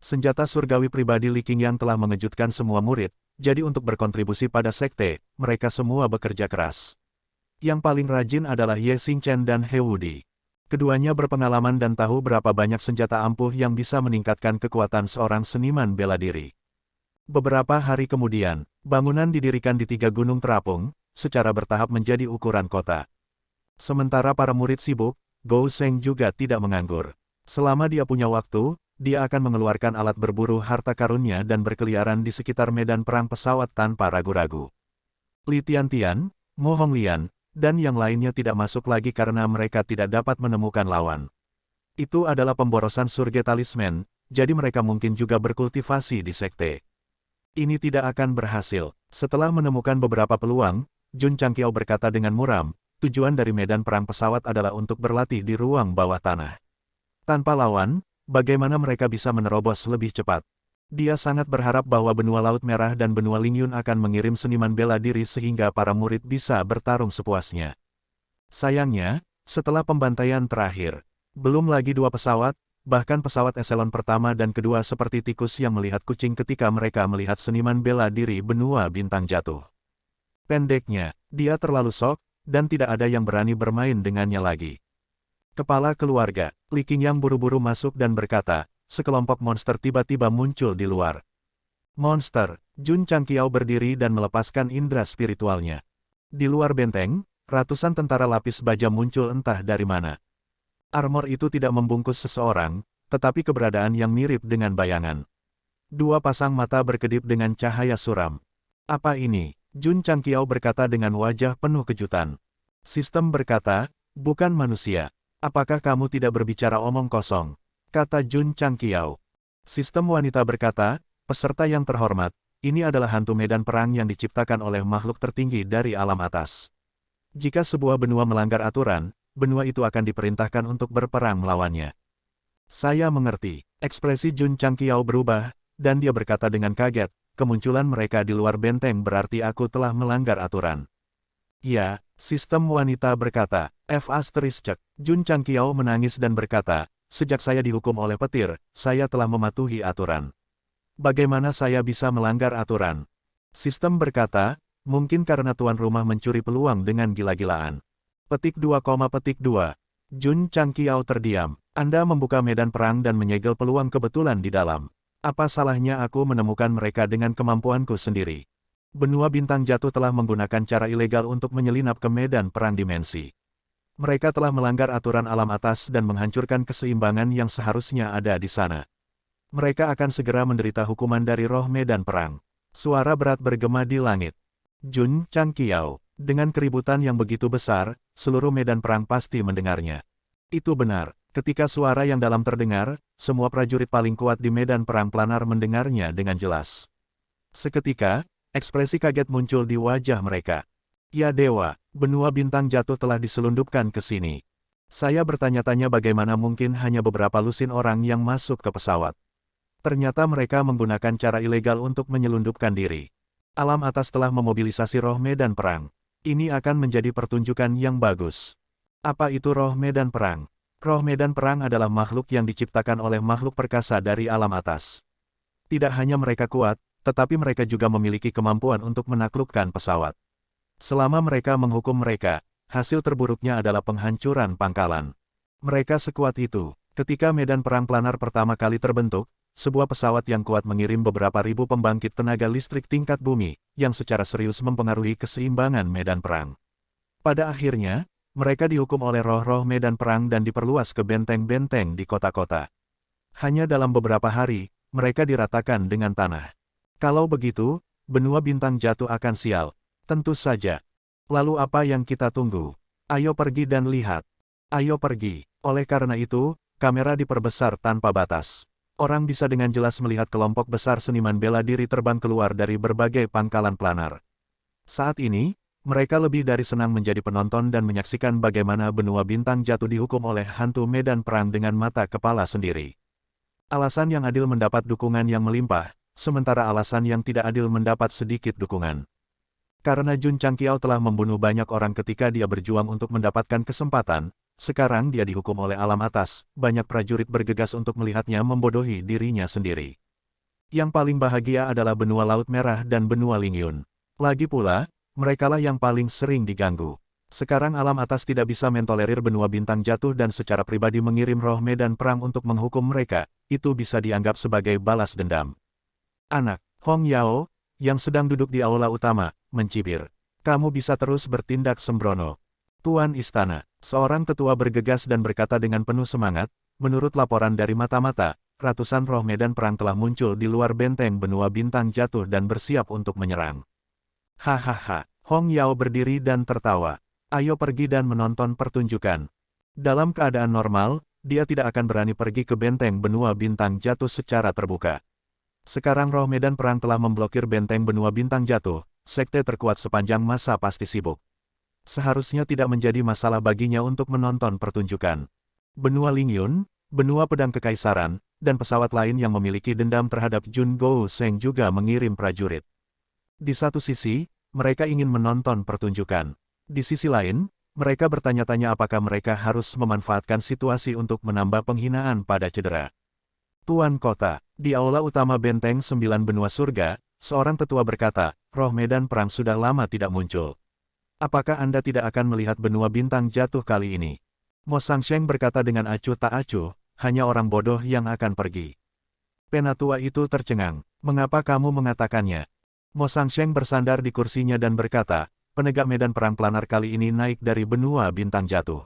Senjata surgawi pribadi Li Qingyang telah mengejutkan semua murid, jadi untuk berkontribusi pada sekte, mereka semua bekerja keras. Yang paling rajin adalah Ye Xingchen dan He Wudi. Keduanya berpengalaman dan tahu berapa banyak senjata ampuh yang bisa meningkatkan kekuatan seorang seniman bela diri. Beberapa hari kemudian, bangunan didirikan di 3 gunung terapung, secara bertahap menjadi ukuran kota. Sementara para murid sibuk, Gou Sheng juga tidak menganggur. Selama dia punya waktu, dia akan mengeluarkan alat berburu harta karunnya dan berkeliaran di sekitar medan perang pesawat tanpa ragu-ragu. Li Tiantian, Mo Honglian, dan yang lainnya tidak masuk lagi karena mereka tidak dapat menemukan lawan. Itu adalah pemborosan surga talisman, jadi mereka mungkin juga berkultivasi di sekte. Ini tidak akan berhasil. Setelah menemukan beberapa peluang, Jun Changqiao berkata dengan muram, tujuan dari medan perang pesawat adalah untuk berlatih di ruang bawah tanah. Tanpa lawan, bagaimana mereka bisa menerobos lebih cepat? Dia sangat berharap bahwa benua Laut Merah dan benua Lingyun akan mengirim seniman bela diri sehingga para murid bisa bertarung sepuasnya. Sayangnya, setelah pembantaian terakhir, belum lagi 2 pesawat, bahkan pesawat eselon pertama dan kedua seperti tikus yang melihat kucing ketika mereka melihat seniman bela diri benua bintang jatuh. Pendeknya, dia terlalu shock, dan tidak ada yang berani bermain dengannya lagi. Kepala keluarga, Li Qingyang buru-buru masuk dan berkata, sekelompok monster tiba-tiba muncul di luar. Monster, Jun Changqiao berdiri dan melepaskan indera spiritualnya. Di luar benteng, ratusan tentara lapis baja muncul entah dari mana. Armor itu tidak membungkus seseorang, tetapi keberadaan yang mirip dengan bayangan. 2 pasang mata berkedip dengan cahaya suram. Apa ini? Jun Changqiao berkata dengan wajah penuh kejutan. Sistem berkata, bukan manusia. Apakah kamu tidak berbicara omong kosong? Kata Jun Changqiao. Sistem wanita berkata, peserta yang terhormat, ini adalah hantu medan perang yang diciptakan oleh makhluk tertinggi dari alam atas. Jika sebuah benua melanggar aturan, benua itu akan diperintahkan untuk berperang melawannya. Saya mengerti. Ekspresi Jun Changqiao berubah, dan dia berkata dengan kaget, kemunculan mereka di luar benteng berarti aku telah melanggar aturan. Ya, sistem wanita berkata, F***. Jun Changqiao menangis dan berkata, sejak saya dihukum oleh petir, saya telah mematuhi aturan. Bagaimana saya bisa melanggar aturan? Sistem berkata, mungkin karena tuan rumah mencuri peluang dengan gila-gilaan. Petik 2, petik 2. Jun Changqiao terdiam. Anda membuka medan perang dan menyegel peluang kebetulan di dalam. Apa salahnya aku menemukan mereka dengan kemampuanku sendiri? Benua bintang jatuh telah menggunakan cara ilegal untuk menyelinap ke medan perang dimensi. Mereka telah melanggar aturan alam atas dan menghancurkan keseimbangan yang seharusnya ada di sana. Mereka akan segera menderita hukuman dari roh medan perang. Suara berat bergema di langit. Jun Changqiao. Dengan keributan yang begitu besar, seluruh medan perang pasti mendengarnya. Itu benar, ketika suara yang dalam terdengar, semua prajurit paling kuat di medan perang planar mendengarnya dengan jelas. Seketika, ekspresi kaget muncul di wajah mereka. Ya dewa, benua bintang jatuh telah diselundupkan ke sini. Saya bertanya-tanya bagaimana mungkin hanya beberapa lusin orang yang masuk ke pesawat. Ternyata mereka menggunakan cara ilegal untuk menyelundupkan diri. Alam atas telah memobilisasi roh medan perang. Ini akan menjadi pertunjukan yang bagus. Apa itu roh medan perang? Roh medan perang adalah makhluk yang diciptakan oleh makhluk perkasa dari alam atas. Tidak hanya mereka kuat, tetapi mereka juga memiliki kemampuan untuk menaklukkan pesawat. Selama mereka menghukum mereka, hasil terburuknya adalah penghancuran pangkalan. Mereka sekuat itu. Ketika medan perang planar pertama kali terbentuk, sebuah pesawat yang kuat mengirim beberapa ribu pembangkit tenaga listrik tingkat bumi, yang secara serius mempengaruhi keseimbangan medan perang. Pada akhirnya, mereka dihukum oleh roh-roh medan perang dan diperluas ke benteng-benteng di kota-kota. Hanya dalam beberapa hari, mereka diratakan dengan tanah. Kalau begitu, benua bintang jatuh akan sial. Tentu saja. Lalu apa yang kita tunggu? Ayo pergi dan lihat. Ayo pergi. Oleh karena itu, kamera diperbesar tanpa batas. Orang bisa dengan jelas melihat kelompok besar seniman bela diri terbang keluar dari berbagai pangkalan planar. Saat ini, mereka lebih dari senang menjadi penonton dan menyaksikan bagaimana benua bintang jatuh dihukum oleh hantu medan perang dengan mata kepala sendiri. Alasan yang adil mendapat dukungan yang melimpah, sementara alasan yang tidak adil mendapat sedikit dukungan. Karena Jun Changqiao telah membunuh banyak orang ketika dia berjuang untuk mendapatkan kesempatan, Sekarang dia dihukum oleh alam atas, banyak prajurit bergegas untuk melihatnya membodohi dirinya sendiri. Yang paling bahagia adalah benua Laut Merah dan benua Lingyun. Lagi pula, merekalah yang paling sering diganggu. Sekarang alam atas tidak bisa mentolerir benua bintang jatuh dan secara pribadi mengirim roh medan perang untuk menghukum mereka, itu bisa dianggap sebagai balas dendam. Anak, Hong Yao, yang sedang duduk di aula utama, mencibir. Kamu bisa terus bertindak sembrono. Tuan Istana, seorang tetua bergegas dan berkata dengan penuh semangat, menurut laporan dari mata-mata, ratusan roh medan perang telah muncul di luar benteng benua bintang jatuh dan bersiap untuk menyerang. Hahaha, Hong Yao berdiri dan tertawa. Ayo pergi dan menonton pertunjukan. Dalam keadaan normal, dia tidak akan berani pergi ke benteng benua bintang jatuh secara terbuka. Sekarang roh medan perang telah memblokir benteng benua bintang jatuh, sekte terkuat sepanjang masa pasti sibuk. Seharusnya tidak menjadi masalah baginya untuk menonton pertunjukan. Benua Lingyun, benua pedang kekaisaran, dan pesawat lain yang memiliki dendam terhadap Jun Gou Seng juga mengirim prajurit. Di satu sisi, mereka ingin menonton pertunjukan. Di sisi lain, mereka bertanya-tanya apakah mereka harus memanfaatkan situasi untuk menambah penghinaan pada cedera. Tuan Kota, di aula utama benteng 9 benua surga, seorang tetua berkata, roh medan perang sudah lama tidak muncul. Apakah Anda tidak akan melihat benua bintang jatuh kali ini? Mo Sangsheng berkata dengan acuh tak acuh, hanya orang bodoh yang akan pergi. Penatua itu tercengang, mengapa kamu mengatakannya? Mo Sangsheng bersandar di kursinya dan berkata, penegak medan perang planar kali ini naik dari benua bintang jatuh.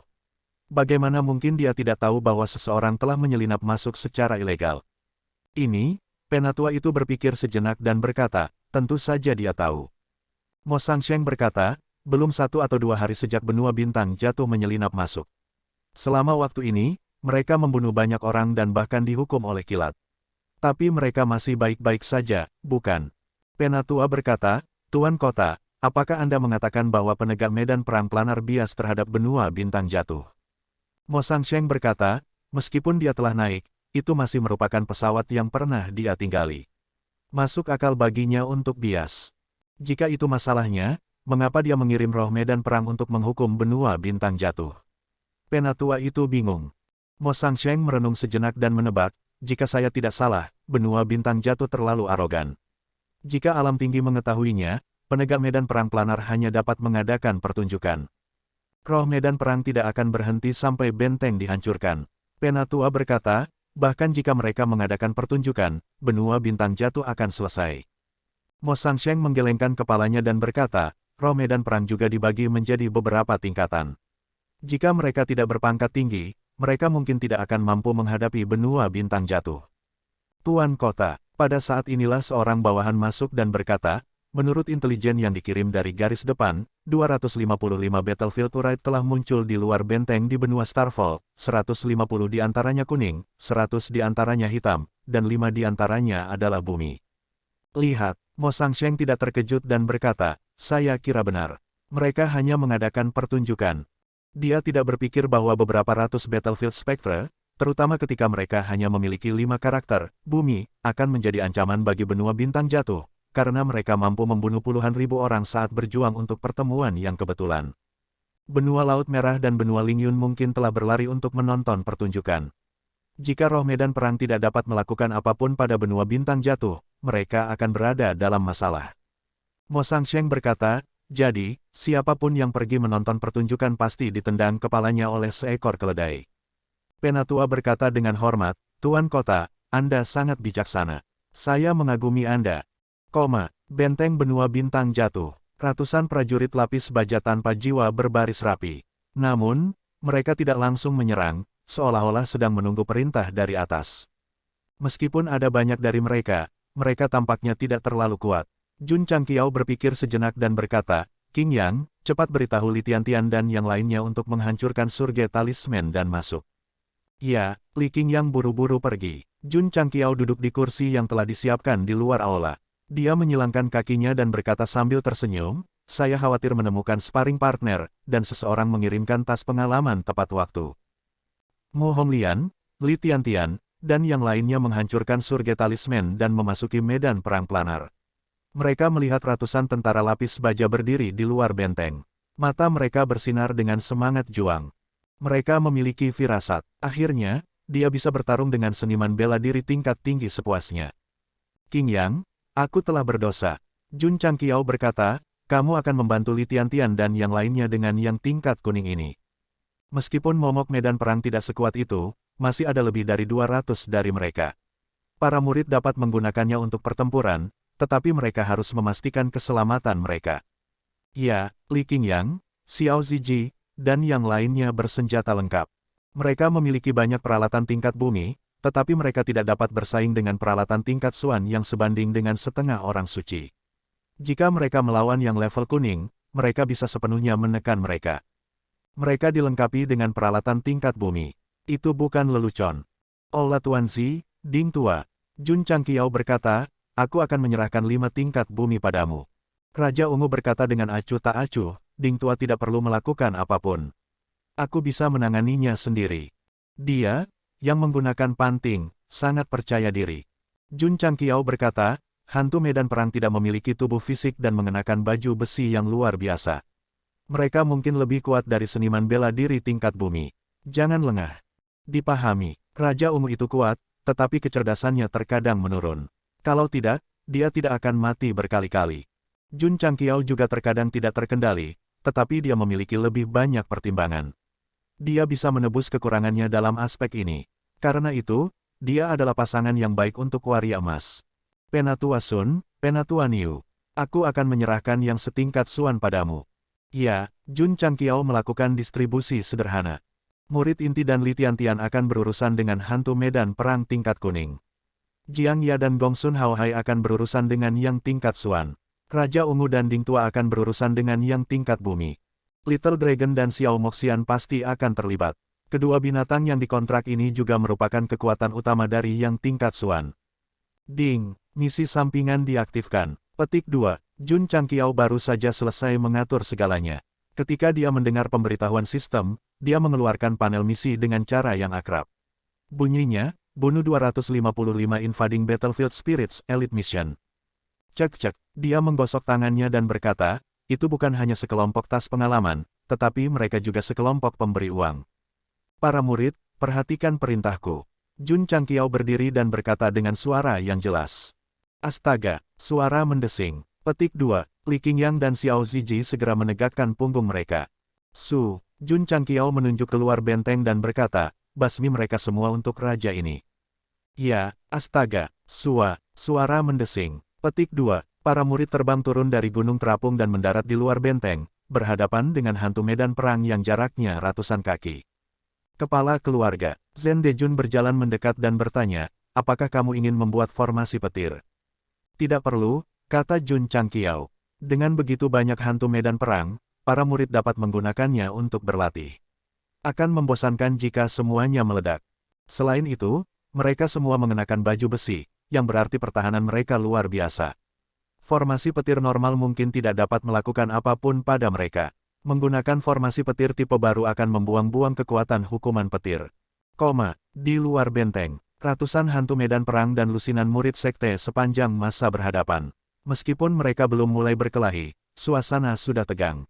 Bagaimana mungkin dia tidak tahu bahwa seseorang telah menyelinap masuk secara ilegal? Ini, penatua itu berpikir sejenak dan berkata, tentu saja dia tahu. Mo Sangsheng berkata, belum 1 atau 2 hari sejak benua bintang jatuh menyelinap masuk. Selama waktu ini, mereka membunuh banyak orang dan bahkan dihukum oleh kilat. Tapi mereka masih baik-baik saja, bukan? Penatua berkata, Tuan Kota, apakah Anda mengatakan bahwa penegak medan perang planar bias terhadap benua bintang jatuh? Mo Sangsheng berkata, meskipun dia telah naik, itu masih merupakan pesawat yang pernah dia tinggali. Masuk akal baginya untuk bias. Jika itu masalahnya, mengapa dia mengirim roh medan perang untuk menghukum benua bintang jatuh? Penatua itu bingung. Mo Sangsheng merenung sejenak dan menebak, jika saya tidak salah, benua bintang jatuh terlalu arogan. Jika alam tinggi mengetahuinya, penegak medan perang planar hanya dapat mengadakan pertunjukan. Roh medan perang tidak akan berhenti sampai benteng dihancurkan. Penatua berkata, bahkan jika mereka mengadakan pertunjukan, benua bintang jatuh akan selesai. Mo Sangsheng menggelengkan kepalanya dan berkata, roh medan perang juga dibagi menjadi beberapa tingkatan. Jika mereka tidak berpangkat tinggi, mereka mungkin tidak akan mampu menghadapi benua bintang jatuh. Tuan Kota, pada saat inilah seorang bawahan masuk dan berkata, menurut intelijen yang dikirim dari garis depan, 255 battlefield turret telah muncul di luar benteng di benua Starfall, 150 di antaranya kuning, 100 di antaranya hitam, dan 5 di antaranya adalah bumi. Lihat, Mo Sangsheng tidak terkejut dan berkata, saya kira benar. Mereka hanya mengadakan pertunjukan. Dia tidak berpikir bahwa beberapa ratus battlefield Spectre, terutama ketika mereka hanya memiliki 5 karakter, bumi, akan menjadi ancaman bagi benua bintang jatuh. Karena mereka mampu membunuh puluhan ribu orang saat berjuang untuk pertemuan yang kebetulan. Benua Laut Merah dan benua Lingyun mungkin telah berlari untuk menonton pertunjukan. Jika roh medan perang tidak dapat melakukan apapun pada benua bintang jatuh, mereka akan berada dalam masalah. Mo Sangsheng berkata, jadi, siapapun yang pergi menonton pertunjukan pasti ditendang kepalanya oleh seekor keledai. Penatua berkata dengan hormat, Tuan Kota, Anda sangat bijaksana. Saya mengagumi Anda. Benteng benua bintang jatuh. Ratusan prajurit lapis baja tanpa jiwa berbaris rapi. Namun, mereka tidak langsung menyerang, seolah-olah sedang menunggu perintah dari atas. Meskipun ada banyak dari mereka, mereka tampaknya tidak terlalu kuat. Jun Changqiao berpikir sejenak dan berkata, King Yang, cepat beritahu Li Tiantian dan yang lainnya untuk menghancurkan surga talisman dan masuk. Ya, Li King Yang buru-buru pergi. Jun Changqiao duduk di kursi yang telah disiapkan di luar aula. Dia menyilangkan kakinya dan berkata sambil tersenyum, saya khawatir menemukan sparring partner, dan seseorang mengirimkan tas pengalaman tepat waktu. Mo Honglian, Li Tiantian, dan yang lainnya menghancurkan surga talisman dan memasuki medan perang planar. Mereka melihat ratusan tentara lapis baja berdiri di luar benteng. Mata mereka bersinar dengan semangat juang. Mereka memiliki firasat. Akhirnya, dia bisa bertarung dengan seniman bela diri tingkat tinggi sepuasnya. Qing Yang, aku telah berdosa. Jun Changqiao berkata, kamu akan membantu Li Tiantian dan yang lainnya dengan yang tingkat kuning ini. Meskipun momok medan perang tidak sekuat itu, masih ada lebih dari 200 dari mereka. Para murid dapat menggunakannya untuk pertempuran, tetapi mereka harus memastikan keselamatan mereka. Ya, Li Qingyang, Xiao Ziji, dan yang lainnya bersenjata lengkap. Mereka memiliki banyak peralatan tingkat bumi, tetapi mereka tidak dapat bersaing dengan peralatan tingkat Xuan yang sebanding dengan setengah orang suci. Jika mereka melawan yang level kuning, mereka bisa sepenuhnya menekan mereka. Mereka dilengkapi dengan peralatan tingkat bumi. Itu bukan lelucon. Ola Tuanzi, Ding Tua. Jun Changqiao berkata, aku akan menyerahkan 5 tingkat bumi padamu. Raja Ungu berkata dengan acuh tak acuh, Ding Tua tidak perlu melakukan apapun. Aku bisa menanganinya sendiri. Dia, yang menggunakan panting, sangat percaya diri. Jun Changqiao berkata, hantu medan perang tidak memiliki tubuh fisik dan mengenakan baju besi yang luar biasa. Mereka mungkin lebih kuat dari seniman bela diri tingkat bumi. Jangan lengah. Dipahami, Raja Ungu itu kuat, tetapi kecerdasannya terkadang menurun. Kalau tidak, dia tidak akan mati berkali-kali. Jun Changqiao juga terkadang tidak terkendali, tetapi dia memiliki lebih banyak pertimbangan. Dia bisa menebus kekurangannya dalam aspek ini. Karena itu, dia adalah pasangan yang baik untuk waria emas. Penatua Sun, Penatua Niu. Aku akan menyerahkan yang setingkat Xuan padamu. Ya, Jun Changqiao melakukan distribusi sederhana. Murid inti dan Li Tiantian akan berurusan dengan hantu medan perang tingkat kuning. Jiang Ya dan Gong Sun Haohai akan berurusan dengan yang tingkat Xuan. Raja Ungu dan Ding Tua akan berurusan dengan yang tingkat bumi. Little Dragon dan Xiao Moxian pasti akan terlibat. Kedua binatang yang dikontrak ini juga merupakan kekuatan utama dari yang tingkat Xuan. Ding, misi sampingan diaktifkan. Petik 2. Jun Changqiao baru saja selesai mengatur segalanya. Ketika dia mendengar pemberitahuan sistem, dia mengeluarkan panel misi dengan cara yang akrab. Bunyinya, bunuh 255 invading battlefield spirits elite mission. Cek-cek, dia menggosok tangannya dan berkata, itu bukan hanya sekelompok tas pengalaman, tetapi mereka juga sekelompok pemberi uang. Para murid, perhatikan perintahku. Jun Changqiao berdiri dan berkata dengan suara yang jelas. Astaga, suara mendesing. Petik 2, Li Qingyang dan Xiao Ziji segera menegakkan punggung mereka. Jun Changqiao menunjuk keluar benteng dan berkata, basmi mereka semua untuk raja ini. Ya, astaga, suara mendesing. Petik 2, para murid terbang turun dari gunung terapung dan mendarat di luar benteng, berhadapan dengan hantu medan perang yang jaraknya ratusan kaki. Kepala keluarga, Zhen Dejun berjalan mendekat dan bertanya, apakah kamu ingin membuat formasi petir? Tidak perlu, kata Jun Changqiao. Dengan begitu banyak hantu medan perang, para murid dapat menggunakannya untuk berlatih. Akan membosankan jika semuanya meledak. Selain itu, mereka semua mengenakan baju besi, yang berarti pertahanan mereka luar biasa. Formasi petir normal mungkin tidak dapat melakukan apapun pada mereka. Menggunakan formasi petir tipe baru akan membuang-buang kekuatan hukuman petir. Di luar benteng, ratusan hantu medan perang dan lusinan murid sekte sepanjang masa berhadapan. Meskipun mereka belum mulai berkelahi, suasana sudah tegang.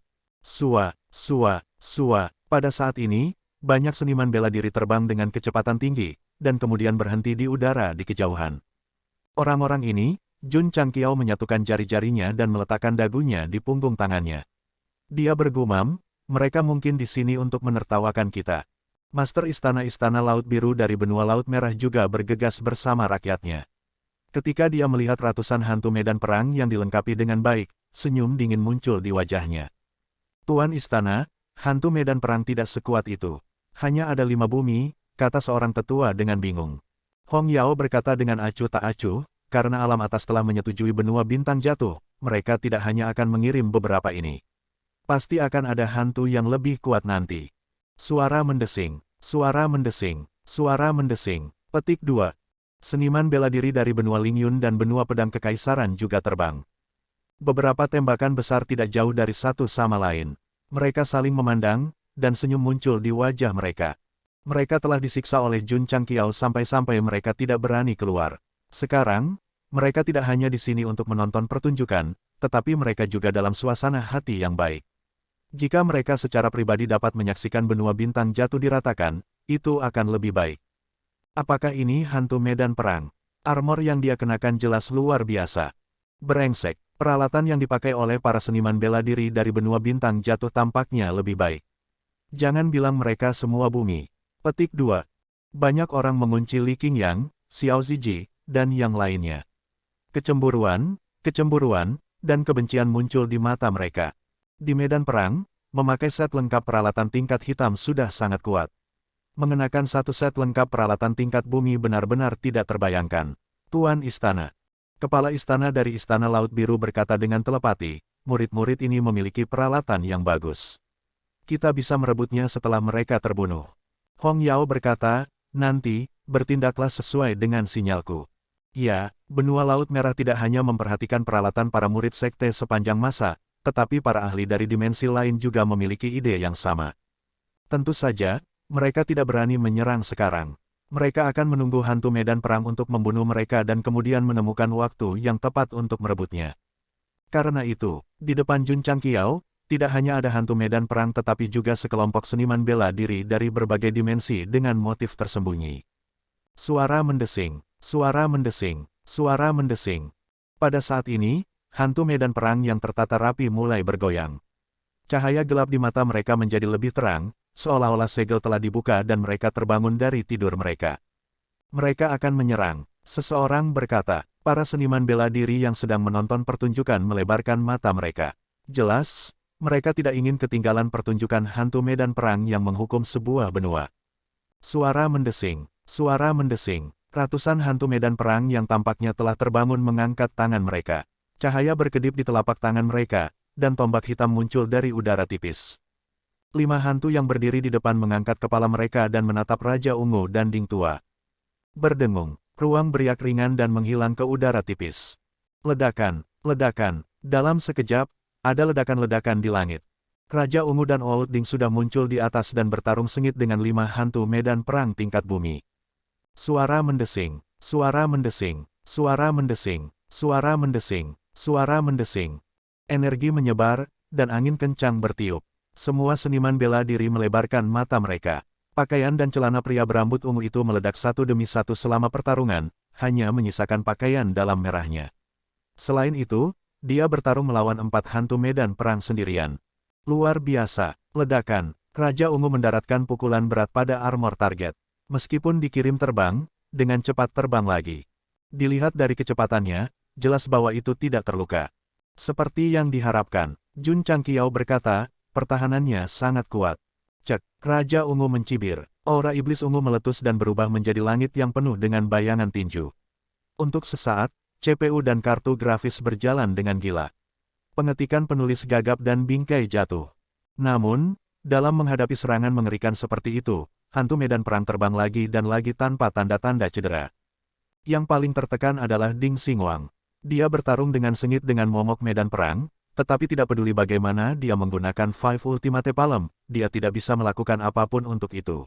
Pada saat ini, banyak seniman bela diri terbang dengan kecepatan tinggi, dan kemudian berhenti di udara di kejauhan. Orang-orang ini, Jun Changqiao menyatukan jari-jarinya dan meletakkan dagunya di punggung tangannya. Dia bergumam, mereka mungkin di sini untuk menertawakan kita. Master Istana-Istana Laut Biru dari benua Laut Merah juga bergegas bersama rakyatnya. Ketika dia melihat ratusan hantu medan perang yang dilengkapi dengan baik, senyum dingin muncul di wajahnya. Tuan Istana, hantu medan perang tidak sekuat itu. Hanya ada 5 bumi, kata seorang tetua dengan bingung. Hong Yao berkata dengan acuh tak acuh, karena alam atas telah menyetujui benua bintang jatuh, mereka tidak hanya akan mengirim beberapa ini. Pasti akan ada hantu yang lebih kuat nanti. Suara mendesing. Petik 2. Seniman bela diri dari benua Lingyun dan benua pedang kekaisaran juga terbang. Beberapa tembakan besar tidak jauh dari satu sama lain. Mereka saling memandang, dan senyum muncul di wajah mereka. Mereka telah disiksa oleh Jun Changqiao sampai-sampai mereka tidak berani keluar. Sekarang, mereka tidak hanya di sini untuk menonton pertunjukan, tetapi mereka juga dalam suasana hati yang baik. Jika mereka secara pribadi dapat menyaksikan benua bintang jatuh diratakan, itu akan lebih baik. Apakah ini hantu medan perang? Armor yang dia kenakan jelas luar biasa. Brengsek, peralatan yang dipakai oleh para seniman bela diri dari benua bintang jatuh tampaknya lebih baik. Jangan bilang mereka semua bumi. Petik 2. Banyak orang mengunci Li Qingyang, Xiao Ziji, dan yang lainnya. Kecemburuan, dan kebencian muncul di mata mereka. Di medan perang, memakai set lengkap peralatan tingkat hitam sudah sangat kuat. Mengenakan satu set lengkap peralatan tingkat bumi benar-benar tidak terbayangkan. Tuan Istana. Kepala istana dari Istana Laut Biru berkata dengan telepati, murid-murid ini memiliki peralatan yang bagus. Kita bisa merebutnya setelah mereka terbunuh. Hong Yao berkata, nanti, bertindaklah sesuai dengan sinyalku. Ya, benua Laut Merah tidak hanya memperhatikan peralatan para murid sekte sepanjang masa, tetapi para ahli dari dimensi lain juga memiliki ide yang sama. Tentu saja, mereka tidak berani menyerang sekarang. Mereka akan menunggu hantu medan perang untuk membunuh mereka dan kemudian menemukan waktu yang tepat untuk merebutnya. Karena itu, di depan Jun Changqiao, tidak hanya ada hantu medan perang tetapi juga sekelompok seniman bela diri dari berbagai dimensi dengan motif tersembunyi. Suara mendesing, suara mendesing, suara mendesing. Pada saat ini, hantu medan perang yang tertata rapi mulai bergoyang. Cahaya gelap di mata mereka menjadi lebih terang, seolah-olah segel telah dibuka dan mereka terbangun dari tidur mereka. Mereka akan menyerang, seseorang berkata. Para seniman bela diri yang sedang menonton pertunjukan melebarkan mata mereka. Jelas, mereka tidak ingin ketinggalan pertunjukan hantu medan perang yang menghukum sebuah benua. Suara mendesing, ratusan hantu medan perang yang tampaknya telah terbangun mengangkat tangan mereka. Cahaya berkedip di telapak tangan mereka, dan tombak hitam muncul dari udara tipis. 5 hantu yang berdiri di depan mengangkat kepala mereka dan menatap Raja Ungu dan Ding Tua. Berdengung, ruang beriak ringan dan menghilang ke udara tipis. Ledakan, dalam sekejap, ada ledakan-ledakan di langit. Raja Ungu dan Old Ding sudah muncul di atas dan bertarung sengit dengan 5 hantu medan perang tingkat bumi. Suara mendesing, energi menyebar, dan angin kencang bertiup. Semua seniman bela diri melebarkan mata mereka. Pakaian dan celana pria berambut ungu itu meledak satu demi satu selama pertarungan, hanya menyisakan pakaian dalam merahnya. Selain itu, dia bertarung melawan 4 hantu medan perang sendirian. Luar biasa, ledakan. Raja Ungu mendaratkan pukulan berat pada armor target. Meskipun dikirim terbang, dengan cepat terbang lagi. Dilihat dari kecepatannya, jelas bahwa itu tidak terluka. Seperti yang diharapkan, Jun Changqiao berkata, pertahanannya sangat kuat. Cek, Raja Ungu mencibir. Aura iblis ungu meletus dan berubah menjadi langit yang penuh dengan bayangan tinju. Untuk sesaat, CPU dan kartu grafis berjalan dengan gila. Pengetikan penulis gagap dan bingkai jatuh. Namun, dalam menghadapi serangan mengerikan seperti itu, hantu medan perang terbang lagi dan lagi tanpa tanda-tanda cedera. Yang paling tertekan adalah Ding Xinguang. Dia bertarung dengan sengit dengan momok medan perang, tetapi tidak peduli bagaimana dia menggunakan Five Ultimate Palm, dia tidak bisa melakukan apapun untuk itu.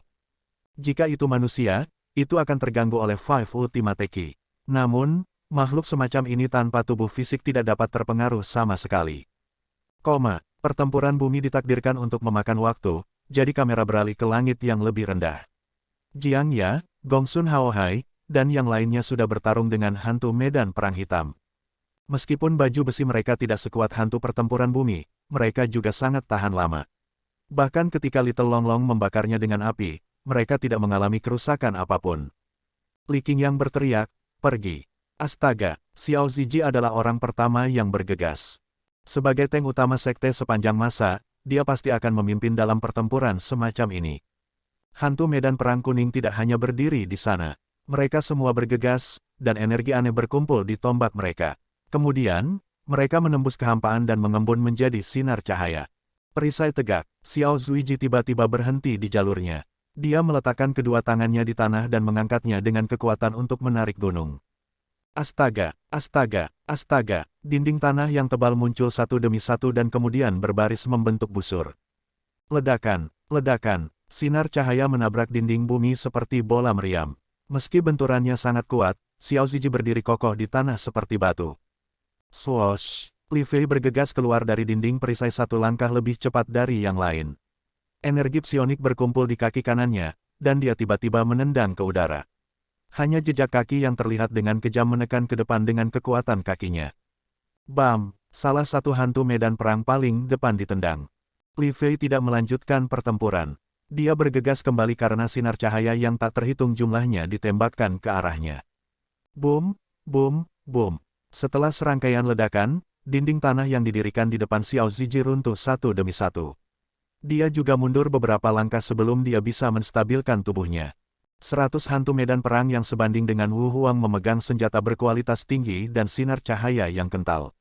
Jika itu manusia, itu akan terganggu oleh Five Ultimate Ki. Namun, makhluk semacam ini tanpa tubuh fisik tidak dapat terpengaruh sama sekali. Pertempuran bumi ditakdirkan untuk memakan waktu, jadi kamera beralih ke langit yang lebih rendah. Jiang Ya, Gongsun Haohai, dan yang lainnya sudah bertarung dengan hantu medan perang hitam. Meskipun baju besi mereka tidak sekuat hantu pertempuran bumi, mereka juga sangat tahan lama. Bahkan ketika Little Long Long membakarnya dengan api, mereka tidak mengalami kerusakan apapun. Li Qingyang berteriak, pergi. Astaga, Xiao Ziji adalah orang pertama yang bergegas. Sebagai tank utama sekte sepanjang masa, dia pasti akan memimpin dalam pertempuran semacam ini. Hantu medan perang kuning tidak hanya berdiri di sana. Mereka semua bergegas, dan energi aneh berkumpul di tombak mereka. Kemudian, mereka menembus kehampaan dan mengembun menjadi sinar cahaya. Perisai tegak, Xiao Zuiji tiba-tiba berhenti di jalurnya. Dia meletakkan kedua tangannya di tanah dan mengangkatnya dengan kekuatan untuk menarik gunung. Astaga, dinding tanah yang tebal muncul satu demi satu dan kemudian berbaris membentuk busur. Ledakan, sinar cahaya menabrak dinding bumi seperti bola meriam. Meski benturannya sangat kuat, Xiao Ziji berdiri kokoh di tanah seperti batu. Swoosh! Li Fei bergegas keluar dari dinding perisai satu langkah lebih cepat dari yang lain. Energi psionik berkumpul di kaki kanannya, dan dia tiba-tiba menendang ke udara. Hanya jejak kaki yang terlihat dengan kejam menekan ke depan dengan kekuatan kakinya. Bam! Salah satu hantu medan perang paling depan ditendang. Li Fei tidak melanjutkan pertempuran. Dia bergegas kembali karena sinar cahaya yang tak terhitung jumlahnya ditembakkan ke arahnya. Boom! Boom! Boom! Setelah serangkaian ledakan, dinding tanah yang didirikan di depan Xiao Ziji runtuh satu demi satu. Dia juga mundur beberapa langkah sebelum dia bisa menstabilkan tubuhnya. 100 hantu medan perang yang sebanding dengan Wu Huang memegang senjata berkualitas tinggi dan sinar cahaya yang kental.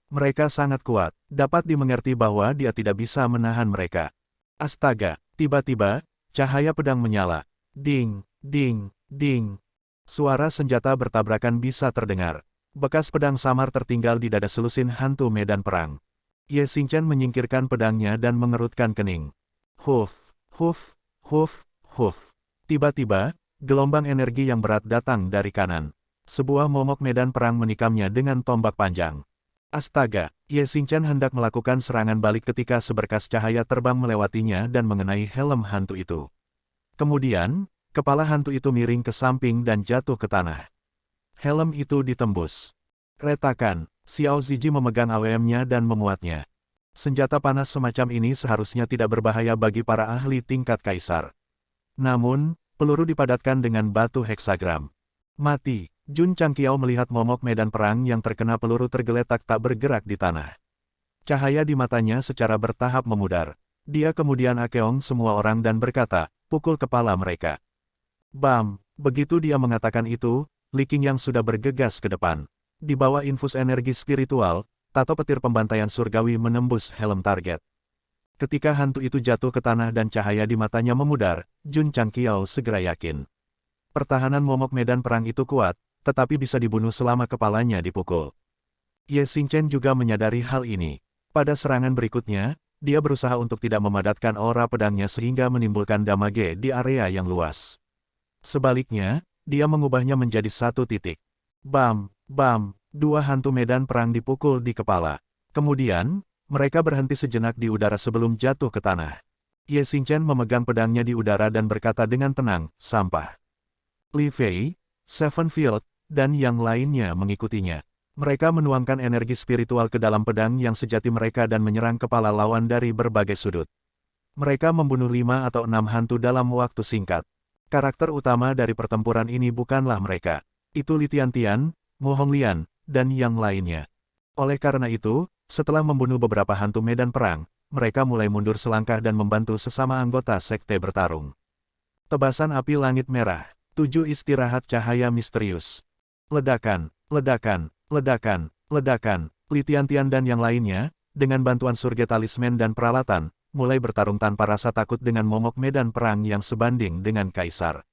Mereka sangat kuat, dapat dimengerti bahwa dia tidak bisa menahan mereka. Astaga, tiba-tiba, cahaya pedang menyala. Ding, ding, ding. Suara senjata bertabrakan bisa terdengar. Bekas pedang samar tertinggal di dada selusin hantu medan perang. Ye Xingchen menyingkirkan pedangnya dan mengerutkan kening. Huf, huf, huf, huf. Tiba-tiba, gelombang energi yang berat datang dari kanan. Sebuah momok medan perang menikamnya dengan tombak panjang. Astaga, Ye Xingchen hendak melakukan serangan balik ketika seberkas cahaya terbang melewatinya dan mengenai helm hantu itu. Kemudian, kepala hantu itu miring ke samping dan jatuh ke tanah. Helm itu ditembus. Retakan, Xiao Ziji memegang AWM-nya dan memuatnya. Senjata panas semacam ini seharusnya tidak berbahaya bagi para ahli tingkat kaisar. Namun, peluru dipadatkan dengan batu heksagram. Mati, Jun Changqiao melihat momok medan perang yang terkena peluru tergeletak tak bergerak di tanah. Cahaya di matanya secara bertahap memudar. Dia kemudian akeong semua orang dan berkata, pukul kepala mereka. Bam, begitu dia mengatakan itu, Li Qingyang sudah bergegas ke depan. Di bawah infus energi spiritual, tato petir pembantaian surgawi menembus helm target. Ketika hantu itu jatuh ke tanah dan cahaya di matanya memudar, Jun Changqiao segera yakin. Pertahanan momok medan perang itu kuat, tetapi bisa dibunuh selama kepalanya dipukul. Ye Xingchen juga menyadari hal ini. Pada serangan berikutnya, dia berusaha untuk tidak memadatkan aura pedangnya sehingga menimbulkan damage di area yang luas. Sebaliknya, dia mengubahnya menjadi satu titik. Bam! Bam! Dua hantu medan perang dipukul di kepala. Kemudian, mereka berhenti sejenak di udara sebelum jatuh ke tanah. Ye Xingchen memegang pedangnya di udara dan berkata dengan tenang, sampah. Li Fei, Sevenfield, dan yang lainnya mengikutinya. Mereka menuangkan energi spiritual ke dalam pedang yang sejati mereka dan menyerang kepala lawan dari berbagai sudut. Mereka membunuh 5 atau 6 hantu dalam waktu singkat. Karakter utama dari pertempuran ini bukanlah mereka. Itu Li Tiantian, Mo Honglian, dan yang lainnya. Oleh karena itu, setelah membunuh beberapa hantu medan perang, mereka mulai mundur selangkah dan membantu sesama anggota sekte bertarung. Tebasan api langit merah, 7 istirahat cahaya misterius. Ledakan, ledakan, ledakan, ledakan, Li Tiantian dan yang lainnya, dengan bantuan surga talisman dan peralatan, mulai bertarung tanpa rasa takut dengan momok medan perang yang sebanding dengan kaisar.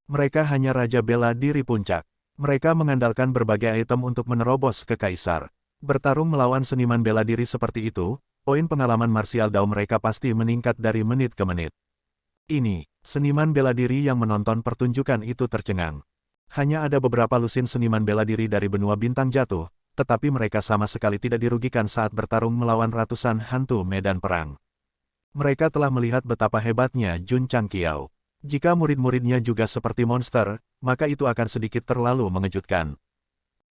Mereka hanya raja bela diri puncak. Mereka mengandalkan berbagai item untuk menerobos ke kaisar. Bertarung melawan seniman bela diri seperti itu, poin pengalaman martial Dao mereka pasti meningkat dari menit ke menit. Ini, seniman bela diri yang menonton pertunjukan itu tercengang. Hanya ada beberapa lusin seniman bela diri dari benua bintang jatuh, tetapi mereka sama sekali tidak dirugikan saat bertarung melawan ratusan hantu medan perang. Mereka telah melihat betapa hebatnya Jun Changqiao. Jika murid-muridnya juga seperti monster, maka itu akan sedikit terlalu mengejutkan.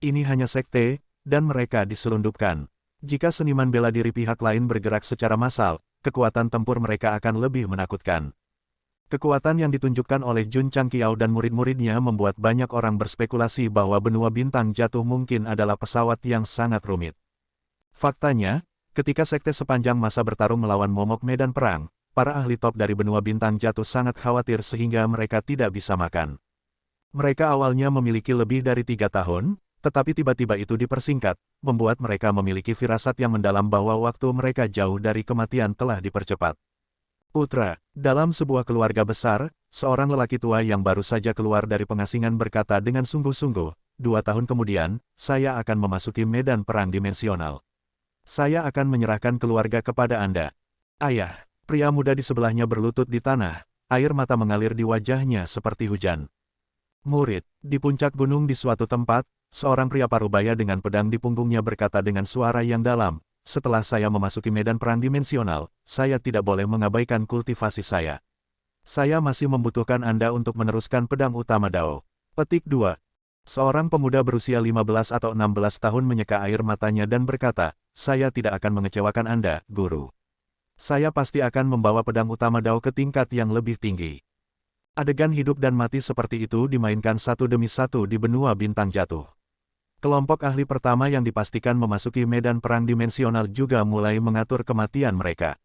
Ini hanya sekte, dan mereka diselundupkan. Jika seniman bela diri pihak lain bergerak secara massal, kekuatan tempur mereka akan lebih menakutkan. Kekuatan yang ditunjukkan oleh Jun Changqiao dan murid-muridnya membuat banyak orang berspekulasi bahwa benua bintang jatuh mungkin adalah pesawat yang sangat rumit. Faktanya, ketika sekte sepanjang masa bertarung melawan momok medan perang, para ahli top dari benua bintang jatuh sangat khawatir sehingga mereka tidak bisa makan. Mereka awalnya memiliki lebih dari 3 tahun, tetapi tiba-tiba itu dipersingkat, membuat mereka memiliki firasat yang mendalam bahwa waktu mereka jauh dari kematian telah dipercepat. Putra, dalam sebuah keluarga besar, seorang lelaki tua yang baru saja keluar dari pengasingan berkata dengan sungguh-sungguh, 2 tahun kemudian, saya akan memasuki medan perang dimensional. Saya akan menyerahkan keluarga kepada Anda. Ayah. Pria muda di sebelahnya berlutut di tanah, air mata mengalir di wajahnya seperti hujan. Murid, di puncak gunung di suatu tempat, Seorang pria parubaya dengan pedang di punggungnya berkata dengan suara yang dalam, setelah saya memasuki medan perang dimensional, saya tidak boleh mengabaikan kultivasi saya. Saya masih membutuhkan Anda untuk meneruskan pedang utama Dao. Petik 2. Seorang pemuda berusia 15 atau 16 tahun menyeka air matanya dan berkata, saya tidak akan mengecewakan Anda, Guru. Saya pasti akan membawa pedang utama Dao ke tingkat yang lebih tinggi. Adegan hidup dan mati seperti itu dimainkan satu demi satu di benua bintang jatuh. Kelompok ahli pertama yang dipastikan memasuki medan perang dimensional juga mulai mengatur kematian mereka.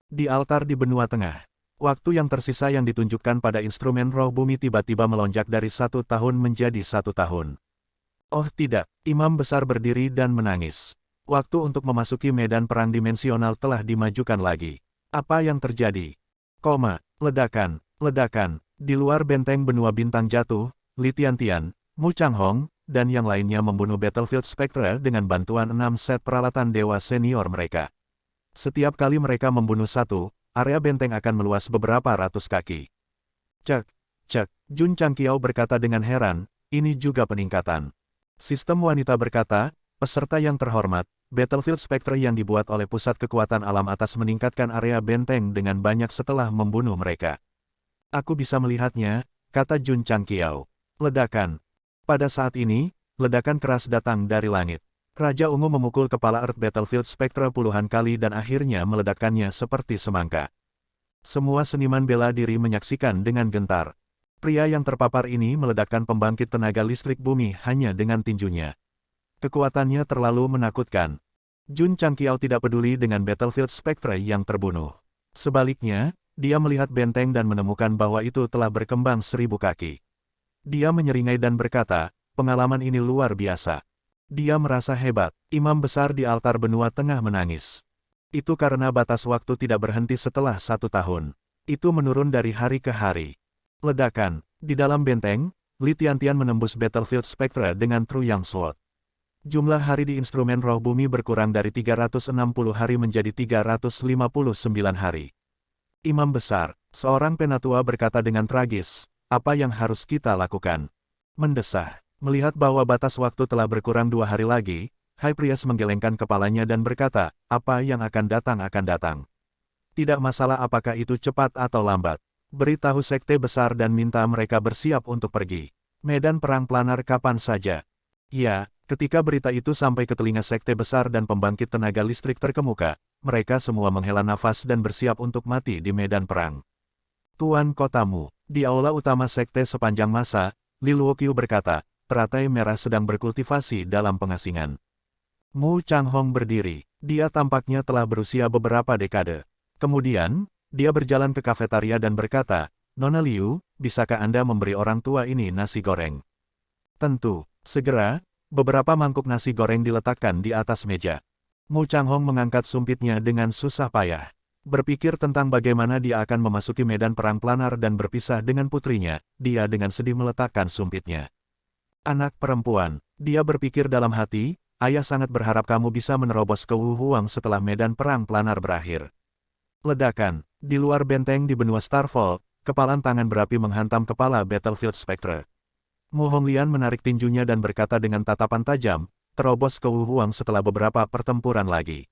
Di altar di benua tengah, waktu yang tersisa yang ditunjukkan pada instrumen roh bumi tiba-tiba melonjak dari 1 tahun menjadi 1 tahun. Oh tidak, imam besar berdiri dan menangis. Waktu untuk memasuki medan perang dimensional telah dimajukan lagi. Apa yang terjadi? Ledakan, ledakan. Di luar benteng benua bintang jatuh, Li Tiantian, Mu Changhong, dan yang lainnya membunuh Battlefield Spectre dengan bantuan 6 set peralatan dewa senior mereka. Setiap kali mereka membunuh satu, area benteng akan meluas beberapa ratus kaki. Cek, Jun Changqiao berkata dengan heran, ini juga peningkatan. Sistem wanita berkata, peserta yang terhormat, Battlefield Spectre yang dibuat oleh Pusat Kekuatan Alam Atas meningkatkan area benteng dengan banyak setelah membunuh mereka. Aku bisa melihatnya, kata Jun Changqiao. Ledakan. Pada saat ini, ledakan keras datang dari langit. Raja Ungu memukul kepala Earth Battlefield Spectre puluhan kali dan akhirnya meledakkannya seperti semangka. Semua seniman bela diri menyaksikan dengan gentar. Pria yang terpapar ini meledakkan pembangkit tenaga listrik bumi hanya dengan tinjunya. Kekuatannya terlalu menakutkan. Jun Changqiao tidak peduli dengan Battlefield Spectre yang terbunuh. Sebaliknya, dia melihat benteng dan menemukan bahwa itu telah berkembang 1000 kaki. Dia menyeringai dan berkata, pengalaman ini luar biasa. Dia merasa hebat. Imam besar di altar benua tengah menangis. Itu karena batas waktu tidak berhenti setelah 1 tahun. Itu menurun dari hari ke hari. Ledakan. Di dalam benteng, Li Tiantian menembus Battlefield Spectre dengan True Yang Sword. Jumlah hari di instrumen roh bumi berkurang dari 360 hari menjadi 359 hari. Imam besar, seorang penatua berkata dengan tragis, apa yang harus kita lakukan? Mendesah. Melihat bahwa batas waktu telah berkurang 2 hari lagi, High Priest menggelengkan kepalanya dan berkata, apa yang akan datang akan datang. Tidak masalah apakah itu cepat atau lambat. Beritahu sekte besar dan minta mereka bersiap untuk pergi. Medan perang planar kapan saja. Ya, ketika berita itu sampai ke telinga sekte besar dan pembangkit tenaga listrik terkemuka, mereka semua menghela nafas dan bersiap untuk mati di medan perang. Tuan kotamu. Di aula utama sekte sepanjang masa, Li Luoqiu berkata, teratai merah sedang berkultivasi dalam pengasingan. Mu Changhong berdiri. Dia tampaknya telah berusia beberapa dekade. Kemudian, dia berjalan ke kafetaria dan berkata, Nona Liu, bisakah Anda memberi orang tua ini nasi goreng? Tentu. Segera, beberapa mangkuk nasi goreng diletakkan di atas meja. Mu Changhong mengangkat sumpitnya dengan susah payah. Berpikir tentang bagaimana dia akan memasuki medan perang planar dan berpisah dengan putrinya, dia dengan sedih meletakkan sumpitnya. Anak perempuan, dia berpikir dalam hati, ayah sangat berharap kamu bisa menerobos ke Wu Huang setelah medan perang planar berakhir. Ledakan, di luar benteng di benua Starfall, kepalan tangan berapi menghantam kepala Battlefield Spectre. Mu Honglian menarik tinjunya dan berkata dengan tatapan tajam, terobos ke Wu Huang setelah beberapa pertempuran lagi.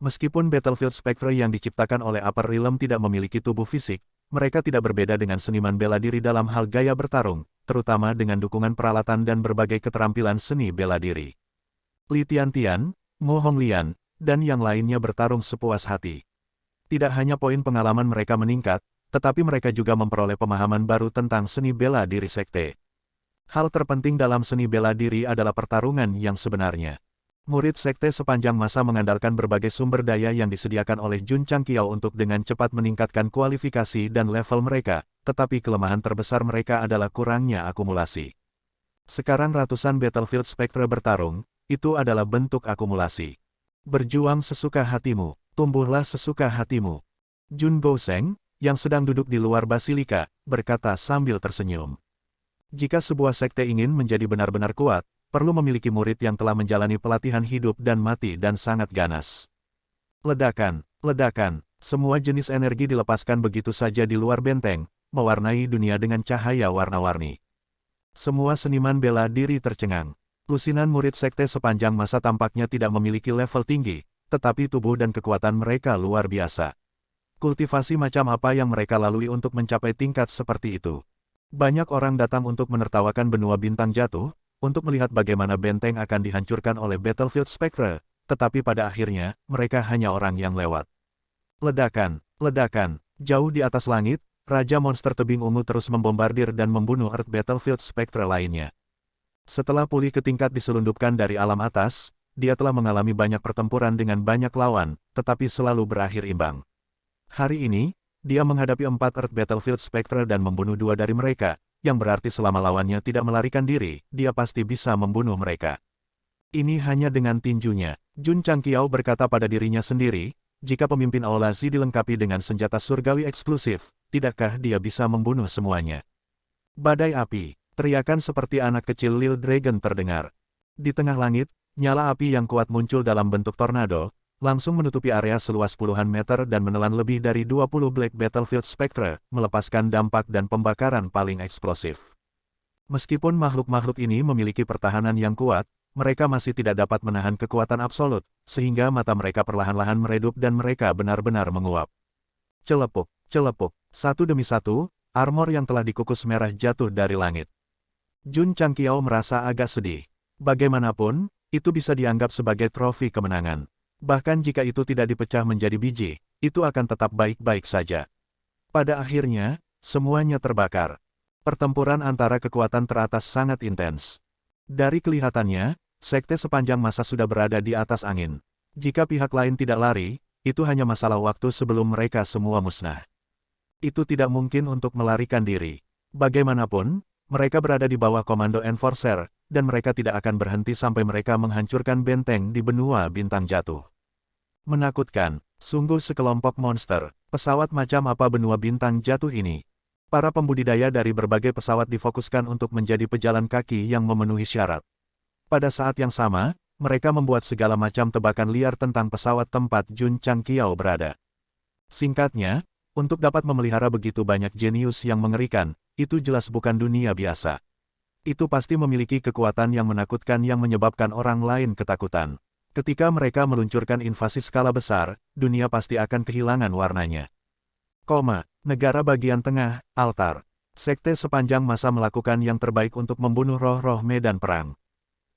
Meskipun Battlefield Spectre yang diciptakan oleh Upper Realm tidak memiliki tubuh fisik, mereka tidak berbeda dengan seniman bela diri dalam hal gaya bertarung, terutama dengan dukungan peralatan dan berbagai keterampilan seni bela diri. Li Tiantian, Mu Honglian, dan yang lainnya bertarung sepuas hati. Tidak hanya poin pengalaman mereka meningkat, tetapi mereka juga memperoleh pemahaman baru tentang seni bela diri sekte. Hal terpenting dalam seni bela diri adalah pertarungan yang sebenarnya. Murid sekte sepanjang masa mengandalkan berbagai sumber daya yang disediakan oleh Jun Changqiao untuk dengan cepat meningkatkan kualifikasi dan level mereka, tetapi kelemahan terbesar mereka adalah kurangnya akumulasi. Sekarang ratusan Battlefield Spectre bertarung, itu adalah bentuk akumulasi. Berjuang sesuka hatimu, tumbuhlah sesuka hatimu. Jun Gouseng, yang sedang duduk di luar basilika, berkata sambil tersenyum. Jika sebuah sekte ingin menjadi benar-benar kuat, perlu memiliki murid yang telah menjalani pelatihan hidup dan mati dan sangat ganas. Ledakan, ledakan, semua jenis energi dilepaskan begitu saja di luar benteng, mewarnai dunia dengan cahaya warna-warni. Semua seniman bela diri tercengang. Lusinan murid sekte sepanjang masa tampaknya tidak memiliki level tinggi, tetapi tubuh dan kekuatan mereka luar biasa. Kultivasi macam apa yang mereka lalui untuk mencapai tingkat seperti itu? Banyak orang datang untuk menertawakan benua bintang jatuh, untuk melihat bagaimana benteng akan dihancurkan oleh Battlefield Spectre, tetapi pada akhirnya, mereka hanya orang yang lewat. Ledakan, ledakan, jauh di atas langit, Raja Monster Tebing Ungu terus membombardir dan membunuh Earth Battlefield Spectre lainnya. Setelah pulih ke tingkat diselundupkan dari alam atas, dia telah mengalami banyak pertempuran dengan banyak lawan, tetapi selalu berakhir imbang. Hari ini, dia menghadapi 4 Earth Battlefield Spectre dan membunuh 2 dari mereka, yang berarti selama lawannya tidak melarikan diri, dia pasti bisa membunuh mereka. Ini hanya dengan tinjunya. Jun Changqiao berkata pada dirinya sendiri, jika pemimpin Aulazi dilengkapi dengan senjata surgawi eksklusif, tidakkah dia bisa membunuh semuanya? Badai api, teriakan seperti anak kecil Lil Dragon terdengar. Di tengah langit, nyala api yang kuat muncul dalam bentuk tornado, langsung menutupi area seluas puluhan meter dan menelan lebih dari 20 Black Battlefield Spectre, melepaskan dampak dan pembakaran paling eksplosif. Meskipun makhluk-makhluk ini memiliki pertahanan yang kuat, mereka masih tidak dapat menahan kekuatan absolut, sehingga mata mereka perlahan-lahan meredup dan mereka benar-benar menguap. Celepuk, celepuk, satu demi satu, armor yang telah dikukus merah jatuh dari langit. Jun Changqiao merasa agak sedih. Bagaimanapun, itu bisa dianggap sebagai trofi kemenangan. Bahkan jika itu tidak dipecah menjadi biji, itu akan tetap baik-baik saja. Pada akhirnya, semuanya terbakar. Pertempuran antara kekuatan teratas sangat intens. Dari kelihatannya, sekte sepanjang masa sudah berada di atas angin. Jika pihak lain tidak lari, itu hanya masalah waktu sebelum mereka semua musnah. Itu tidak mungkin untuk melarikan diri. Bagaimanapun, mereka berada di bawah komando Enforcer, dan mereka tidak akan berhenti sampai mereka menghancurkan benteng di benua bintang jatuh. Menakutkan, sungguh sekelompok monster. Pesawat macam apa benua bintang jatuh ini? Para pembudidaya dari berbagai pesawat difokuskan untuk menjadi pejalan kaki yang memenuhi syarat. Pada saat yang sama, mereka membuat segala macam tebakan liar tentang pesawat tempat Jun Changqiao berada. Singkatnya, untuk dapat memelihara begitu banyak jenius yang mengerikan, itu jelas bukan dunia biasa. Itu pasti memiliki kekuatan yang menakutkan yang menyebabkan orang lain ketakutan. Ketika mereka meluncurkan invasi skala besar, dunia pasti akan kehilangan warnanya. Negara bagian tengah, altar. Sekte sepanjang masa melakukan yang terbaik untuk membunuh roh-roh medan perang.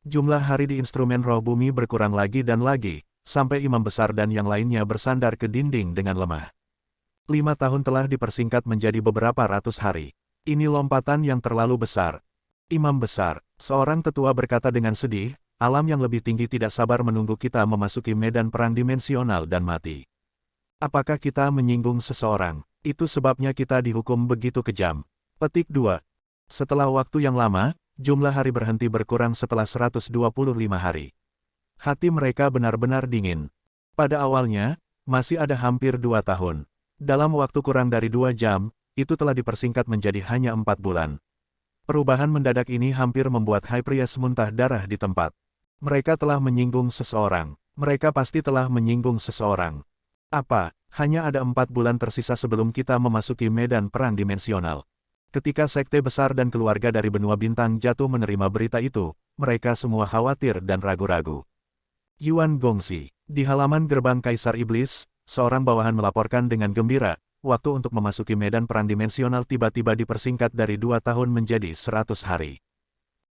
Jumlah hari di instrumen roh bumi berkurang lagi dan lagi, sampai imam besar dan yang lainnya bersandar ke dinding dengan lemah. 5 tahun telah dipersingkat menjadi beberapa ratus hari. Ini lompatan yang terlalu besar. Imam besar, seorang tetua berkata dengan sedih, alam yang lebih tinggi tidak sabar menunggu kita memasuki medan perang dimensional dan mati. Apakah kita menyinggung seseorang? Itu sebabnya kita dihukum begitu kejam. Petik 2. Setelah waktu yang lama, jumlah hari berhenti berkurang setelah 125 hari. Hati mereka benar-benar dingin. Pada awalnya, masih ada hampir 2 tahun. Dalam waktu kurang dari 2 jam, itu telah dipersingkat menjadi hanya 4 bulan. Perubahan mendadak ini hampir membuat High Priest muntah darah di tempat. Mereka telah menyinggung seseorang. Mereka pasti telah menyinggung seseorang. Apa? Hanya ada 4 bulan tersisa sebelum kita memasuki medan perang dimensional. Ketika sekte besar dan keluarga dari benua bintang jatuh menerima berita itu, mereka semua khawatir dan ragu-ragu. Yuan Gongxi, di halaman gerbang Kaisar Iblis, seorang bawahan melaporkan dengan gembira, waktu untuk memasuki medan perang dimensional tiba-tiba dipersingkat dari 2 tahun menjadi 100 hari.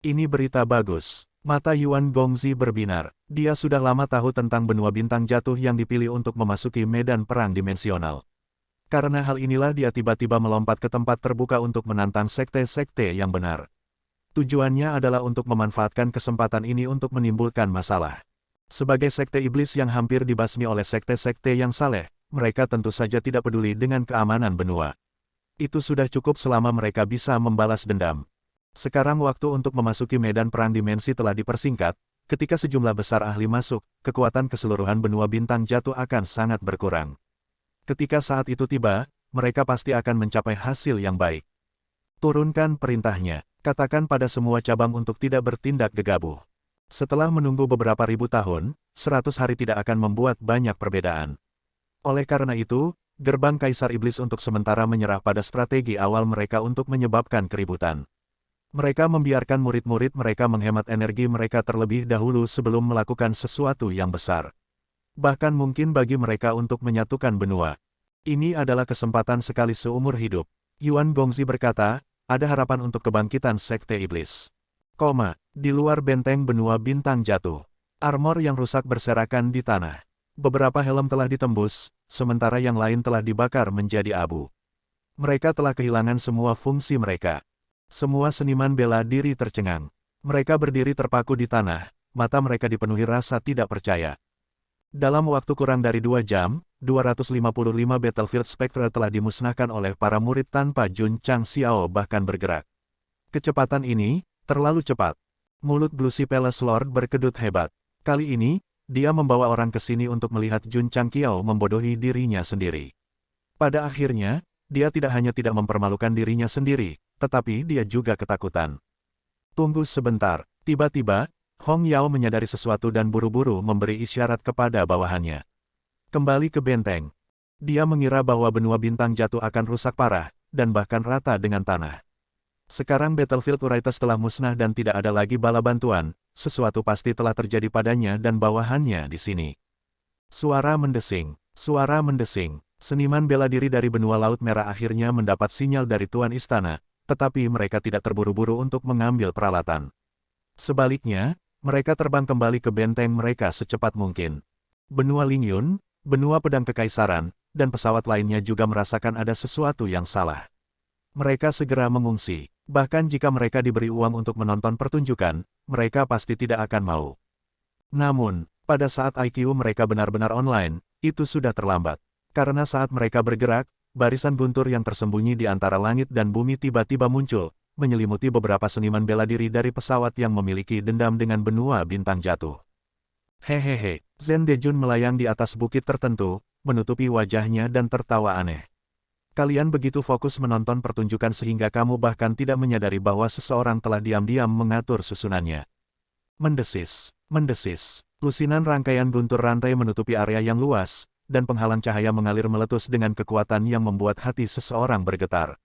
Ini berita bagus. Mata Yuan Gongxi berbinar. Dia sudah lama tahu tentang benua bintang jatuh yang dipilih untuk memasuki medan perang dimensional. Karena hal inilah dia tiba-tiba melompat ke tempat terbuka untuk menantang sekte-sekte yang benar. Tujuannya adalah untuk memanfaatkan kesempatan ini untuk menimbulkan masalah. Sebagai sekte iblis yang hampir dibasmi oleh sekte-sekte yang saleh, mereka tentu saja tidak peduli dengan keamanan benua. Itu sudah cukup selama mereka bisa membalas dendam. Sekarang waktu untuk memasuki medan perang dimensi telah dipersingkat, ketika sejumlah besar ahli masuk, kekuatan keseluruhan benua bintang jatuh akan sangat berkurang. Ketika saat itu tiba, mereka pasti akan mencapai hasil yang baik. Turunkan perintahnya, katakan pada semua cabang untuk tidak bertindak gegabah. Setelah menunggu beberapa ribu tahun, 100 hari tidak akan membuat banyak perbedaan. Oleh karena itu, gerbang Kaisar Iblis untuk sementara menyerah pada strategi awal mereka untuk menyebabkan keributan. Mereka membiarkan murid-murid mereka menghemat energi mereka terlebih dahulu sebelum melakukan sesuatu yang besar. Bahkan mungkin bagi mereka untuk menyatukan benua. Ini adalah kesempatan sekali seumur hidup. Yuan Gongzi berkata, ada harapan untuk kebangkitan Sekte Iblis. Di luar benteng benua bintang jatuh. Armor yang rusak berserakan di tanah. Beberapa helm telah ditembus, sementara yang lain telah dibakar menjadi abu. Mereka telah kehilangan semua fungsi mereka. Semua seniman bela diri tercengang. Mereka berdiri terpaku di tanah, mata mereka dipenuhi rasa tidak percaya. Dalam waktu kurang dari 2 jam, 255 Battlefield Spectre telah dimusnahkan oleh para murid tanpa Jun Chang Xiao bahkan bergerak. Kecepatan ini, terlalu cepat. Mulut Blue Sea Palace Lord berkedut hebat. Kali ini, dia membawa orang ke sini untuk melihat Jun Chang Qiao membodohi dirinya sendiri. Pada akhirnya, dia tidak hanya tidak mempermalukan dirinya sendiri, tetapi dia juga ketakutan. Tunggu sebentar, tiba-tiba, Hong Yao menyadari sesuatu dan buru-buru memberi isyarat kepada bawahannya. Kembali ke benteng. Dia mengira bahwa benua bintang jatuh akan rusak parah, dan bahkan rata dengan tanah. Sekarang Battlefield Urites telah musnah dan tidak ada lagi bala bantuan, sesuatu pasti telah terjadi padanya dan bawahannya di sini. Suara mendesing, seniman bela diri dari benua Laut Merah akhirnya mendapat sinyal dari Tuan Istana, tetapi mereka tidak terburu-buru untuk mengambil peralatan. Sebaliknya, mereka terbang kembali ke benteng mereka secepat mungkin. Benua Lingyun, benua pedang kekaisaran, dan pesawat lainnya juga merasakan ada sesuatu yang salah. Mereka segera mengungsi. Bahkan jika mereka diberi uang untuk menonton pertunjukan, mereka pasti tidak akan mau. Namun, pada saat IQ mereka benar-benar online, itu sudah terlambat. Karena saat mereka bergerak, barisan guntur yang tersembunyi di antara langit dan bumi tiba-tiba muncul, menyelimuti beberapa seniman bela diri dari pesawat yang memiliki dendam dengan benua bintang jatuh. Hehehe, Zhen Dejun melayang di atas bukit tertentu, menutupi wajahnya dan tertawa aneh. Kalian begitu fokus menonton pertunjukan sehingga kamu bahkan tidak menyadari bahwa seseorang telah diam-diam mengatur susunannya. Mendesis. Lusinan rangkaian guntur rantai menutupi area yang luas, dan penghalang cahaya mengalir meletus dengan kekuatan yang membuat hati seseorang bergetar.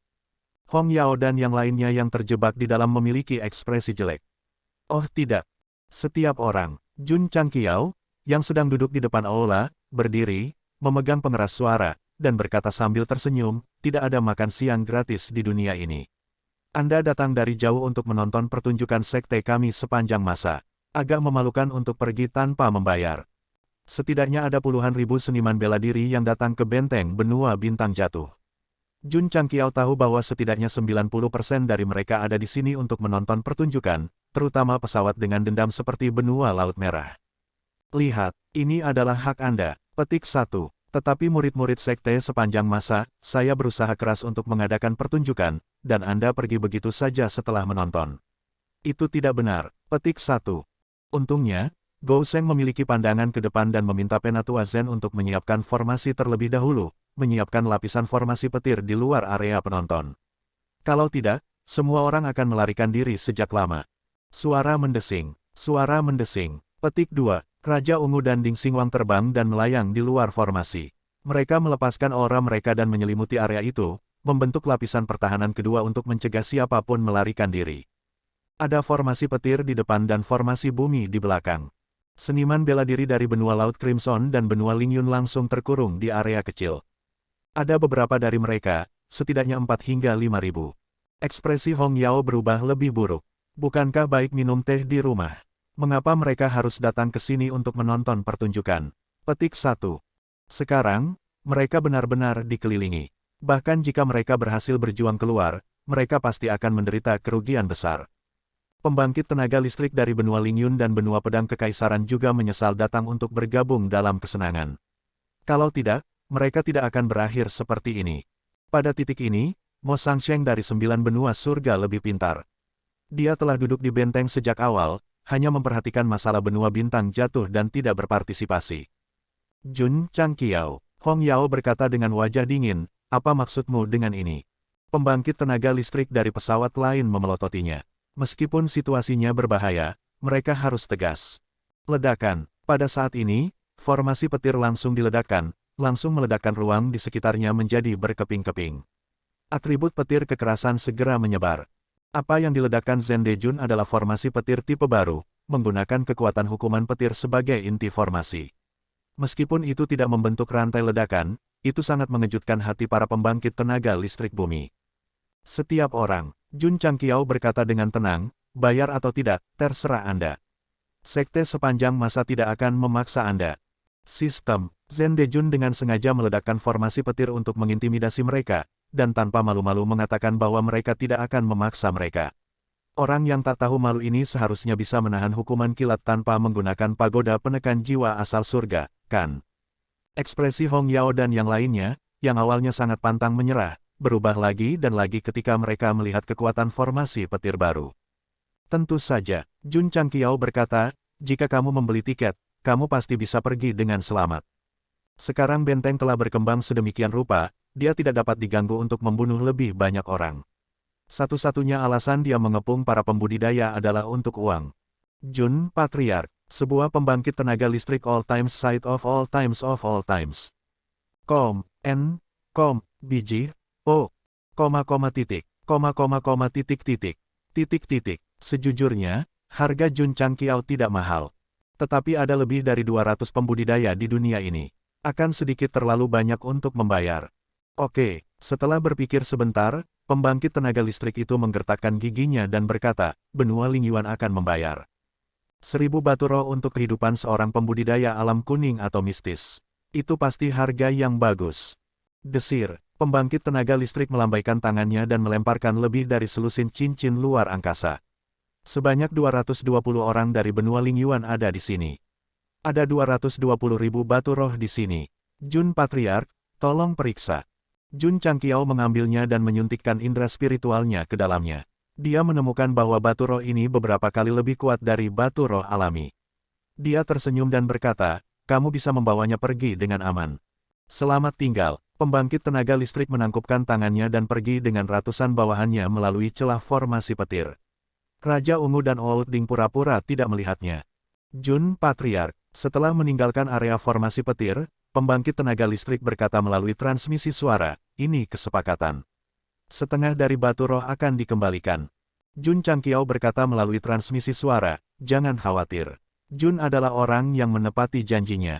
Hong Yao dan yang lainnya yang terjebak di dalam memiliki ekspresi jelek. Oh tidak. Setiap orang, Jun Chang Qiao, yang sedang duduk di depan aula, berdiri, memegang pengeras suara, dan berkata sambil tersenyum, tidak ada makan siang gratis di dunia ini. Anda datang dari jauh untuk menonton pertunjukan sekte kami sepanjang masa. Agak memalukan untuk pergi tanpa membayar. Setidaknya ada puluhan ribu seniman bela diri yang datang ke benteng benua bintang jatuh. Jun Chang Qiao tahu bahwa setidaknya 90% dari mereka ada di sini untuk menonton pertunjukan, terutama pesawat dengan dendam seperti benua Laut Merah. Lihat, ini adalah hak Anda. Petik 1. Tetapi murid-murid sekte sepanjang masa, saya berusaha keras untuk mengadakan pertunjukan, dan Anda pergi begitu saja setelah menonton. Itu tidak benar. Petik 1. Untungnya, Gou Sheng memiliki pandangan ke depan dan meminta Penatua Zen untuk menyiapkan formasi terlebih dahulu, menyiapkan lapisan formasi petir di luar area penonton. Kalau tidak, semua orang akan melarikan diri sejak lama. Suara mendesing. Petik 2. Raja Ungu dan Ding Xingwang terbang dan melayang di luar formasi. Mereka melepaskan aura mereka dan menyelimuti area itu, membentuk lapisan pertahanan kedua untuk mencegah siapapun melarikan diri. Ada formasi petir di depan dan formasi bumi di belakang. Seniman bela diri dari benua Laut Crimson dan benua Lingyun langsung terkurung di area kecil. Ada beberapa dari mereka, setidaknya 4 hingga 5.000. Ekspresi Hong Yao berubah lebih buruk. Bukankah baik minum teh di rumah? Mengapa mereka harus datang ke sini untuk menonton pertunjukan? Petik 1. Sekarang, mereka benar-benar dikelilingi. Bahkan jika mereka berhasil berjuang keluar, mereka pasti akan menderita kerugian besar. Pembangkit tenaga listrik dari benua Lingyun dan benua pedang kekaisaran juga menyesal datang untuk bergabung dalam kesenangan. Kalau tidak, mereka tidak akan berakhir seperti ini. Pada titik ini, Mo Shangsheng dari 9 benua surga lebih pintar. Dia telah duduk di benteng sejak awal, hanya memperhatikan masalah benua bintang jatuh dan tidak berpartisipasi. Jun Chang Qiao, Hong Yao berkata dengan wajah dingin, apa maksudmu dengan ini? Pembangkit tenaga listrik dari pesawat lain memelototinya. Meskipun situasinya berbahaya, mereka harus tegas. Ledakan. Pada saat ini, formasi petir langsung diledakkan, langsung meledakkan ruang di sekitarnya menjadi berkeping-keping. Atribut petir kekerasan segera menyebar. Apa yang diledakkan Zhen Dejun adalah formasi petir tipe baru, menggunakan kekuatan hukuman petir sebagai inti formasi. Meskipun itu tidak membentuk rantai ledakan, itu sangat mengejutkan hati para pembangkit tenaga listrik bumi. Setiap orang, Jun Changqiao berkata dengan tenang, bayar atau tidak, terserah Anda. Sekte sepanjang masa tidak akan memaksa Anda. Sistem, Zhen Dejun dengan sengaja meledakkan formasi petir untuk mengintimidasi mereka, dan tanpa malu-malu mengatakan bahwa mereka tidak akan memaksa mereka. Orang yang tak tahu malu ini seharusnya bisa menahan hukuman kilat tanpa menggunakan pagoda penekan jiwa asal surga, kan? Ekspresi Hong Yao dan yang lainnya, yang awalnya sangat pantang menyerah, berubah lagi dan lagi ketika mereka melihat kekuatan formasi petir baru. Tentu saja, Jun Changqiao berkata, jika kamu membeli tiket, kamu pasti bisa pergi dengan selamat. Sekarang benteng telah berkembang sedemikian rupa, dia tidak dapat diganggu untuk membunuh lebih banyak orang. Satu-satunya alasan dia mengepung para pembudidaya adalah untuk uang. Jun Patriarch, sebuah pembangkit tenaga listrik all times site of all times of all times. Biji, O, titik. Sejujurnya, harga Jun Changqiao tidak mahal. Tetapi ada lebih dari 200 pembudidaya di dunia ini. Akan sedikit terlalu banyak untuk membayar. Oke, setelah berpikir sebentar, pembangkit tenaga listrik itu menggertakkan giginya dan berkata, benua Lingyuan akan membayar 1000 batu roh untuk kehidupan seorang pembudidaya alam kuning atau mistis. Itu pasti harga yang bagus. Desir, pembangkit tenaga listrik melambaikan tangannya dan melemparkan lebih dari selusin cincin luar angkasa. Sebanyak 220 orang dari benua Lingyuan ada di sini. Ada 220.000 batu roh di sini. Jun Patriarch, tolong periksa. Jun Changqiao mengambilnya dan menyuntikkan indera spiritualnya ke dalamnya. Dia menemukan bahwa batu roh ini beberapa kali lebih kuat dari batu roh alami. Dia tersenyum dan berkata, kamu bisa membawanya pergi dengan aman. Selamat tinggal. Pembangkit tenaga listrik menangkupkan tangannya dan pergi dengan ratusan bawahannya melalui celah formasi petir. Raja Ungu dan Old Ding pura-pura tidak melihatnya. Jun Patriarch, setelah meninggalkan area formasi petir, pembangkit tenaga listrik berkata melalui transmisi suara, ini kesepakatan. Setengah dari batu roh akan dikembalikan. Jun Changqiao berkata melalui transmisi suara, jangan khawatir. Jun adalah orang yang menepati janjinya.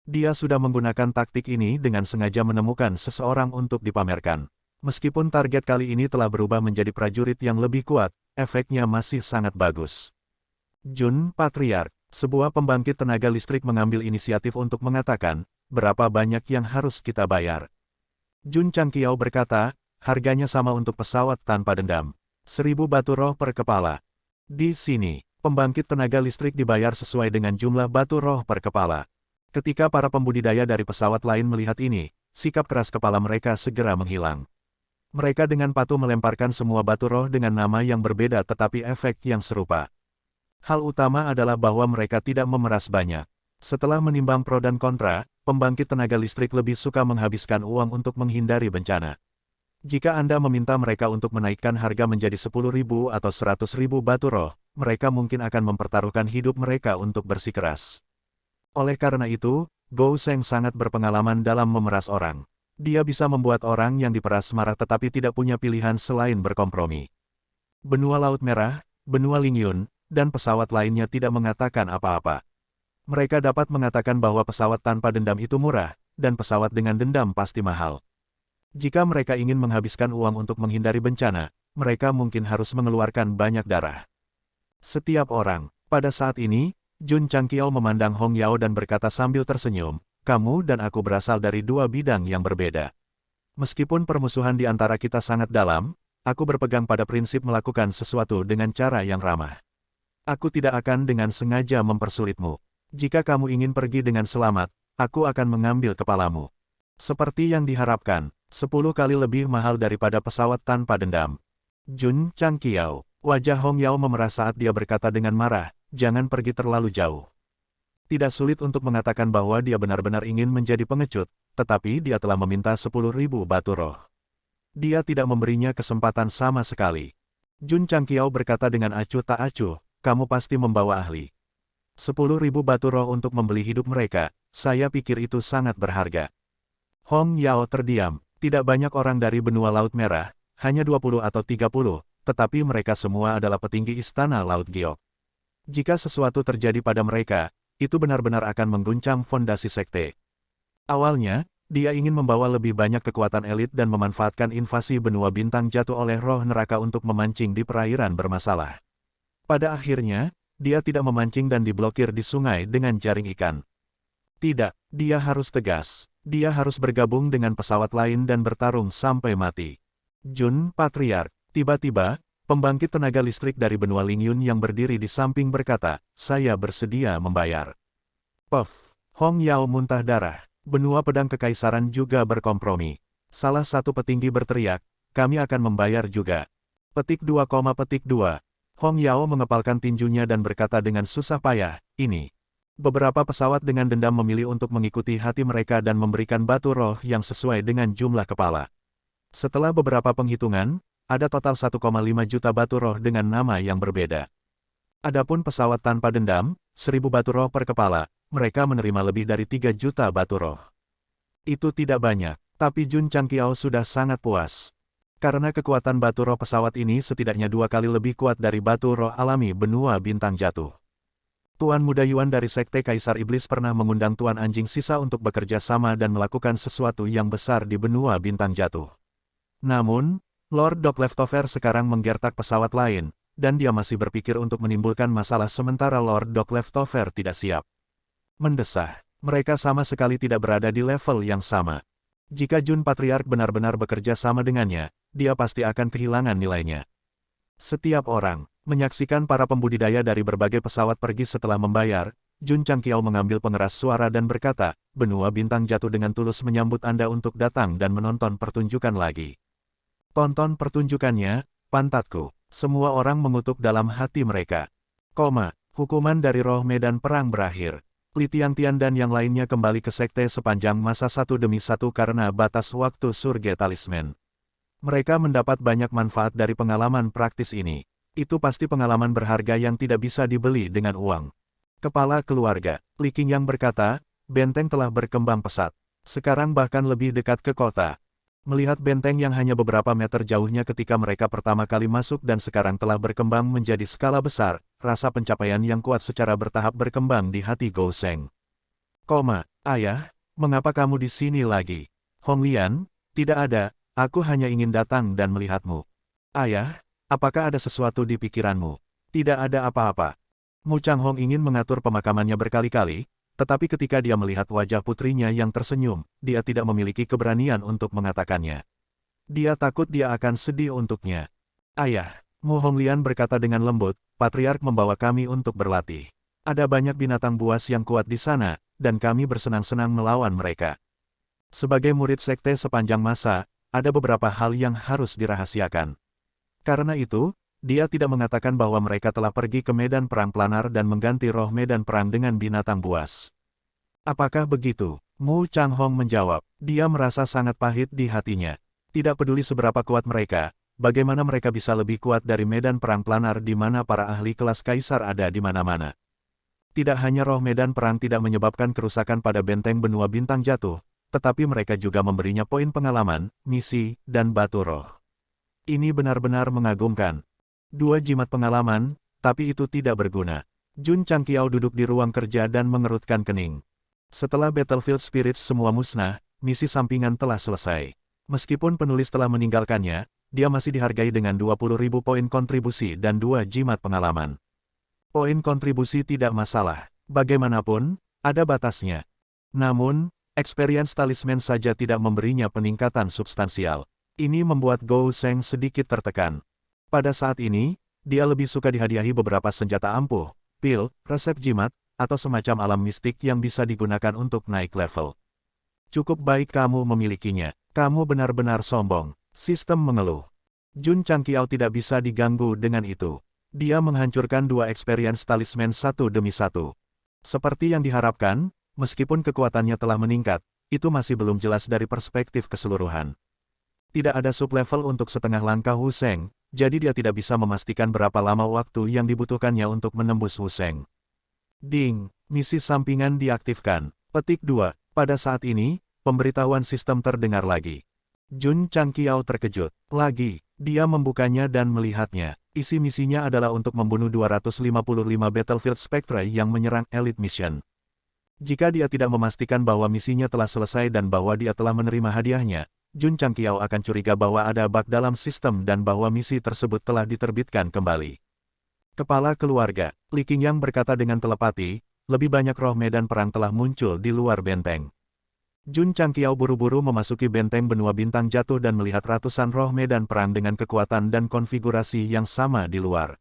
Dia sudah menggunakan taktik ini dengan sengaja menemukan seseorang untuk dipamerkan. Meskipun target kali ini telah berubah menjadi prajurit yang lebih kuat, efeknya masih sangat bagus. Jun Patriarch, sebuah pembangkit tenaga listrik mengambil inisiatif untuk mengatakan, berapa banyak yang harus kita bayar? Jun Changqiao berkata, harganya sama untuk pesawat tanpa dendam. 1000 batu roh per kepala. Di sini, pembangkit tenaga listrik dibayar sesuai dengan jumlah batu roh per kepala. Ketika para pembudidaya dari pesawat lain melihat ini, sikap keras kepala mereka segera menghilang. Mereka dengan patuh melemparkan semua batu roh dengan nama yang berbeda tetapi efek yang serupa. Hal utama adalah bahwa mereka tidak memeras banyak. Setelah menimbang pro dan kontra, pembangkit tenaga listrik lebih suka menghabiskan uang untuk menghindari bencana. Jika Anda meminta mereka untuk menaikkan harga menjadi 10.000 atau 100.000 batu roh, mereka mungkin akan mempertaruhkan hidup mereka untuk bersikeras. Oleh karena itu, Gou Sheng sangat berpengalaman dalam memeras orang. Dia bisa membuat orang yang diperas marah tetapi tidak punya pilihan selain berkompromi. Benua Laut Merah, benua Lingyuan, dan pesawat lainnya tidak mengatakan apa-apa. Mereka dapat mengatakan bahwa pesawat tanpa dendam itu murah, dan pesawat dengan dendam pasti mahal. Jika mereka ingin menghabiskan uang untuk menghindari bencana, mereka mungkin harus mengeluarkan banyak darah. Setiap orang, pada saat ini, Jun Changqiao memandang Hong Yao dan berkata sambil tersenyum, kamu dan aku berasal dari dua bidang yang berbeda. Meskipun permusuhan di antara kita sangat dalam, aku berpegang pada prinsip melakukan sesuatu dengan cara yang ramah. Aku tidak akan dengan sengaja mempersulitmu. Jika kamu ingin pergi dengan selamat, aku akan mengambil kepalamu. Seperti yang diharapkan, 10 kali lebih mahal daripada pesawat tanpa dendam. Jun Changqiao, wajah Hong Yao memerah saat dia berkata dengan marah, jangan pergi terlalu jauh. Tidak sulit untuk mengatakan bahwa dia benar-benar ingin menjadi pengecut, tetapi dia telah meminta 10.000 batu roh. Dia tidak memberinya kesempatan sama sekali. Jun Changqiao berkata dengan acuh tak acuh, kamu pasti membawa ahli. 10.000 batu roh untuk membeli hidup mereka, saya pikir itu sangat berharga. Hong Yao terdiam, tidak banyak orang dari benua Laut Merah, hanya 20 atau 30, tetapi mereka semua adalah petinggi Istana Laut Giok. Jika sesuatu terjadi pada mereka, itu benar-benar akan mengguncang fondasi sekte. Awalnya, dia ingin membawa lebih banyak kekuatan elit dan memanfaatkan invasi benua bintang jatuh oleh roh neraka untuk memancing di perairan bermasalah. Pada akhirnya, dia tidak memancing dan diblokir di sungai dengan jaring ikan. Tidak, dia harus tegas. Dia harus bergabung dengan pesawat lain dan bertarung sampai mati. Jun, Patriark. Tiba-tiba, pembangkit tenaga listrik dari benua Lingyun yang berdiri di samping berkata, "Saya bersedia membayar." Puff. Hong Yao muntah darah. Benua pedang kekaisaran juga berkompromi. Salah satu petinggi berteriak, "Kami akan membayar juga." Petik 2,2. Hong Yao mengepalkan tinjunya dan berkata dengan susah payah, "Ini." Beberapa pesawat dengan dendam memilih untuk mengikuti hati mereka dan memberikan batu roh yang sesuai dengan jumlah kepala. Setelah beberapa penghitungan, ada total 1,5 juta batu roh dengan nama yang berbeda. Adapun pesawat tanpa dendam, 1.000 batu roh per kepala, mereka menerima lebih dari 3 juta batu roh. Itu tidak banyak, tapi Jun Changqiao sudah sangat puas. Karena kekuatan batu roh pesawat ini setidaknya 2 kali lebih kuat dari batu roh alami benua bintang jatuh. Tuan Muda Yuan dari Sekte Kaisar Iblis pernah mengundang Tuan Anjing Sisa untuk bekerja sama dan melakukan sesuatu yang besar di benua bintang jatuh. Namun, Lord Doc Leftover sekarang menggertak pesawat lain, dan dia masih berpikir untuk menimbulkan masalah sementara Lord Doc Leftover tidak siap. Mendesah, mereka sama sekali tidak berada di level yang sama. Jika Jun Patriark benar-benar bekerja sama dengannya, dia pasti akan kehilangan nilainya. Setiap orang menyaksikan para pembudidaya dari berbagai pesawat pergi setelah membayar. Jun Changqiao mengambil pengeras suara dan berkata, "Benua bintang jatuh dengan tulus menyambut Anda untuk datang dan menonton pertunjukan lagi. Tonton pertunjukannya, pantatku." Semua orang mengutuk dalam hati mereka. Hukuman dari roh medan perang berakhir. Li Tiantian dan yang lainnya kembali ke sekte sepanjang masa satu demi satu karena batas waktu surga talisman. Mereka mendapat banyak manfaat dari pengalaman praktis ini. Itu pasti pengalaman berharga yang tidak bisa dibeli dengan uang. Kepala keluarga, Li Qingyang berkata, "Benteng telah berkembang pesat. Sekarang bahkan lebih dekat ke kota." Melihat benteng yang hanya beberapa meter jauhnya ketika mereka pertama kali masuk dan sekarang telah berkembang menjadi skala besar, rasa pencapaian yang kuat secara bertahap berkembang di hati Gou Sheng. "Ayah, mengapa kamu di sini lagi?" "Hong Lian, tidak ada, aku hanya ingin datang dan melihatmu." "Ayah, apakah ada sesuatu di pikiranmu?" "Tidak ada apa-apa." Mu Changhong ingin mengatur pemakamannya berkali-kali, tetapi ketika dia melihat wajah putrinya yang tersenyum, dia tidak memiliki keberanian untuk mengatakannya. Dia takut dia akan sedih untuknya. "Ayah," Mu Honglian berkata dengan lembut, "Patriark membawa kami untuk berlatih. Ada banyak binatang buas yang kuat di sana, dan kami bersenang-senang melawan mereka." Sebagai murid sekte sepanjang masa, ada beberapa hal yang harus dirahasiakan. Karena itu, dia tidak mengatakan bahwa mereka telah pergi ke medan perang planar dan mengganti roh medan perang dengan binatang buas. "Apakah begitu?" Mu Changhong menjawab. Dia merasa sangat pahit di hatinya. Tidak peduli seberapa kuat mereka, bagaimana mereka bisa lebih kuat dari medan perang planar di mana para ahli kelas kaisar ada di mana-mana. Tidak hanya roh medan perang tidak menyebabkan kerusakan pada benteng benua bintang jatuh, tetapi mereka juga memberinya poin pengalaman, misi, dan batu roh. Ini benar-benar mengagumkan. 2 jimat pengalaman, tapi itu tidak berguna. Jun Changqiao duduk di ruang kerja dan mengerutkan kening. Setelah Battlefield Spirits semua musnah, misi sampingan telah selesai. Meskipun penulis telah meninggalkannya, dia masih dihargai dengan 20.000 poin kontribusi dan 2 jimat pengalaman. Poin kontribusi tidak masalah. Bagaimanapun, ada batasnya. Namun, experience talisman saja tidak memberinya peningkatan substansial. Ini membuat Gou Sheng sedikit tertekan. Pada saat ini, dia lebih suka dihadiahi beberapa senjata ampuh, pil, resep jimat, atau semacam alam mistik yang bisa digunakan untuk naik level. "Cukup baik kamu memilikinya. Kamu benar-benar sombong." Sistem mengeluh. Jun Changqiao tidak bisa diganggu dengan itu. Dia menghancurkan 2 experience talisman satu demi satu. Seperti yang diharapkan, meskipun kekuatannya telah meningkat, itu masih belum jelas dari perspektif keseluruhan. Tidak ada sublevel untuk setengah langkah Wu Sheng, jadi dia tidak bisa memastikan berapa lama waktu yang dibutuhkannya untuk menembus Wu Sheng. Ding, misi sampingan diaktifkan. Petik 2. Pada saat ini, pemberitahuan sistem terdengar lagi. Jun Changqiao terkejut. Lagi, dia membukanya dan melihatnya. Isi misinya adalah untuk membunuh 255 Battlefield Spectre yang menyerang Elite Mission. Jika dia tidak memastikan bahwa misinya telah selesai dan bahwa dia telah menerima hadiahnya, Jun Changqiao akan curiga bahwa ada bug dalam sistem dan bahwa misi tersebut telah diterbitkan kembali. Kepala keluarga, Li Qingyang berkata dengan telepati, lebih banyak roh medan perang telah muncul di luar benteng. Jun Changqiao buru-buru memasuki benteng benua bintang jatuh dan melihat ratusan roh medan perang dengan kekuatan dan konfigurasi yang sama di luar.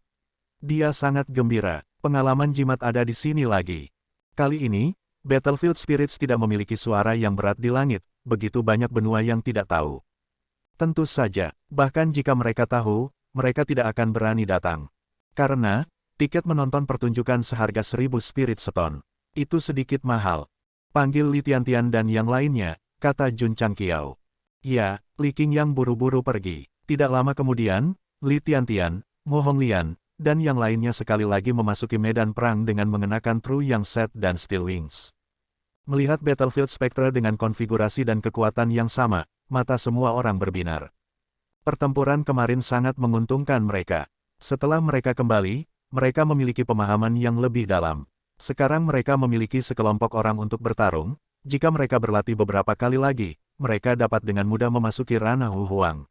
Dia sangat gembira, pengalaman jimat ada di sini lagi. Kali ini, Battlefield Spirits tidak memiliki suara yang berat di langit, begitu banyak benua yang tidak tahu. Tentu saja, bahkan jika mereka tahu, mereka tidak akan berani datang. Karena, tiket menonton pertunjukan seharga 1000 spirit stone. Itu sedikit mahal. Panggil Li Tiantian dan yang lainnya, kata Jun Changqiao. Ya, Li Qingyang buru-buru pergi. Tidak lama kemudian, Li Tiantian, Mo Honglian, dan yang lainnya sekali lagi memasuki medan perang dengan mengenakan True Yang Set dan Steel Wings. Melihat Battlefield Spectre dengan konfigurasi dan kekuatan yang sama, mata semua orang berbinar. Pertempuran kemarin sangat menguntungkan mereka. Setelah mereka kembali, mereka memiliki pemahaman yang lebih dalam. Sekarang mereka memiliki sekelompok orang untuk bertarung. Jika mereka berlatih beberapa kali lagi, mereka dapat dengan mudah memasuki ranah Wu Huang.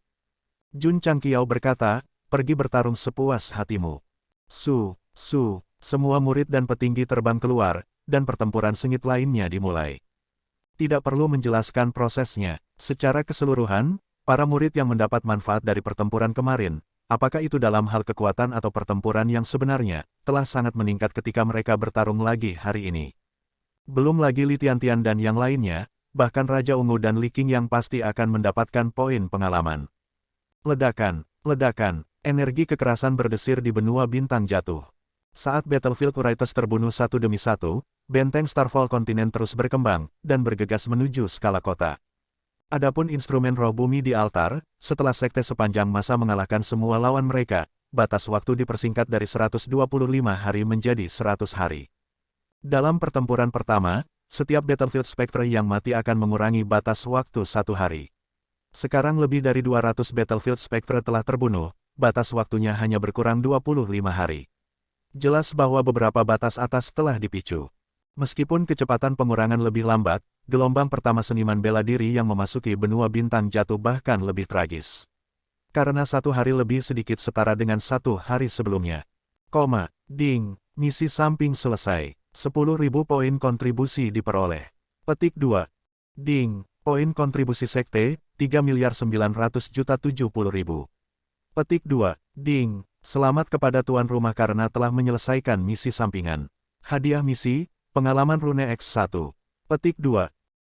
Jun Changqiao berkata, pergi bertarung sepuas hatimu. Semua murid dan petinggi terbang keluar, dan pertempuran sengit lainnya dimulai. Tidak perlu menjelaskan prosesnya. Secara keseluruhan, para murid yang mendapat manfaat dari pertempuran kemarin, apakah itu dalam hal kekuatan atau pertempuran yang sebenarnya, telah sangat meningkat ketika mereka bertarung lagi hari ini. Belum lagi Li Tiantian dan yang lainnya, bahkan Raja Ungu dan Li Qingyang pasti akan mendapatkan poin pengalaman. Ledakan, energi kekerasan berdesir di benua bintang jatuh. Saat Battlefield Writers terbunuh satu demi satu, benteng Starfall kontinen terus berkembang, dan bergegas menuju skala kota. Adapun instrumen roh bumi di altar, setelah sekte sepanjang masa mengalahkan semua lawan mereka, batas waktu dipersingkat dari 125 hari menjadi 100 hari. Dalam pertempuran pertama, setiap Battlefield Spectre yang mati akan mengurangi batas waktu 1 hari. Sekarang lebih dari 200 Battlefield Spectre telah terbunuh, batas waktunya hanya berkurang 25 hari. Jelas bahwa beberapa batas atas telah dipicu. Meskipun kecepatan pengurangan lebih lambat, gelombang pertama seniman bela diri yang memasuki benua bintang jatuh bahkan lebih tragis. Karena 1 hari lebih sedikit setara dengan 1 hari sebelumnya. Ding, misi samping selesai. 10.000 poin kontribusi diperoleh. Petik 2. Ding, poin kontribusi sekte, 3.900.070.000. Petik 2. Ding, selamat kepada tuan rumah karena telah menyelesaikan misi sampingan. Hadiah misi, pengalaman rune X1. Petik 2.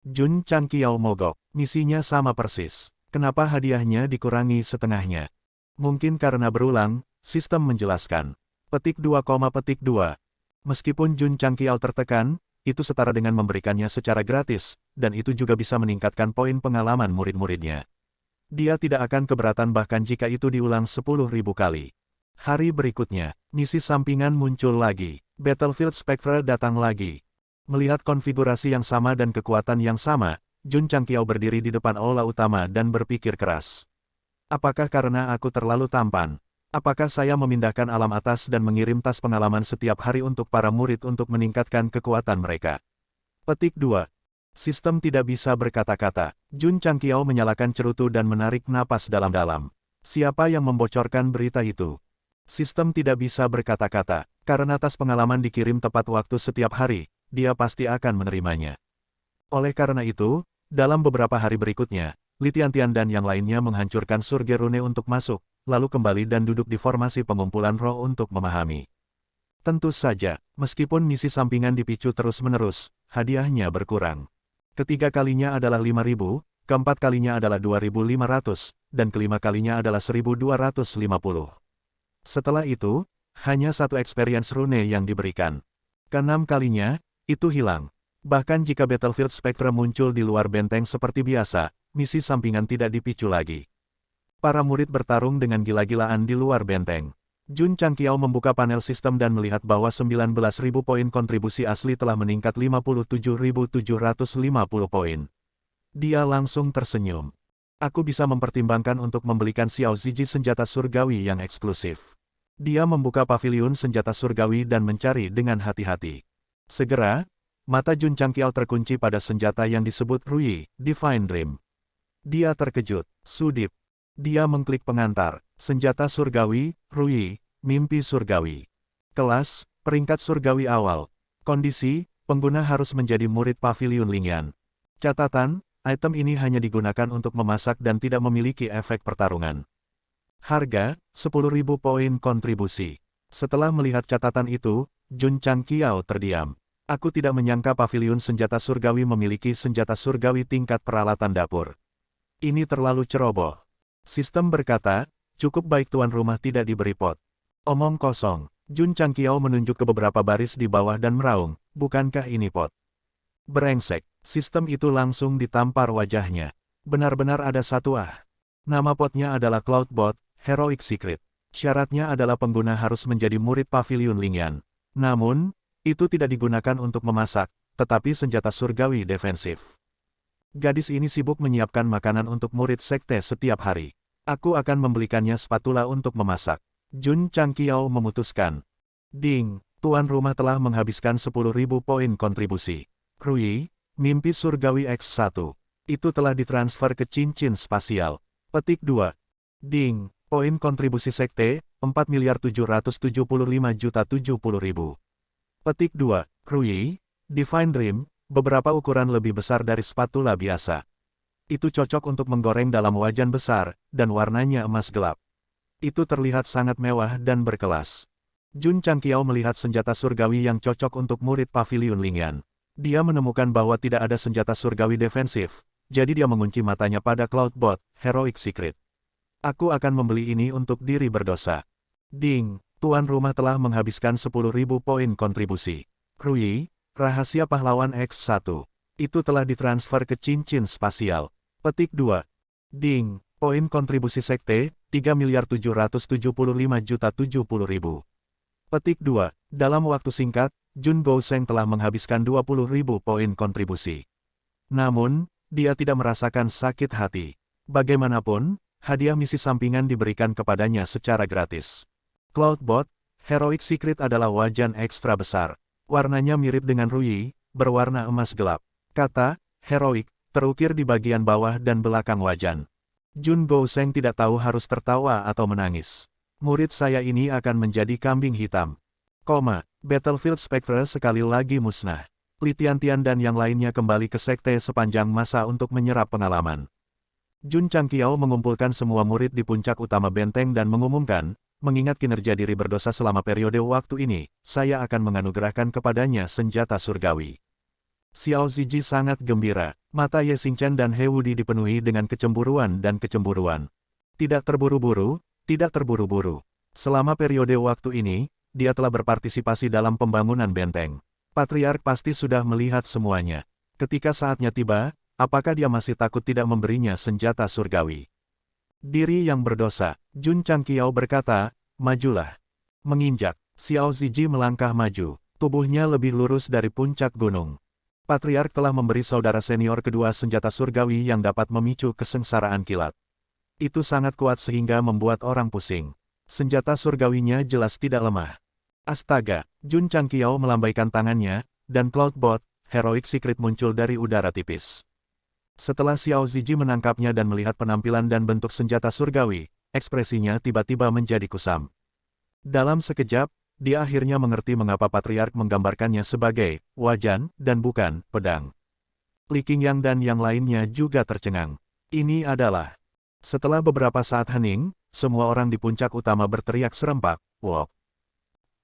Jun Changqiao mogok. Misinya sama persis. Kenapa hadiahnya dikurangi setengahnya? Mungkin karena berulang, sistem menjelaskan. Petik 2, petik 2. Meskipun Jun Changqiao tertekan, itu setara dengan memberikannya secara gratis, dan itu juga bisa meningkatkan poin pengalaman murid-muridnya. Dia tidak akan keberatan bahkan jika itu diulang 10.000 kali. Hari berikutnya, misi sampingan muncul lagi. Battlefield Spectre datang lagi. Melihat konfigurasi yang sama dan kekuatan yang sama, Jun Changqiao berdiri di depan aula utama dan berpikir keras. Apakah karena aku terlalu tampan? Apakah saya memindahkan alam atas dan mengirim tas pengalaman setiap hari untuk para murid untuk meningkatkan kekuatan mereka? Petik 2. Sistem tidak bisa berkata-kata. Jun Changqiao menyalakan cerutu dan menarik napas dalam-dalam. Siapa yang membocorkan berita itu? Sistem tidak bisa berkata-kata. Karena tas pengalaman dikirim tepat waktu setiap hari, dia pasti akan menerimanya. Oleh karena itu, dalam beberapa hari berikutnya, Li Tiantian dan yang lainnya menghancurkan surga rune untuk masuk, lalu kembali dan duduk di formasi pengumpulan roh untuk memahami. Tentu saja, meskipun misi sampingan dipicu terus-menerus, hadiahnya berkurang. Ketiga kalinya adalah 5.000, keempat kalinya adalah 2.500, dan kelima kalinya adalah 1.250. Setelah itu, hanya 1 experience rune yang diberikan. Keenam kalinya, itu hilang. Bahkan jika Battlefield Spectre muncul di luar benteng seperti biasa, misi sampingan tidak dipicu lagi. Para murid bertarung dengan gila-gilaan di luar benteng. Jun Changqiao membuka panel sistem dan melihat bahwa 19.000 poin kontribusi asli telah meningkat 57.750 poin. Dia langsung tersenyum. Aku bisa mempertimbangkan untuk membelikan Xiao Ziji senjata surgawi yang eksklusif. Dia membuka paviliun senjata surgawi dan mencari dengan hati-hati. Segera, mata Jun Changqiao terkunci pada senjata yang disebut Ruyi, Divine Dream. Dia terkejut, sudip. Dia mengklik pengantar, senjata surgawi, Ruyi, mimpi surgawi. Kelas, peringkat surgawi awal. Kondisi, pengguna harus menjadi murid paviliun Lingyan. Catatan, item ini hanya digunakan untuk memasak dan tidak memiliki efek pertarungan. Harga, 10.000 poin kontribusi. Setelah melihat catatan itu, Jun Changqiao terdiam. Aku tidak menyangka paviliun senjata surgawi memiliki senjata surgawi tingkat peralatan dapur. Ini terlalu ceroboh. Sistem berkata, cukup baik tuan rumah tidak diberi pot. Omong kosong. Jun Changqiao menunjuk ke beberapa baris di bawah dan meraung, bukankah ini pot? Brengsek, sistem itu langsung ditampar wajahnya. Benar-benar ada satu Nama potnya adalah Cloudbot, Heroic Secret. Syaratnya adalah pengguna harus menjadi murid paviliun Lingyan. Namun, itu tidak digunakan untuk memasak, tetapi senjata surgawi defensif. Gadis ini sibuk menyiapkan makanan untuk murid sekte setiap hari. Aku akan membelikannya spatula untuk memasak. Jun Changqiao memutuskan. Ding, tuan rumah telah menghabiskan 10.000 poin kontribusi. Ruyi, mimpi surgawi X1. Itu telah ditransfer ke cincin spasial. Petik 2. Ding, poin kontribusi sekte, 4.775.070.000. Petik 2. Ruyi, Divine Dream, beberapa ukuran lebih besar dari spatula biasa. Itu cocok untuk menggoreng dalam wajan besar, dan warnanya emas gelap. Itu terlihat sangat mewah dan berkelas. Jun Changqiao melihat senjata surgawi yang cocok untuk murid paviliun Lingyan. Dia menemukan bahwa tidak ada senjata surgawi defensif, jadi dia mengunci matanya pada Cloudbot, Heroic Secret. Aku akan membeli ini untuk diri berdosa. Ding, tuan rumah telah menghabiskan 10.000 poin kontribusi. Ruyi, rahasia pahlawan X1. Itu telah ditransfer ke cincin spasial. Petik 2. Ding, poin kontribusi sekte, 3.775.070.000. Petik 2. Dalam waktu singkat, Jun Gouseng telah menghabiskan 20.000 poin kontribusi. Namun, dia tidak merasakan sakit hati. Bagaimanapun, hadiah misi sampingan diberikan kepadanya secara gratis. Cloudbot, Heroic Secret adalah wajan ekstra besar. Warnanya mirip dengan Ruyi, berwarna emas gelap. Kata, Heroic, terukir di bagian bawah dan belakang wajan. Jun Gouseng tidak tahu harus tertawa atau menangis. Murid saya ini akan menjadi kambing hitam. Battlefield Spectre sekali lagi musnah. Li Tiantian dan yang lainnya kembali ke sekte sepanjang masa untuk menyerap pengalaman. Jun Changqiao mengumpulkan semua murid di puncak utama benteng dan mengumumkan, mengingat kinerja diri berdosa selama periode waktu ini, saya akan menganugerahkan kepadanya senjata surgawi. Xiao Ziji sangat gembira. Mata Ye Xingchen dan He Wudi dipenuhi dengan kecemburuan dan kecemburuan. Tidak terburu-buru. Tidak terburu-buru. Selama periode waktu ini, dia telah berpartisipasi dalam pembangunan benteng. Patriark pasti sudah melihat semuanya. Ketika saatnya tiba, apakah dia masih takut tidak memberinya senjata surgawi? Diri yang berdosa, Jun Changqiao berkata, majulah. Menginjak, Xiao Ziji melangkah maju. Tubuhnya lebih lurus dari puncak gunung. Patriark telah memberi saudara senior kedua senjata surgawi yang dapat memicu kesengsaraan kilat. Itu sangat kuat sehingga membuat orang pusing. Senjata surgawinya jelas tidak lemah. Astaga, Jun Changqiao melambaikan tangannya, dan Cloudbot, Heroic Secret muncul dari udara tipis. Setelah Xiao Ziji menangkapnya dan melihat penampilan dan bentuk senjata surgawi, ekspresinya tiba-tiba menjadi kusam. Dalam sekejap, dia akhirnya mengerti mengapa Patriark menggambarkannya sebagai wajan dan bukan pedang. Li Qingyang dan yang lainnya juga tercengang. Ini adalah... Setelah beberapa saat hening, semua orang di puncak utama berteriak serempak, "Wok!"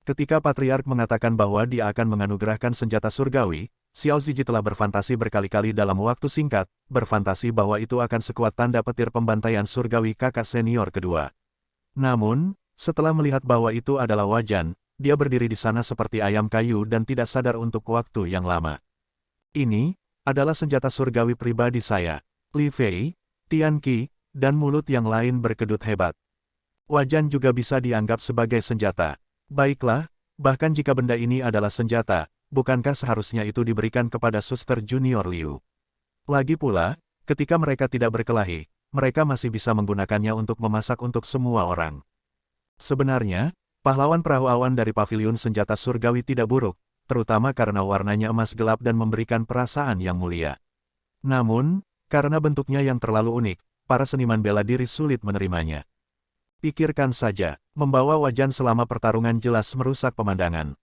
Ketika Patriark mengatakan bahwa dia akan menganugerahkan senjata surgawi, Xiao Ziji telah berfantasi berkali-kali dalam waktu singkat, berfantasi bahwa itu akan sekuat tanda petir pembantaian surgawi kakak senior kedua. Namun, setelah melihat bahwa itu adalah wajan, dia berdiri di sana seperti ayam kayu dan tidak sadar untuk waktu yang lama. Ini adalah senjata surgawi pribadi saya. Li Fei, Tian Qi, dan mulut yang lain berkedut hebat. Wajan juga bisa dianggap sebagai senjata. Baiklah, bahkan jika benda ini adalah senjata, bukankah seharusnya itu diberikan kepada suster junior Liu? Lagi pula, ketika mereka tidak berkelahi, mereka masih bisa menggunakannya untuk memasak untuk semua orang. Sebenarnya, pahlawan perahu awan dari paviliun senjata surgawi tidak buruk, terutama karena warnanya emas gelap dan memberikan perasaan yang mulia. Namun, karena bentuknya yang terlalu unik, para seniman bela diri sulit menerimanya. Pikirkan saja, membawa wajan selama pertarungan jelas merusak pemandangan.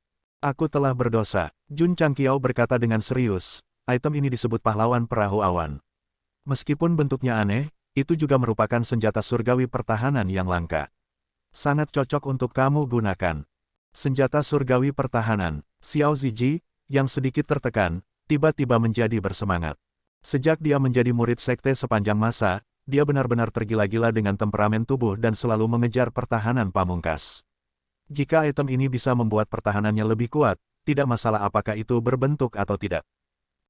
Aku telah berdosa, Jun Changqiao berkata dengan serius, item ini disebut pahlawan perahu awan. Meskipun bentuknya aneh, itu juga merupakan senjata surgawi pertahanan yang langka. Sangat cocok untuk kamu gunakan. Senjata surgawi pertahanan, Xiao Ziji, yang sedikit tertekan, tiba-tiba menjadi bersemangat. Sejak dia menjadi murid sekte sepanjang masa, dia benar-benar tergila-gila dengan temperamen tubuh dan selalu mengejar pertahanan pamungkas. Jika item ini bisa membuat pertahanannya lebih kuat, tidak masalah apakah itu berbentuk atau tidak.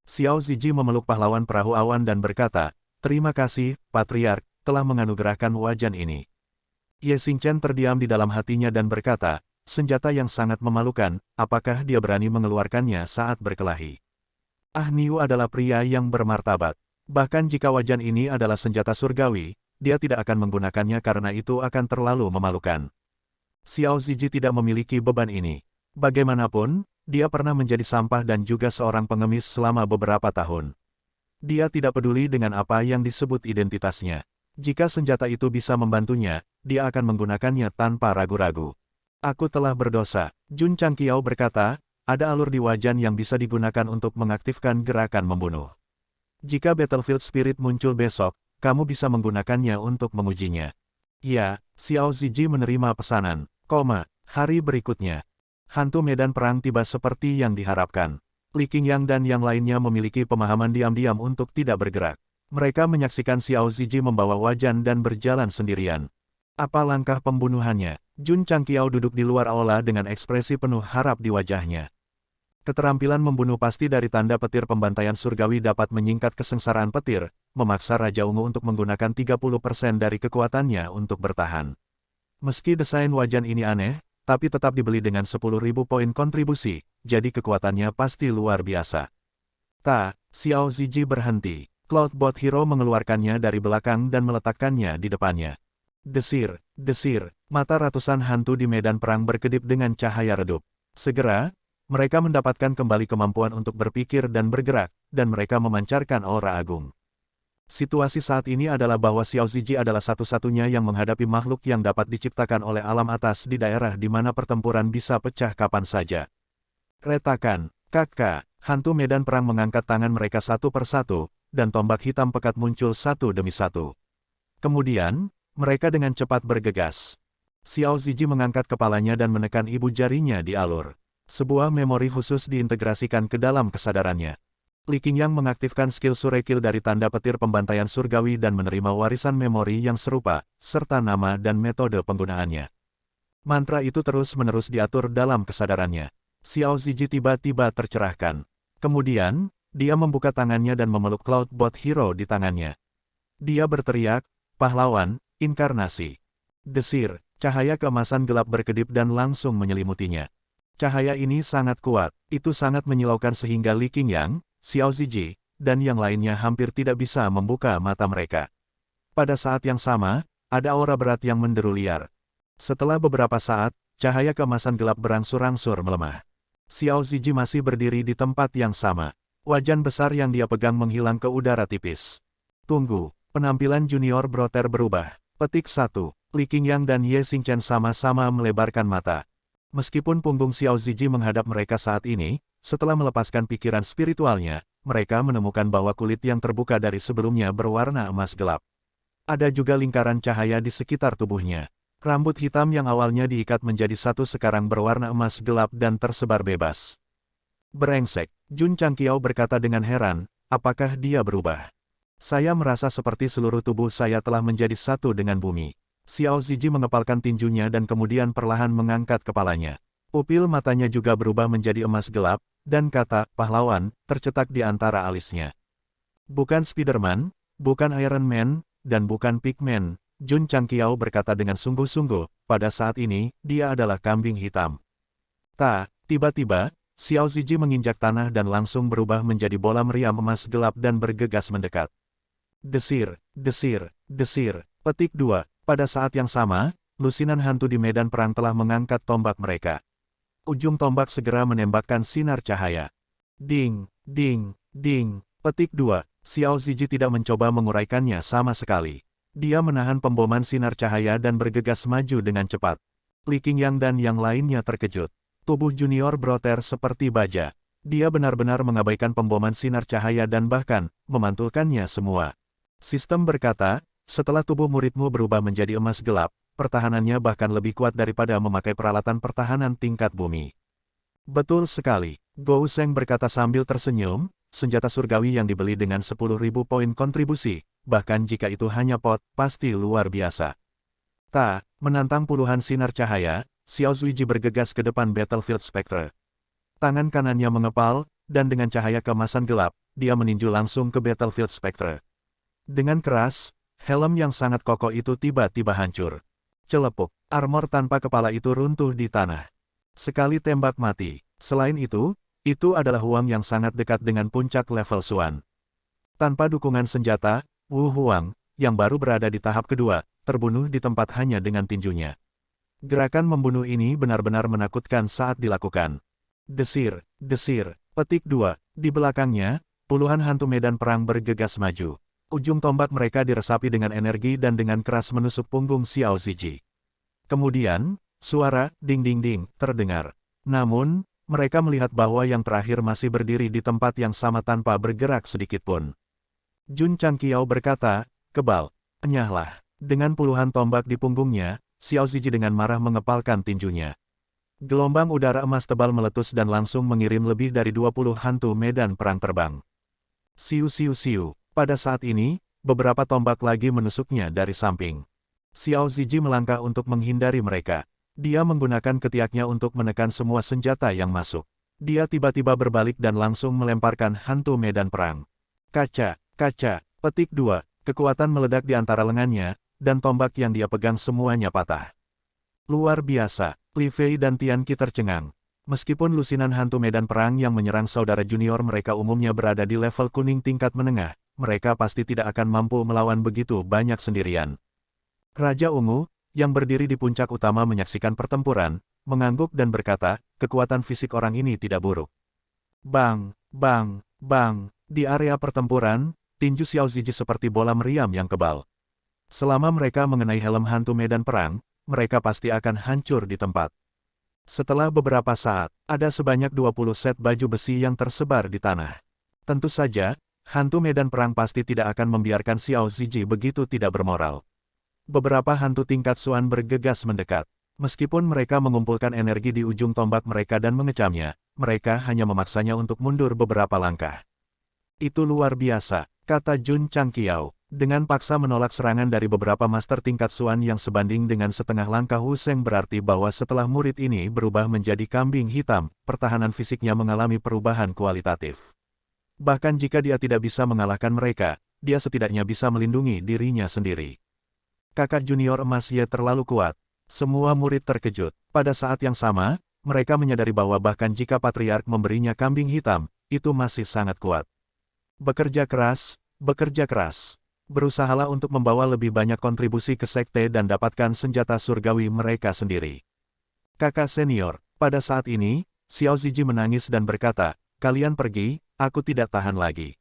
Xiao Ziji memeluk pahlawan perahu awan dan berkata, "Terima kasih, Patriark, telah menganugerahkan wajan ini." Ye Xingchen terdiam di dalam hatinya dan berkata, senjata yang sangat memalukan, apakah dia berani mengeluarkannya saat berkelahi? Ah Niu adalah pria yang bermartabat. Bahkan jika wajan ini adalah senjata surgawi, dia tidak akan menggunakannya karena itu akan terlalu memalukan. Xiao Ziji tidak memiliki beban ini. Bagaimanapun, dia pernah menjadi sampah dan juga seorang pengemis selama beberapa tahun. Dia tidak peduli dengan apa yang disebut identitasnya. Jika senjata itu bisa membantunya, dia akan menggunakannya tanpa ragu-ragu. Aku telah berdosa, Jun Changqiao berkata, ada alur di wajan yang bisa digunakan untuk mengaktifkan gerakan membunuh. Jika Battlefield Spirit muncul besok, kamu bisa menggunakannya untuk mengujinya. Ya, Xiao Ziji menerima pesanan, hari berikutnya. Hantu medan perang tiba seperti yang diharapkan. Li Qingyang dan yang lainnya memiliki pemahaman diam-diam untuk tidak bergerak. Mereka menyaksikan Xiao Ziji membawa wajan dan berjalan sendirian. Apa langkah pembunuhannya? Jun Changqiao duduk di luar aula dengan ekspresi penuh harap di wajahnya. Keterampilan membunuh pasti dari tanda petir pembantaian surgawi dapat menyingkat kesengsaraan petir, memaksa Raja Ungu untuk menggunakan 30% dari kekuatannya untuk bertahan. Meski desain wajan ini aneh, tapi tetap dibeli dengan 10.000 poin kontribusi, jadi kekuatannya pasti luar biasa. Xiao Ziji berhenti. Cloudbot Hero mengeluarkannya dari belakang dan meletakkannya di depannya. Desir, mata ratusan hantu di medan perang berkedip dengan cahaya redup. Segera, mereka mendapatkan kembali kemampuan untuk berpikir dan bergerak, dan mereka memancarkan aura agung. Situasi saat ini adalah bahwa Xiao Ziji adalah satu-satunya yang menghadapi makhluk yang dapat diciptakan oleh alam atas di daerah di mana pertempuran bisa pecah kapan saja. Retakan, kakak, hantu medan perang mengangkat tangan mereka satu persatu, dan tombak hitam pekat muncul satu demi satu. Kemudian, mereka dengan cepat bergegas. Xiao Ziji mengangkat kepalanya dan menekan ibu jarinya di alur. Sebuah memori khusus diintegrasikan ke dalam kesadarannya. Li Qingyang mengaktifkan skill Surekil dari tanda petir pembantaian surgawi dan menerima warisan memori yang serupa, serta nama dan metode penggunaannya. Mantra itu terus-menerus diatur dalam kesadarannya. Xiao Ziji tiba-tiba tercerahkan. Kemudian, dia membuka tangannya dan memeluk Cloudbot Hero di tangannya. Dia berteriak, pahlawan, inkarnasi. Desir, cahaya keemasan gelap berkedip dan langsung menyelimutinya. Cahaya ini sangat kuat, itu sangat menyilaukan sehingga Li Qingyang, Xiao Ziji, dan yang lainnya hampir tidak bisa membuka mata mereka. Pada saat yang sama, ada aura berat yang menderu liar. Setelah beberapa saat, cahaya keemasan gelap berangsur-angsur melemah. Xiao Ziji masih berdiri di tempat yang sama. Wajan besar yang dia pegang menghilang ke udara tipis. Tunggu, penampilan junior Broter berubah. Petik 1, Li Qingyang dan Ye Xingchen sama-sama melebarkan mata. Meskipun punggung Xiao Ziji menghadap mereka saat ini, setelah melepaskan pikiran spiritualnya, mereka menemukan bahwa kulit yang terbuka dari sebelumnya berwarna emas gelap. Ada juga lingkaran cahaya di sekitar tubuhnya. Rambut hitam yang awalnya diikat menjadi satu sekarang berwarna emas gelap dan tersebar bebas. Brengsek, Jun Changqiao berkata dengan heran, apakah dia berubah? Saya merasa seperti seluruh tubuh saya telah menjadi satu dengan bumi. Xiao Ziji mengepalkan tinjunya dan kemudian perlahan mengangkat kepalanya. Pupil matanya juga berubah menjadi emas gelap, dan kata, pahlawan, tercetak di antara alisnya. Bukan Spiderman, bukan Iron Man, dan bukan Pigman, Jun Changqiao berkata dengan sungguh-sungguh, pada saat ini, dia adalah kambing hitam. Tiba-tiba, Xiao Ziji menginjak tanah dan langsung berubah menjadi bola meriam emas gelap dan bergegas mendekat. Desir, desir, desir. Petik 2. Pada saat yang sama, lusinan hantu di medan perang telah mengangkat tombak mereka. Ujung tombak segera menembakkan sinar cahaya. Ding, ding, ding. Petik 2. Xiao Ziji tidak mencoba menguraikannya sama sekali. Dia menahan pemboman sinar cahaya dan bergegas maju dengan cepat. Li Qingyang dan yang lainnya terkejut. Tubuh junior Broter seperti baja. Dia benar-benar mengabaikan pemboman sinar cahaya dan bahkan memantulkannya semua. Sistem berkata, setelah tubuh muridmu berubah menjadi emas gelap, pertahanannya bahkan lebih kuat daripada memakai peralatan pertahanan tingkat bumi. Betul sekali, Gou Sheng berkata sambil tersenyum, senjata surgawi yang dibeli dengan 10.000 poin kontribusi, bahkan jika itu hanya pot, pasti luar biasa. Menantang puluhan sinar cahaya, Xiao Zuiji bergegas ke depan Battlefield Spectre. Tangan kanannya mengepal, dan dengan cahaya keemasan gelap, dia meninju langsung ke Battlefield Spectre. Dengan keras, helm yang sangat kokoh itu tiba-tiba hancur. Celepuk, armor tanpa kepala itu runtuh di tanah. Sekali tembak mati. Selain itu adalah Huang yang sangat dekat dengan puncak level Xuan. Tanpa dukungan senjata, Wu Huang, yang baru berada di tahap kedua, terbunuh di tempat hanya dengan tinjunya. Gerakan membunuh ini benar-benar menakutkan saat dilakukan. Desir, desir. Petik 2. Di belakangnya, puluhan hantu medan perang bergegas maju. Ujung tombak mereka diresapi dengan energi dan dengan keras menusuk punggung Xiao Ziji. Kemudian, suara ding-ding-ding terdengar. Namun, mereka melihat bahwa yang terakhir masih berdiri di tempat yang sama tanpa bergerak sedikitpun. Jun Changqiao berkata, kebal, enyahlah. Dengan puluhan tombak di punggungnya, Xiao Ziji dengan marah mengepalkan tinjunya. Gelombang udara emas tebal meletus dan langsung mengirim lebih dari 20 hantu medan perang terbang. Siu-siu-siu. Pada saat ini, beberapa tombak lagi menusuknya dari samping. Xiao Ziji melangkah untuk menghindari mereka. Dia menggunakan ketiaknya untuk menekan semua senjata yang masuk. Dia tiba-tiba berbalik dan langsung melemparkan hantu medan perang. Kaca, kaca. Petik 2. Kekuatan meledak di antara lengannya, dan tombak yang dia pegang semuanya patah. Luar biasa. Li Fei dan Tian Qi tercengang. Meskipun lusinan hantu medan perang yang menyerang saudara junior mereka umumnya berada di level kuning tingkat menengah, mereka pasti tidak akan mampu melawan begitu banyak sendirian. Raja Ungu, yang berdiri di puncak utama menyaksikan pertempuran, mengangguk dan berkata, kekuatan fisik orang ini tidak buruk. Bang, bang, bang. Di area pertempuran, tinju Xiao Ziji seperti bola meriam yang kebal. Selama mereka mengenai helm hantu medan perang, mereka pasti akan hancur di tempat. Setelah beberapa saat, ada sebanyak 20 set baju besi yang tersebar di tanah. Tentu saja, hantu medan perang pasti tidak akan membiarkan Xiao Ziji begitu tidak bermoral. Beberapa hantu tingkat Xuan bergegas mendekat. Meskipun mereka mengumpulkan energi di ujung tombak mereka dan mengecamnya, mereka hanya memaksanya untuk mundur beberapa langkah. Itu luar biasa, kata Jun Changqiao. Dengan paksa menolak serangan dari beberapa master tingkat Xuan yang sebanding dengan setengah langkah Wu Sheng berarti bahwa setelah murid ini berubah menjadi kambing hitam, pertahanan fisiknya mengalami perubahan kualitatif. Bahkan jika dia tidak bisa mengalahkan mereka, dia setidaknya bisa melindungi dirinya sendiri. Kakak junior emas Ye terlalu kuat. Semua murid terkejut. Pada saat yang sama, mereka menyadari bahwa bahkan jika Patriark memberinya kambing hitam, itu masih sangat kuat. Bekerja keras, bekerja keras. Berusahalah untuk membawa lebih banyak kontribusi ke sekte dan dapatkan senjata surgawi mereka sendiri. Kakak senior, pada saat ini, Xiao Ziji menangis dan berkata, kalian pergi, aku tidak tahan lagi.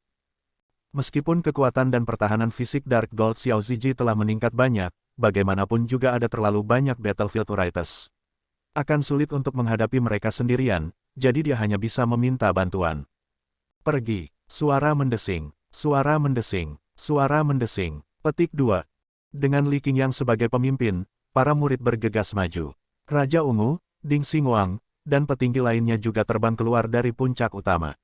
Meskipun kekuatan dan pertahanan fisik Dark Gold Xiao Ziji telah meningkat banyak, bagaimanapun juga ada terlalu banyak Battlefield Writers. Akan sulit untuk menghadapi mereka sendirian, jadi dia hanya bisa meminta bantuan. Pergi, suara mendesing, suara mendesing. Suara mendesing. Petik 2. Dengan Li Qingyang sebagai pemimpin, para murid bergegas maju. Raja Ungu, Ding Xinguang, dan petinggi lainnya juga terbang keluar dari puncak utama.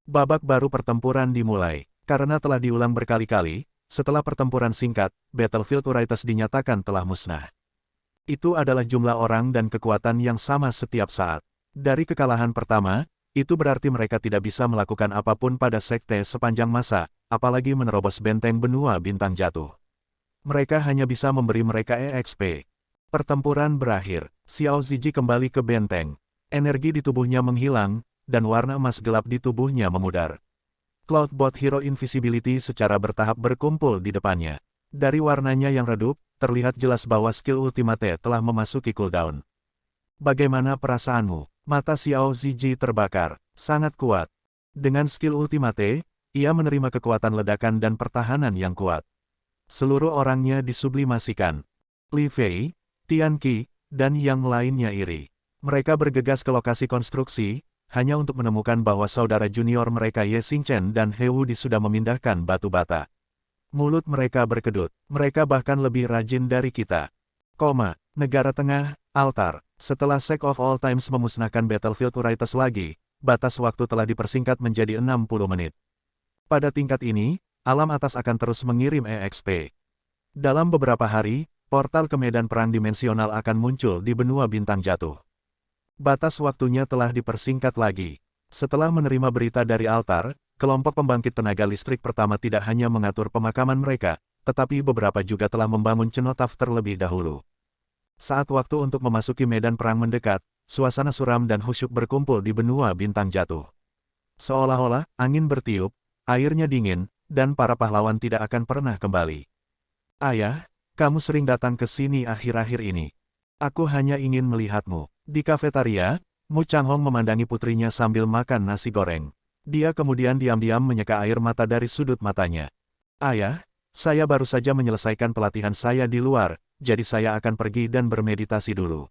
Babak baru pertempuran dimulai. Karena telah diulang berkali-kali, setelah pertempuran singkat, Battlefield Writers dinyatakan telah musnah. Itu adalah jumlah orang dan kekuatan yang sama setiap saat. Dari kekalahan pertama, itu berarti mereka tidak bisa melakukan apapun pada sekte sepanjang masa, apalagi menerobos benteng benua bintang jatuh. Mereka hanya bisa memberi mereka EXP. Pertempuran berakhir, Xiao Ziji kembali ke benteng. Energi di tubuhnya menghilang, dan warna emas gelap di tubuhnya memudar. Cloudbot Hero Invisibility secara bertahap berkumpul di depannya. Dari warnanya yang redup, terlihat jelas bahwa skill Ultimate telah memasuki cooldown. Bagaimana perasaanmu? Mata Xiao Ziji terbakar. Sangat kuat. Dengan skill Ultimate, ia menerima kekuatan ledakan dan pertahanan yang kuat. Seluruh orangnya disublimasikan. Li Fei, Tian Qi, dan yang lainnya iri. Mereka bergegas ke lokasi konstruksi, hanya untuk menemukan bahwa saudara junior mereka Ye Xingchen dan He Wudi sudah memindahkan batu bata. Mulut mereka berkedut, mereka bahkan lebih rajin dari kita. Negara Tengah, altar. Setelah Sake of All Times memusnahkan Battlefield Urites lagi, batas waktu telah dipersingkat menjadi 60 menit. Pada tingkat ini, alam atas akan terus mengirim EXP. Dalam beberapa hari, portal ke medan perang dimensional akan muncul di benua bintang jatuh. Batas waktunya telah dipersingkat lagi. Setelah menerima berita dari altar, kelompok pembangkit tenaga listrik pertama tidak hanya mengatur pemakaman mereka, tetapi beberapa juga telah membangun cenotaf terlebih dahulu. Saat waktu untuk memasuki medan perang mendekat, suasana suram dan khusyuk berkumpul di benua bintang jatuh. Seolah-olah angin bertiup, airnya dingin, dan para pahlawan tidak akan pernah kembali. Ayah, kamu sering datang ke sini akhir-akhir ini. Aku hanya ingin melihatmu. Di kafetaria, Mu Changhong memandangi putrinya sambil makan nasi goreng. Dia kemudian diam-diam menyeka air mata dari sudut matanya. Ayah, saya baru saja menyelesaikan pelatihan saya di luar, jadi saya akan pergi dan bermeditasi dulu.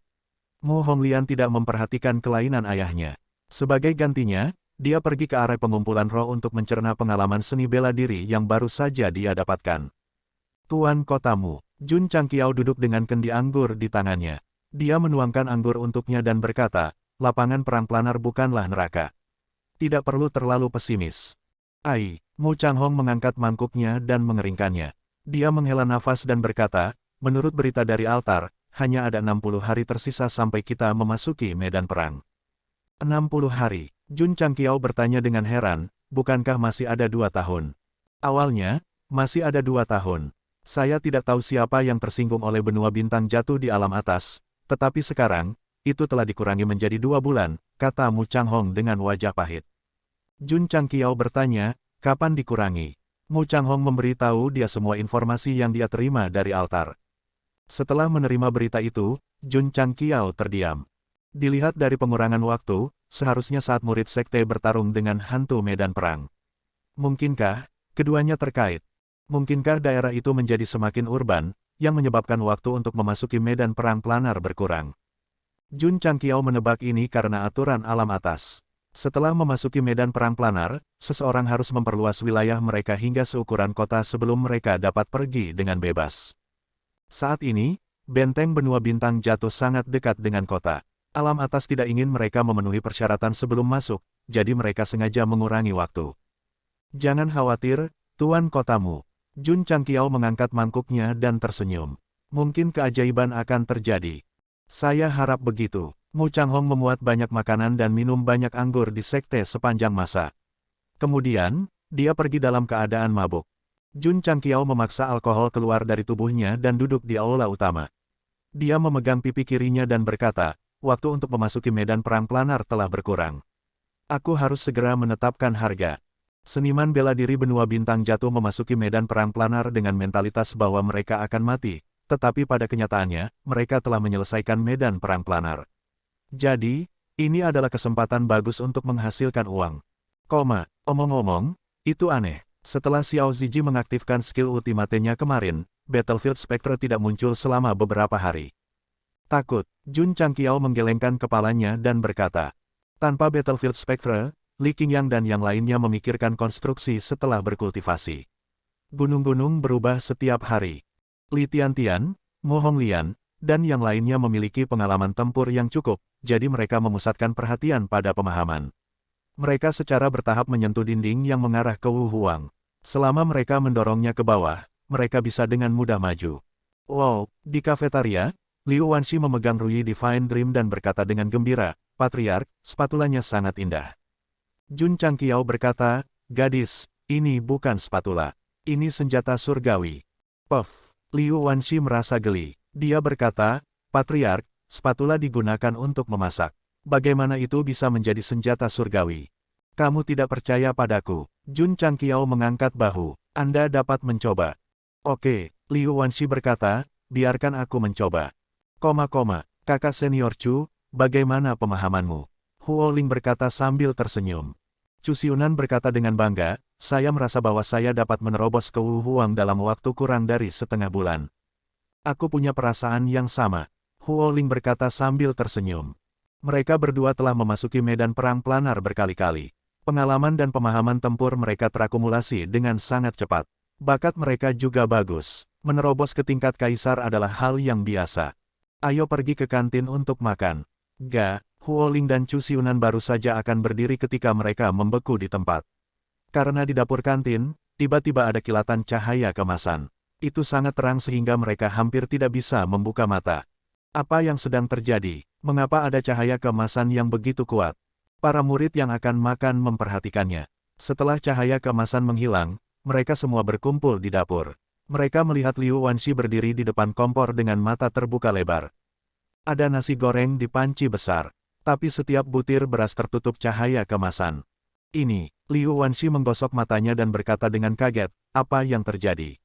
Mu Honglian tidak memperhatikan kelainan ayahnya. Sebagai gantinya, dia pergi ke area pengumpulan roh untuk mencerna pengalaman seni bela diri yang baru saja dia dapatkan. Tuan kotamu, Jun Changqiao duduk dengan kendi anggur di tangannya. Dia menuangkan anggur untuknya dan berkata, lapangan perang planar bukanlah neraka. Tidak perlu terlalu pesimis. Mu Changhong mengangkat mangkuknya dan mengeringkannya. Dia menghela nafas dan berkata, menurut berita dari altar, hanya ada 60 hari tersisa sampai kita memasuki medan perang. 60 hari, Jun Changqiao bertanya dengan heran, bukankah masih ada 2 tahun? Awalnya, masih ada 2 tahun. Saya tidak tahu siapa yang tersinggung oleh benua bintang jatuh di alam atas, tetapi sekarang, itu telah dikurangi menjadi 2 bulan, kata Mu Changhong dengan wajah pahit. Jun Changqiao bertanya, kapan dikurangi? Mu Changhong memberitahu dia semua informasi yang dia terima dari altar. Setelah menerima berita itu, Jun Changqiao terdiam. Dilihat dari pengurangan waktu, seharusnya saat murid sekte bertarung dengan hantu medan perang. Mungkinkah keduanya terkait? Mungkinkah daerah itu menjadi semakin urban, yang menyebabkan waktu untuk memasuki medan perang planar berkurang? Jun Changqiao menebak ini karena aturan alam atas. Setelah memasuki medan perang planar, seseorang harus memperluas wilayah mereka hingga seukuran kota sebelum mereka dapat pergi dengan bebas. Saat ini, benteng benua bintang jatuh sangat dekat dengan kota. Alam atas tidak ingin mereka memenuhi persyaratan sebelum masuk, jadi mereka sengaja mengurangi waktu. Jangan khawatir, tuan kotamu. Jun Changqiao mengangkat mangkuknya dan tersenyum. Mungkin keajaiban akan terjadi. Saya harap begitu. Mu Changhong memuat banyak makanan dan minum banyak anggur di sekte sepanjang masa. Kemudian, dia pergi dalam keadaan mabuk. Jun Changqiao memaksa alkohol keluar dari tubuhnya dan duduk di aula utama. Dia memegang pipi kirinya dan berkata, waktu untuk memasuki medan perang planar telah berkurang. Aku harus segera menetapkan harga. Seniman bela diri benua bintang jatuh memasuki medan perang planar dengan mentalitas bahwa mereka akan mati, tetapi pada kenyataannya, mereka telah menyelesaikan medan perang planar. Jadi, ini adalah kesempatan bagus untuk menghasilkan uang. Omong-omong, itu aneh. Setelah Xiao Ziji mengaktifkan skill ultimate-nya kemarin, Battlefield Spectre tidak muncul selama beberapa hari. Takut, Jun Changqiao menggelengkan kepalanya dan berkata, tanpa Battlefield Spectre, Li Qingyang dan yang lainnya memikirkan konstruksi setelah berkultivasi. Gunung-gunung berubah setiap hari. Li Tiantian, Mu Honglian, dan yang lainnya memiliki pengalaman tempur yang cukup, jadi mereka memusatkan perhatian pada pemahaman. Mereka secara bertahap menyentuh dinding yang mengarah ke Wu Huang. Selama mereka mendorongnya ke bawah, mereka bisa dengan mudah maju. Wow, di kafetaria, Liu Wanxi memegang Ruyi Divine Dream dan berkata dengan gembira, Patriark, spatulanya sangat indah. Jun Changqiao berkata, gadis, ini bukan spatula. Ini senjata surgawi. Puff. Liu Wanxi merasa geli. Dia berkata, Patriark, spatula digunakan untuk memasak. Bagaimana itu bisa menjadi senjata surgawi? Kamu tidak percaya padaku? Jun Changqiao mengangkat bahu. Anda dapat mencoba. Oke, Liu Wanshi berkata, biarkan aku mencoba. Kakak senior Chu, bagaimana pemahamanmu? Huo Ling berkata sambil tersenyum. Chu Xiunan berkata dengan bangga, saya merasa bahwa saya dapat menerobos ke Wu Huang dalam waktu kurang dari setengah bulan. Aku punya perasaan yang sama. Huo Ling berkata sambil tersenyum. Mereka berdua telah memasuki medan perang planar berkali-kali. Pengalaman dan pemahaman tempur mereka terakumulasi dengan sangat cepat. Bakat mereka juga bagus. Menerobos ke tingkat kaisar adalah hal yang biasa. Ayo pergi ke kantin untuk makan. Huo Ling dan Chu Xiunan baru saja akan berdiri ketika mereka membeku di tempat. Karena di dapur kantin, tiba-tiba ada kilatan cahaya kemasan. Itu sangat terang sehingga mereka hampir tidak bisa membuka mata. Apa yang sedang terjadi? Mengapa ada cahaya kemasan yang begitu kuat? Para murid yang akan makan memperhatikannya. Setelah cahaya kemasan menghilang, mereka semua berkumpul di dapur. Mereka melihat Liu Wanshi berdiri di depan kompor dengan mata terbuka lebar. Ada nasi goreng di panci besar. Tapi setiap butir beras tertutup cahaya kemasan. Ini, Liu Wanshi menggosok matanya dan berkata dengan kaget, apa yang terjadi?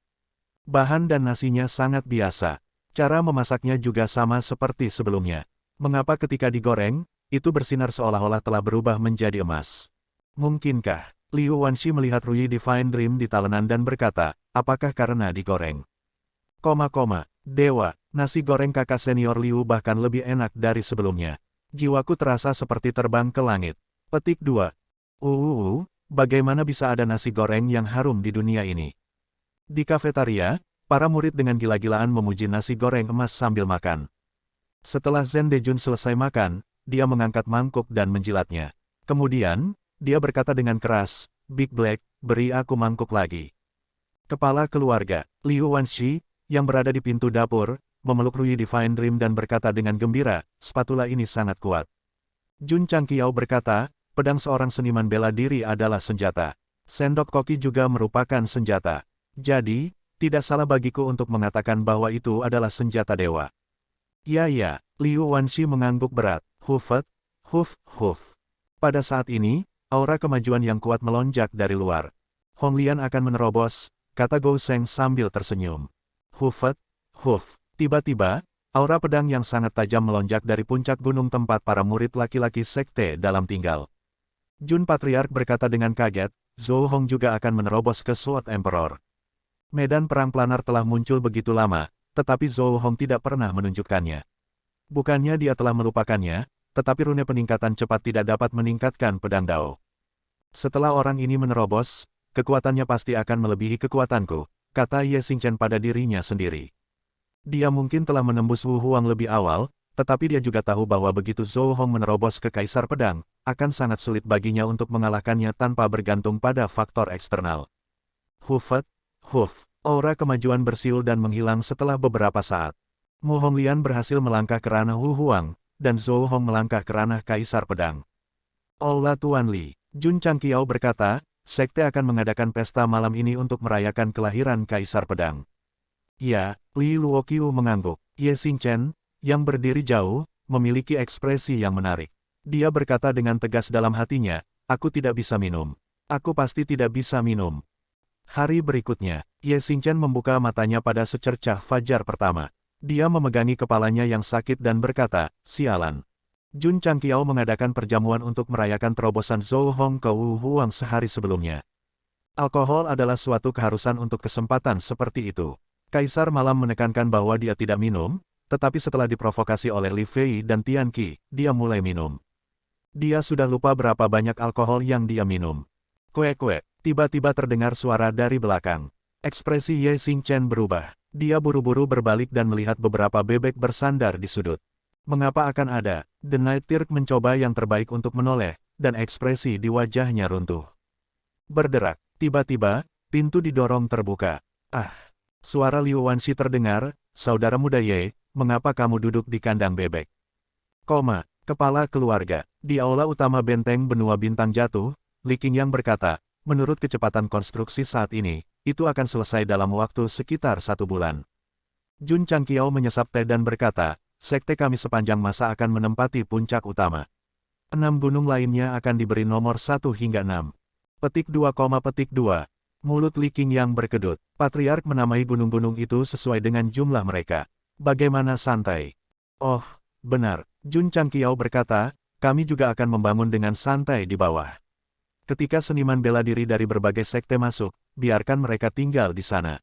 Bahan dan nasinya sangat biasa. Cara memasaknya juga sama seperti sebelumnya. Mengapa ketika digoreng, itu bersinar seolah-olah telah berubah menjadi emas? Mungkinkah? Liu Wanshi melihat Rui Divine Dream di talenan dan berkata, apakah karena digoreng? Dewa, nasi goreng kakak senior Liu bahkan lebih enak dari sebelumnya. Jiwaku terasa seperti terbang ke langit. Petik 2. Bagaimana bisa ada nasi goreng yang harum di dunia ini? Di kafetaria, para murid dengan gila-gilaan memuji nasi goreng emas sambil makan. Setelah Zhen Dejun selesai makan, dia mengangkat mangkuk dan menjilatnya. Kemudian, dia berkata dengan keras, Big Black, beri aku mangkuk lagi. Kepala keluarga, Liu Wanshi, yang berada di pintu dapur, memeluk Rui Divine Dream dan berkata dengan gembira, spatula ini sangat kuat. Jun Changqiao berkata, pedang seorang seniman bela diri adalah senjata. Sendok koki juga merupakan senjata. Jadi, tidak salah bagiku untuk mengatakan bahwa itu adalah senjata dewa. Ya, Liu Wanshi mengangguk berat. Huf. Pada saat ini, aura kemajuan yang kuat melonjak dari luar. Hong Lian akan menerobos, kata Gou Sheng sambil tersenyum. Huf. Tiba-tiba, aura pedang yang sangat tajam melonjak dari puncak gunung tempat para murid laki-laki sekte dalam tinggal. Jun Patriark berkata dengan kaget, Zhou Hong juga akan menerobos ke Sword Emperor. Medan perang planar telah muncul begitu lama, tetapi Zhou Hong tidak pernah menunjukkannya. Bukannya dia telah melupakannya, tetapi rune peningkatan cepat tidak dapat meningkatkan pedang Dao. Setelah orang ini menerobos, kekuatannya pasti akan melebihi kekuatanku, kata Ye Xingchen pada dirinya sendiri. Dia mungkin telah menembus Wu Huang lebih awal, tetapi dia juga tahu bahwa begitu Zhou Hong menerobos ke Kaisar Pedang, akan sangat sulit baginya untuk mengalahkannya tanpa bergantung pada faktor eksternal. Aura kemajuan bersiul dan menghilang setelah beberapa saat. Mu Honglian berhasil melangkah ke ranah Wu Huang, dan Zhou Hong melangkah ke ranah Kaisar Pedang. Aula Tuan Li, Jun Changqiao berkata, sekte akan mengadakan pesta malam ini untuk merayakan kelahiran Kaisar Pedang. Ya, Li Luoqiu mengangguk. Ye Xingchen, yang berdiri jauh, memiliki ekspresi yang menarik. Dia berkata dengan tegas dalam hatinya, aku tidak bisa minum. Aku pasti tidak bisa minum. Hari berikutnya, Ye Xingchen membuka matanya pada secercah fajar pertama. Dia memegangi kepalanya yang sakit dan berkata, sialan. Jun Changqiao mengadakan perjamuan untuk merayakan terobosan Zhou Hong ke Wu Huang sehari sebelumnya. Alkohol adalah suatu keharusan untuk kesempatan seperti itu. Kaisar malam menekankan bahwa dia tidak minum, tetapi setelah diprovokasi oleh Li Fei dan Tian Qi, dia mulai minum. Dia sudah lupa berapa banyak alkohol yang dia minum. Kuek, tiba-tiba terdengar suara dari belakang. Ekspresi Ye Xingchen berubah. Dia buru-buru berbalik dan melihat beberapa bebek bersandar di sudut. Mengapa akan ada? The Night Tirk mencoba yang terbaik untuk menoleh, dan ekspresi di wajahnya runtuh. Berderak. Tiba-tiba, pintu didorong terbuka. Suara Liu Wanshi terdengar, saudara muda Ye, mengapa kamu duduk di kandang bebek? Kepala keluarga. Di aula utama benteng benua bintang jatuh, Li Qingyang berkata, menurut kecepatan konstruksi saat ini, itu akan selesai dalam waktu sekitar 1 bulan. Jun Changqiao menyesap teh dan berkata, sekte kami sepanjang masa akan menempati puncak utama. 6 gunung lainnya akan diberi nomor 1 hingga 6. Petik 2, petik 2. Mulut Li Qingyang berkedut. Patriark menamai gunung-gunung itu sesuai dengan jumlah mereka. Bagaimana santai? Oh, benar. Jun Changqiao berkata, kami juga akan membangun dengan santai di bawah. Ketika seniman bela diri dari berbagai sekte masuk, biarkan mereka tinggal di sana.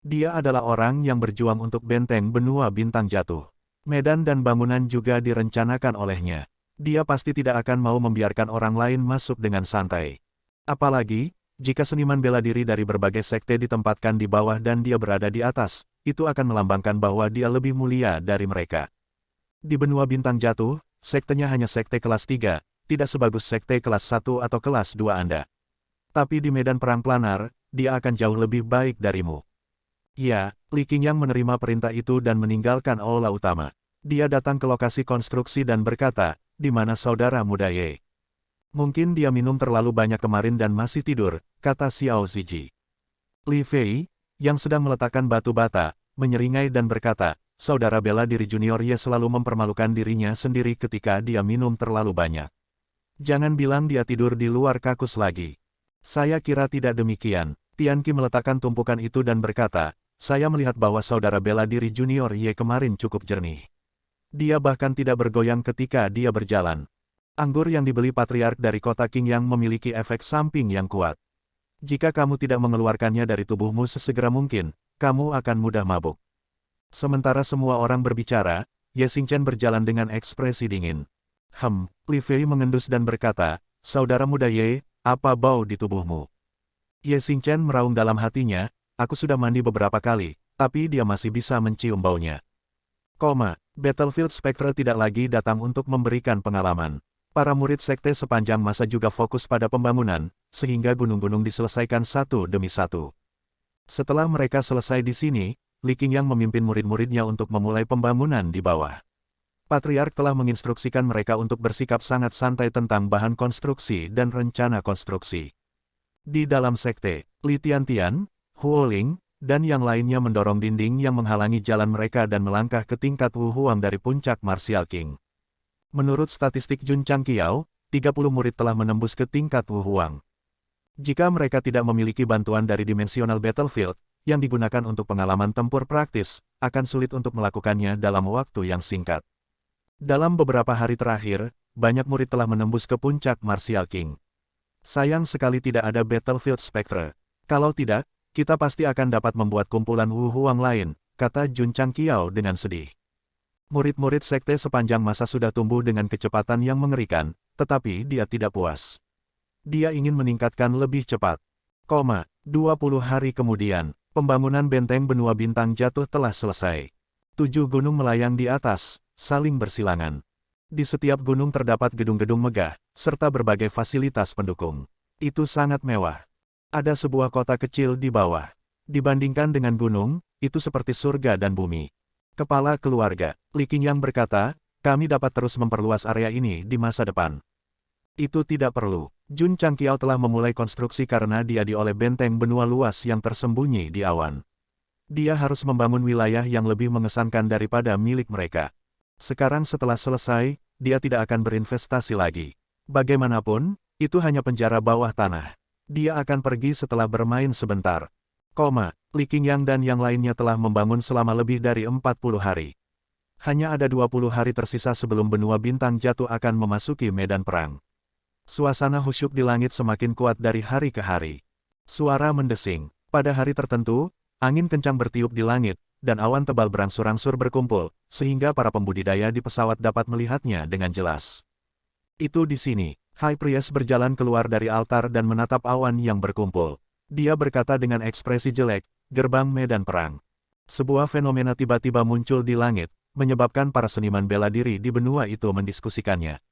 Dia adalah orang yang berjuang untuk benteng benua bintang jatuh. Medan dan bangunan juga direncanakan olehnya. Dia pasti tidak akan mau membiarkan orang lain masuk dengan santai. Apalagi, jika seniman bela diri dari berbagai sekte ditempatkan di bawah dan dia berada di atas, itu akan melambangkan bahwa dia lebih mulia dari mereka. Di benua bintang jatuh, sektenya hanya sekte kelas 3, tidak sebagus sekte kelas 1 atau kelas 2 Anda. Tapi di medan perang planar, dia akan jauh lebih baik darimu. Ya, Li Qingyang menerima perintah itu dan meninggalkan aula utama. Dia datang ke lokasi konstruksi dan berkata, di mana saudara muda Ye? Mungkin dia minum terlalu banyak kemarin dan masih tidur, kata Xiao Ziji. Li Fei, yang sedang meletakkan batu bata, menyeringai dan berkata, saudara bela diri junior Ye selalu mempermalukan dirinya sendiri ketika dia minum terlalu banyak. Jangan bilang dia tidur di luar kakus lagi. Saya kira tidak demikian. Tianqi meletakkan tumpukan itu dan berkata, saya melihat bahwa saudara bela diri junior Ye kemarin cukup jernih. Dia bahkan tidak bergoyang ketika dia berjalan. Anggur yang dibeli patriark dari kota Qingyang memiliki efek samping yang kuat. Jika kamu tidak mengeluarkannya dari tubuhmu sesegera mungkin, kamu akan mudah mabuk. Sementara semua orang berbicara, Ye Xingchen berjalan dengan ekspresi dingin. Li Fei mengendus dan berkata, saudara muda Ye, apa bau di tubuhmu? Ye Xingchen meraung dalam hatinya, aku sudah mandi beberapa kali, tapi dia masih bisa mencium baunya. Battlefield Spectre tidak lagi datang untuk memberikan pengalaman. Para murid sekte sepanjang masa juga fokus pada pembangunan, sehingga gunung-gunung diselesaikan satu demi satu. Setelah mereka selesai di sini, Li Qingyang memimpin murid-muridnya untuk memulai pembangunan di bawah. Patriark telah menginstruksikan mereka untuk bersikap sangat santai tentang bahan konstruksi dan rencana konstruksi. Di dalam sekte, Li Tiantian, Huo Ling, dan yang lainnya mendorong dinding yang menghalangi jalan mereka dan melangkah ke tingkat Wu Huang dari puncak Martial King. Menurut statistik Jun Changqiao, 30 murid telah menembus ke tingkat Wu Huang. Jika mereka tidak memiliki bantuan dari dimensional battlefield, yang digunakan untuk pengalaman tempur praktis, akan sulit untuk melakukannya dalam waktu yang singkat. Dalam beberapa hari terakhir, banyak murid telah menembus ke puncak Martial King. Sayang sekali tidak ada Battlefield Spectre. Kalau tidak, kita pasti akan dapat membuat kumpulan Wu Huang lain, kata Jun Changqiao dengan sedih. Murid-murid sekte sepanjang masa sudah tumbuh dengan kecepatan yang mengerikan, tetapi dia tidak puas. Dia ingin meningkatkan lebih cepat. 20 hari kemudian, pembangunan benteng benua bintang jatuh telah selesai. 7 gunung melayang di atas, saling bersilangan. Di setiap gunung terdapat gedung-gedung megah, serta berbagai fasilitas pendukung. Itu sangat mewah. Ada sebuah kota kecil di bawah. Dibandingkan dengan gunung, itu seperti surga dan bumi. Kepala keluarga, Li Qingyang berkata, kami dapat terus memperluas area ini di masa depan. Itu tidak perlu. Jun Changqiao telah memulai konstruksi karena dia oleh benteng benua luas yang tersembunyi di awan. Dia harus membangun wilayah yang lebih mengesankan daripada milik mereka. Sekarang setelah selesai, dia tidak akan berinvestasi lagi. Bagaimanapun, itu hanya penjara bawah tanah. Dia akan pergi setelah bermain sebentar. Li Qingyang dan yang lainnya telah membangun selama lebih dari 40 hari. Hanya ada 20 hari tersisa sebelum benua bintang jatuh akan memasuki medan perang. Suasana khusyuk di langit semakin kuat dari hari ke hari. Suara mendesing. Pada hari tertentu, angin kencang bertiup di langit, dan awan tebal berangsur-angsur berkumpul, sehingga para pembudidaya di pesawat dapat melihatnya dengan jelas. Itu di sini. High Priest berjalan keluar dari altar dan menatap awan yang berkumpul. Dia berkata dengan ekspresi jelek, gerbang medan perang. Sebuah fenomena tiba-tiba muncul di langit, menyebabkan para seniman bela diri di benua itu mendiskusikannya.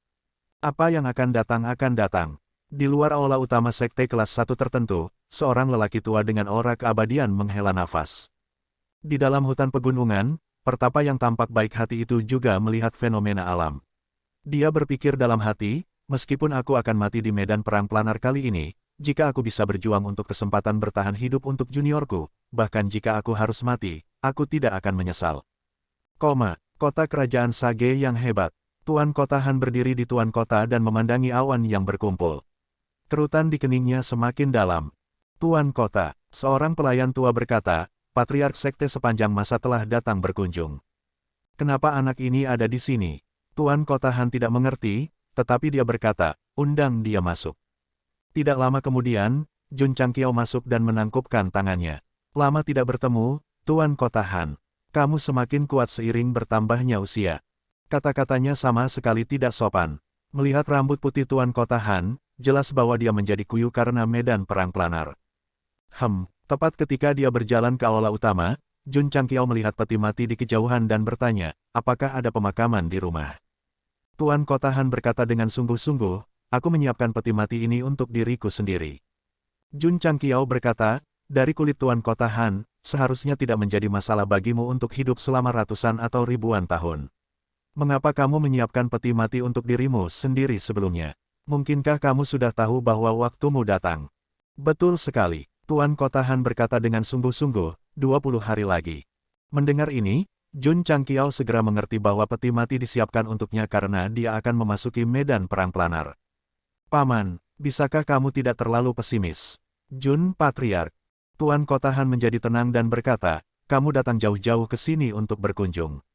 Apa yang akan datang. Di luar aula utama sekte kelas 1 tertentu, seorang lelaki tua dengan aura keabadian menghela nafas. Di dalam hutan pegunungan, pertapa yang tampak baik hati itu juga melihat fenomena alam. Dia berpikir dalam hati, meskipun aku akan mati di medan perang planar kali ini, jika aku bisa berjuang untuk kesempatan bertahan hidup untuk juniorku, bahkan jika aku harus mati, aku tidak akan menyesal. Kota kerajaan Sage yang hebat. Tuan Kota Han berdiri di tuan kota dan memandangi awan yang berkumpul. Kerutan di keningnya semakin dalam. Tuan Kota, seorang pelayan tua berkata, Patriark Sekte sepanjang masa telah datang berkunjung. Kenapa anak ini ada di sini? Tuan Kota Han tidak mengerti, tetapi dia berkata, undang dia masuk. Tidak lama kemudian, Jun Changqiao masuk dan menangkupkan tangannya. Lama tidak bertemu, Tuan Kota Han. Kamu semakin kuat seiring bertambahnya usia. Kata-katanya sama sekali tidak sopan. Melihat rambut putih Tuan Kota Han, jelas bahwa dia menjadi kuyu karena medan perang planar. Tepat ketika dia berjalan ke aula utama, Jun Changqiao melihat peti mati di kejauhan dan bertanya, apakah ada pemakaman di rumah? Tuan Kota Han berkata dengan sungguh-sungguh, aku menyiapkan peti mati ini untuk diriku sendiri. Jun Changqiao berkata, dari kulit Tuan Kota Han, seharusnya tidak menjadi masalah bagimu untuk hidup selama ratusan atau ribuan tahun. Mengapa kamu menyiapkan peti mati untuk dirimu sendiri sebelumnya? Mungkinkah kamu sudah tahu bahwa waktumu datang? Betul sekali, Tuan Kota Han berkata dengan sungguh-sungguh, 20 hari lagi. Mendengar ini, Jun Changqiao segera mengerti bahwa peti mati disiapkan untuknya karena dia akan memasuki medan perang planar. Paman, bisakah kamu tidak terlalu pesimis? Jun Patriark. Tuan Kota Han menjadi tenang dan berkata, kamu datang jauh-jauh ke sini untuk berkunjung.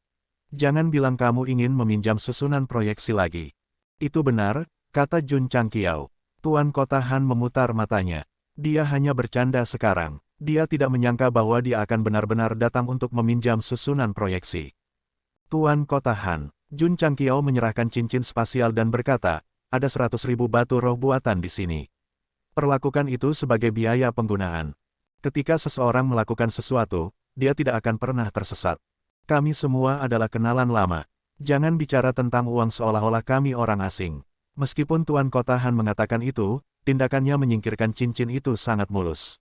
Jangan bilang kamu ingin meminjam susunan proyeksi lagi. Itu benar, kata Jun Changqiao. Tuan Kota Han memutar matanya. Dia hanya bercanda sekarang. Dia tidak menyangka bahwa dia akan benar-benar datang untuk meminjam susunan proyeksi. Tuan Kota Han, Jun Changqiao menyerahkan cincin spasial dan berkata, ada 100.000 batu roh buatan di sini. Perlakukan itu sebagai biaya penggunaan. Ketika seseorang melakukan sesuatu, dia tidak akan pernah tersesat. Kami semua adalah kenalan lama. Jangan bicara tentang uang seolah-olah kami orang asing. Meskipun Tuan Kota Han mengatakan itu, tindakannya menyingkirkan cincin itu sangat mulus.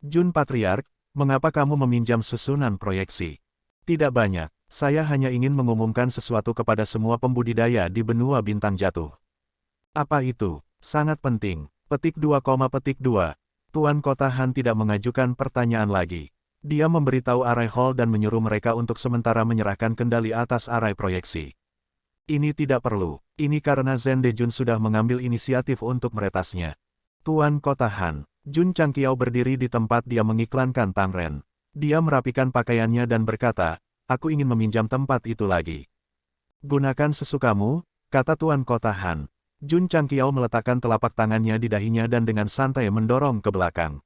Jun Patriark, mengapa kamu meminjam susunan proyeksi? Tidak banyak, saya hanya ingin mengumumkan sesuatu kepada semua pembudidaya di benua bintang jatuh. Apa itu? Sangat penting. Petik 2, Tuan Kota Han tidak mengajukan pertanyaan lagi. Dia memberitahu Arai Hall dan menyuruh mereka untuk sementara menyerahkan kendali atas Arai proyeksi. Ini tidak perlu. Ini karena Zhen Dejun sudah mengambil inisiatif untuk meretasnya. Tuan Kota Han, Jun Changqiao berdiri di tempat dia mengiklankan Tang Ren. Dia merapikan pakaiannya dan berkata, aku ingin meminjam tempat itu lagi. Gunakan sesukamu, kata Tuan Kota Han. Jun Changqiao meletakkan telapak tangannya di dahinya dan dengan santai mendorong ke belakang.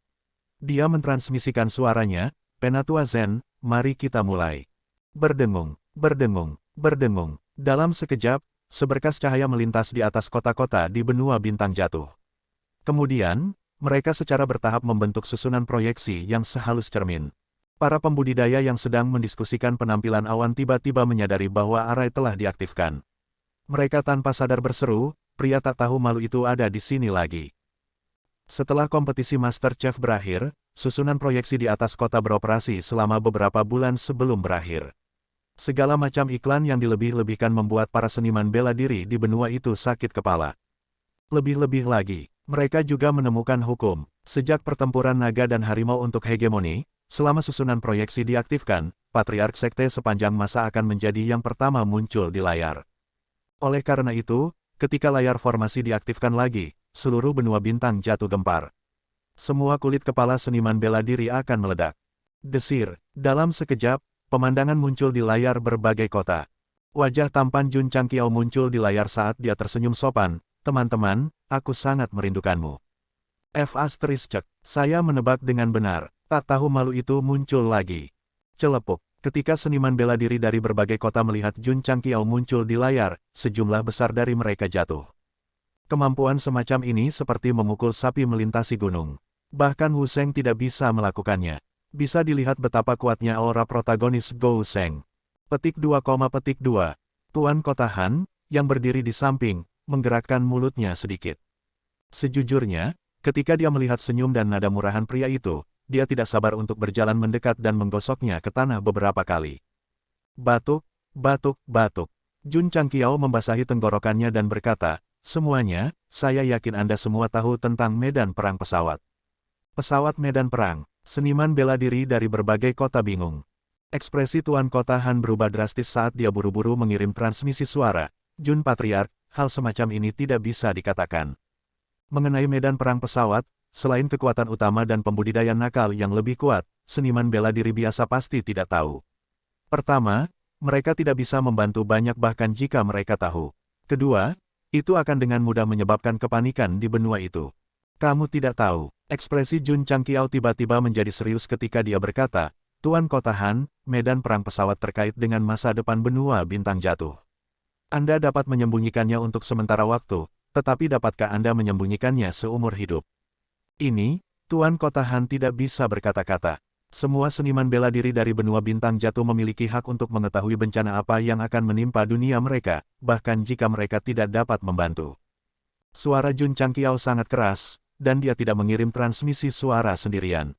Dia mentransmisikan suaranya, Penatua Zen, mari kita mulai. Berdengung, berdengung, berdengung. Dalam sekejap, seberkas cahaya melintas di atas kota-kota di benua bintang jatuh. Kemudian, mereka secara bertahap membentuk susunan proyeksi yang sehalus cermin. Para pembudidaya yang sedang mendiskusikan penampilan awan tiba-tiba menyadari bahwa Arai telah diaktifkan. Mereka tanpa sadar berseru, pria tak tahu malu itu ada di sini lagi. Setelah kompetisi Master Chef berakhir, susunan proyeksi di atas kota beroperasi selama beberapa bulan sebelum berakhir. Segala macam iklan yang dilebih-lebihkan membuat para seniman bela diri di benua itu sakit kepala. Lebih-lebih lagi, mereka juga menemukan hukum. Sejak pertempuran naga dan harimau untuk hegemoni, selama susunan proyeksi diaktifkan, Patriark Sekte sepanjang masa akan menjadi yang pertama muncul di layar. Oleh karena itu, ketika layar formasi diaktifkan lagi, seluruh benua bintang jatuh gempar. Semua kulit kepala seniman bela diri akan meledak. Desir, dalam sekejap, pemandangan muncul di layar berbagai kota. Wajah tampan Jun Changqiao muncul di layar saat dia tersenyum sopan, teman-teman, aku sangat merindukanmu. Saya menebak dengan benar, tak tahu malu itu muncul lagi. Celepuk, ketika seniman bela diri dari berbagai kota melihat Jun Changqiao muncul di layar, sejumlah besar dari mereka jatuh. Kemampuan semacam ini seperti memukul sapi melintasi gunung. Bahkan Wu Sheng tidak bisa melakukannya. Bisa dilihat betapa kuatnya aura protagonis Go Sheng. Petik 2, Tuan Kota Han, yang berdiri di samping, menggerakkan mulutnya sedikit. Sejujurnya, ketika dia melihat senyum dan nada murahan pria itu, dia tidak sabar untuk berjalan mendekat dan menggosoknya ke tanah beberapa kali. Batuk, batuk, batuk. Jun Changqiao membasahi tenggorokannya dan berkata, semuanya, saya yakin Anda semua tahu tentang medan perang pesawat. Pesawat medan perang, seniman bela diri dari berbagai kota bingung. Ekspresi Tuan Kota Han berubah drastis saat dia buru-buru mengirim transmisi suara. Jun Patriark, hal semacam ini tidak bisa dikatakan. Mengenai medan perang pesawat, selain kekuatan utama dan pembudidaya nakal yang lebih kuat, seniman bela diri biasa pasti tidak tahu. Pertama, mereka tidak bisa membantu banyak bahkan jika mereka tahu. Kedua, itu akan dengan mudah menyebabkan kepanikan di benua itu. Kamu tidak tahu. Ekspresi Jun Changqiao tiba-tiba menjadi serius ketika dia berkata, Tuan Kota Han, medan perang pesawat terkait dengan masa depan benua bintang jatuh. Anda dapat menyembunyikannya untuk sementara waktu, tetapi dapatkah Anda menyembunyikannya seumur hidup? Ini, Tuan Kota Han tidak bisa berkata-kata. Semua seniman bela diri dari benua bintang jatuh memiliki hak untuk mengetahui bencana apa yang akan menimpa dunia mereka, bahkan jika mereka tidak dapat membantu. Suara Jun Changqiao sangat keras, dan dia tidak mengirim transmisi suara sendirian.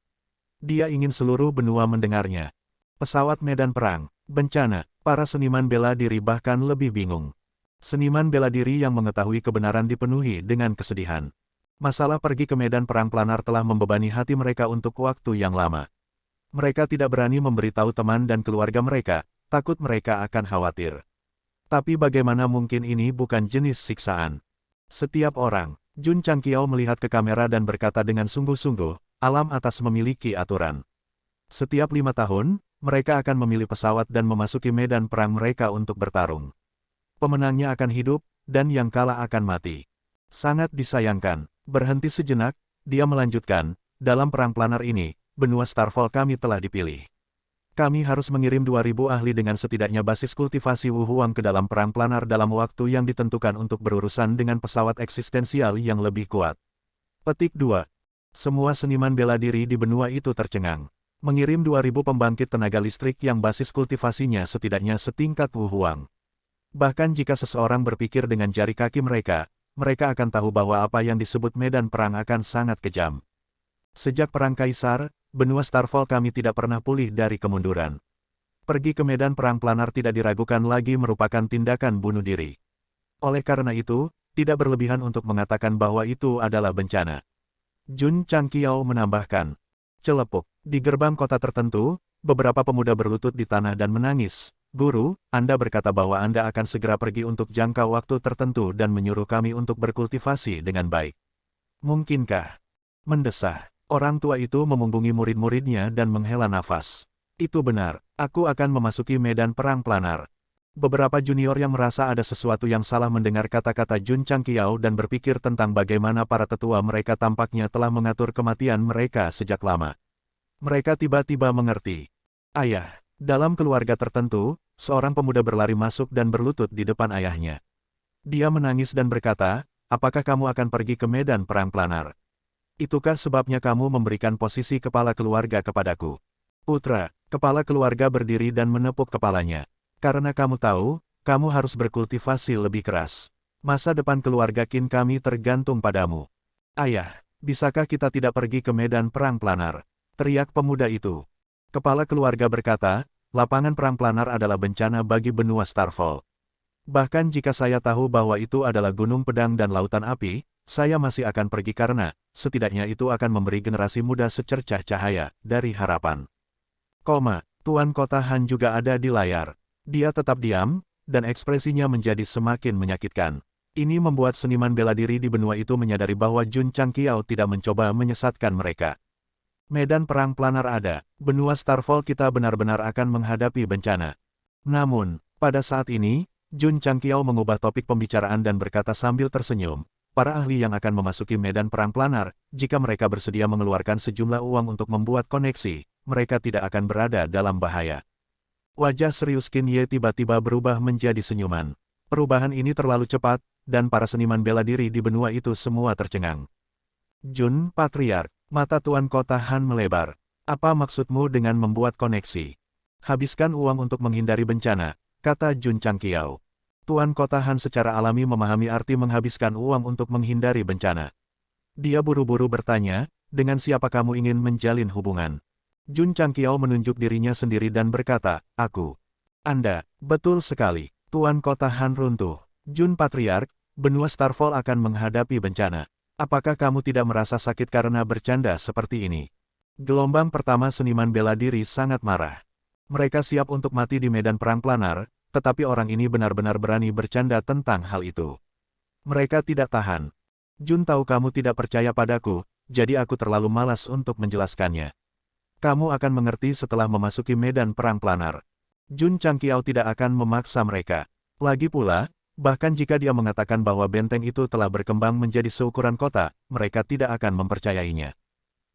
Dia ingin seluruh benua mendengarnya. Pesawat medan perang, bencana, para seniman bela diri bahkan lebih bingung. Seniman bela diri yang mengetahui kebenaran dipenuhi dengan kesedihan. Masalah pergi ke medan perang planar telah membebani hati mereka untuk waktu yang lama. Mereka tidak berani memberitahu teman dan keluarga mereka, takut mereka akan khawatir. Tapi bagaimana mungkin ini bukan jenis siksaan? Setiap orang, Jun Changqiao melihat ke kamera dan berkata dengan sungguh-sungguh, alam atas memiliki aturan. Setiap 5 tahun, mereka akan memilih pesawat dan memasuki medan perang mereka untuk bertarung. Pemenangnya akan hidup, dan yang kalah akan mati. Sangat disayangkan. Berhenti sejenak, dia melanjutkan, dalam perang planar ini, benua Starfall kami telah dipilih. Kami harus mengirim 2.000 ahli dengan setidaknya basis kultivasi Wuhuang ke dalam perang planar dalam waktu yang ditentukan untuk berurusan dengan pesawat eksistensial yang lebih kuat. Petik 2. Semua seniman bela diri di benua itu tercengang. Mengirim 2.000 pembangkit tenaga listrik yang basis kultivasinya setidaknya setingkat Wuhuang. Bahkan jika seseorang berpikir dengan jari kaki mereka, mereka akan tahu bahwa apa yang disebut medan perang akan sangat kejam. Sejak Perang Kaisar, benua Starfall kami tidak pernah pulih dari kemunduran. Pergi ke medan perang planar tidak diragukan lagi merupakan tindakan bunuh diri. Oleh karena itu, tidak berlebihan untuk mengatakan bahwa itu adalah bencana. Jun Changqiao menambahkan, celepuk, di gerbang kota tertentu, beberapa pemuda berlutut di tanah dan menangis. Guru, Anda berkata bahwa Anda akan segera pergi untuk jangka waktu tertentu dan menyuruh kami untuk berkultivasi dengan baik. Mungkinkah? Mendesah. Orang tua itu memunggungi murid-muridnya dan menghela nafas. Itu benar, aku akan memasuki medan perang planar. Beberapa junior yang merasa ada sesuatu yang salah mendengar kata-kata Jun Changqiao dan berpikir tentang bagaimana para tetua mereka tampaknya telah mengatur kematian mereka sejak lama. Mereka tiba-tiba mengerti. Ayah, dalam keluarga tertentu, seorang pemuda berlari masuk dan berlutut di depan ayahnya. Dia menangis dan berkata, apakah kamu akan pergi ke medan perang planar? Itukah sebabnya kamu memberikan posisi kepala keluarga kepadaku? Putra, kepala keluarga berdiri dan menepuk kepalanya. Karena kamu tahu, kamu harus berkultivasi lebih keras. Masa depan keluarga kin kami tergantung padamu. Ayah, bisakah kita tidak pergi ke medan perang planar? Teriak pemuda itu. Kepala keluarga berkata, lapangan perang planar adalah bencana bagi benua Starfall. Bahkan jika saya tahu bahwa itu adalah gunung pedang dan lautan api, saya masih akan pergi karena, setidaknya itu akan memberi generasi muda secercah cahaya, dari harapan. Tuan Kota Han juga ada di layar. Dia tetap diam, dan ekspresinya menjadi semakin menyakitkan. Ini membuat seniman bela diri di benua itu menyadari bahwa Jun Changqiao tidak mencoba menyesatkan mereka. Medan perang planar ada, benua Starfall kita benar-benar akan menghadapi bencana. Namun, pada saat ini, Jun Changqiao mengubah topik pembicaraan dan berkata sambil tersenyum, para ahli yang akan memasuki medan perang planar, jika mereka bersedia mengeluarkan sejumlah uang untuk membuat koneksi, mereka tidak akan berada dalam bahaya. Wajah serius Qin Ye tiba-tiba berubah menjadi senyuman. Perubahan ini terlalu cepat, dan para seniman bela diri di benua itu semua tercengang. Jun Patriark, mata Tuan Kota Han melebar. Apa maksudmu dengan membuat koneksi? Habiskan uang untuk menghindari bencana, kata Jun Changqiao. Tuan Kota Han secara alami memahami arti menghabiskan uang untuk menghindari bencana. Dia buru-buru bertanya, dengan siapa kamu ingin menjalin hubungan? Jun Changqiao menunjuk dirinya sendiri dan berkata, aku. Anda, betul sekali. Tuan Kota Han runtuh. Jun Patriark, benua Starfall akan menghadapi bencana. Apakah kamu tidak merasa sakit karena bercanda seperti ini? Gelombang pertama seniman bela diri sangat marah. Mereka siap untuk mati di medan perang planar, tetapi orang ini benar-benar berani bercanda tentang hal itu. Mereka tidak tahan. Jun tahu kamu tidak percaya padaku, jadi aku terlalu malas untuk menjelaskannya. Kamu akan mengerti setelah memasuki medan perang planar. Jun Changqiao tidak akan memaksa mereka. Lagi pula, bahkan jika dia mengatakan bahwa benteng itu telah berkembang menjadi seukuran kota, mereka tidak akan mempercayainya.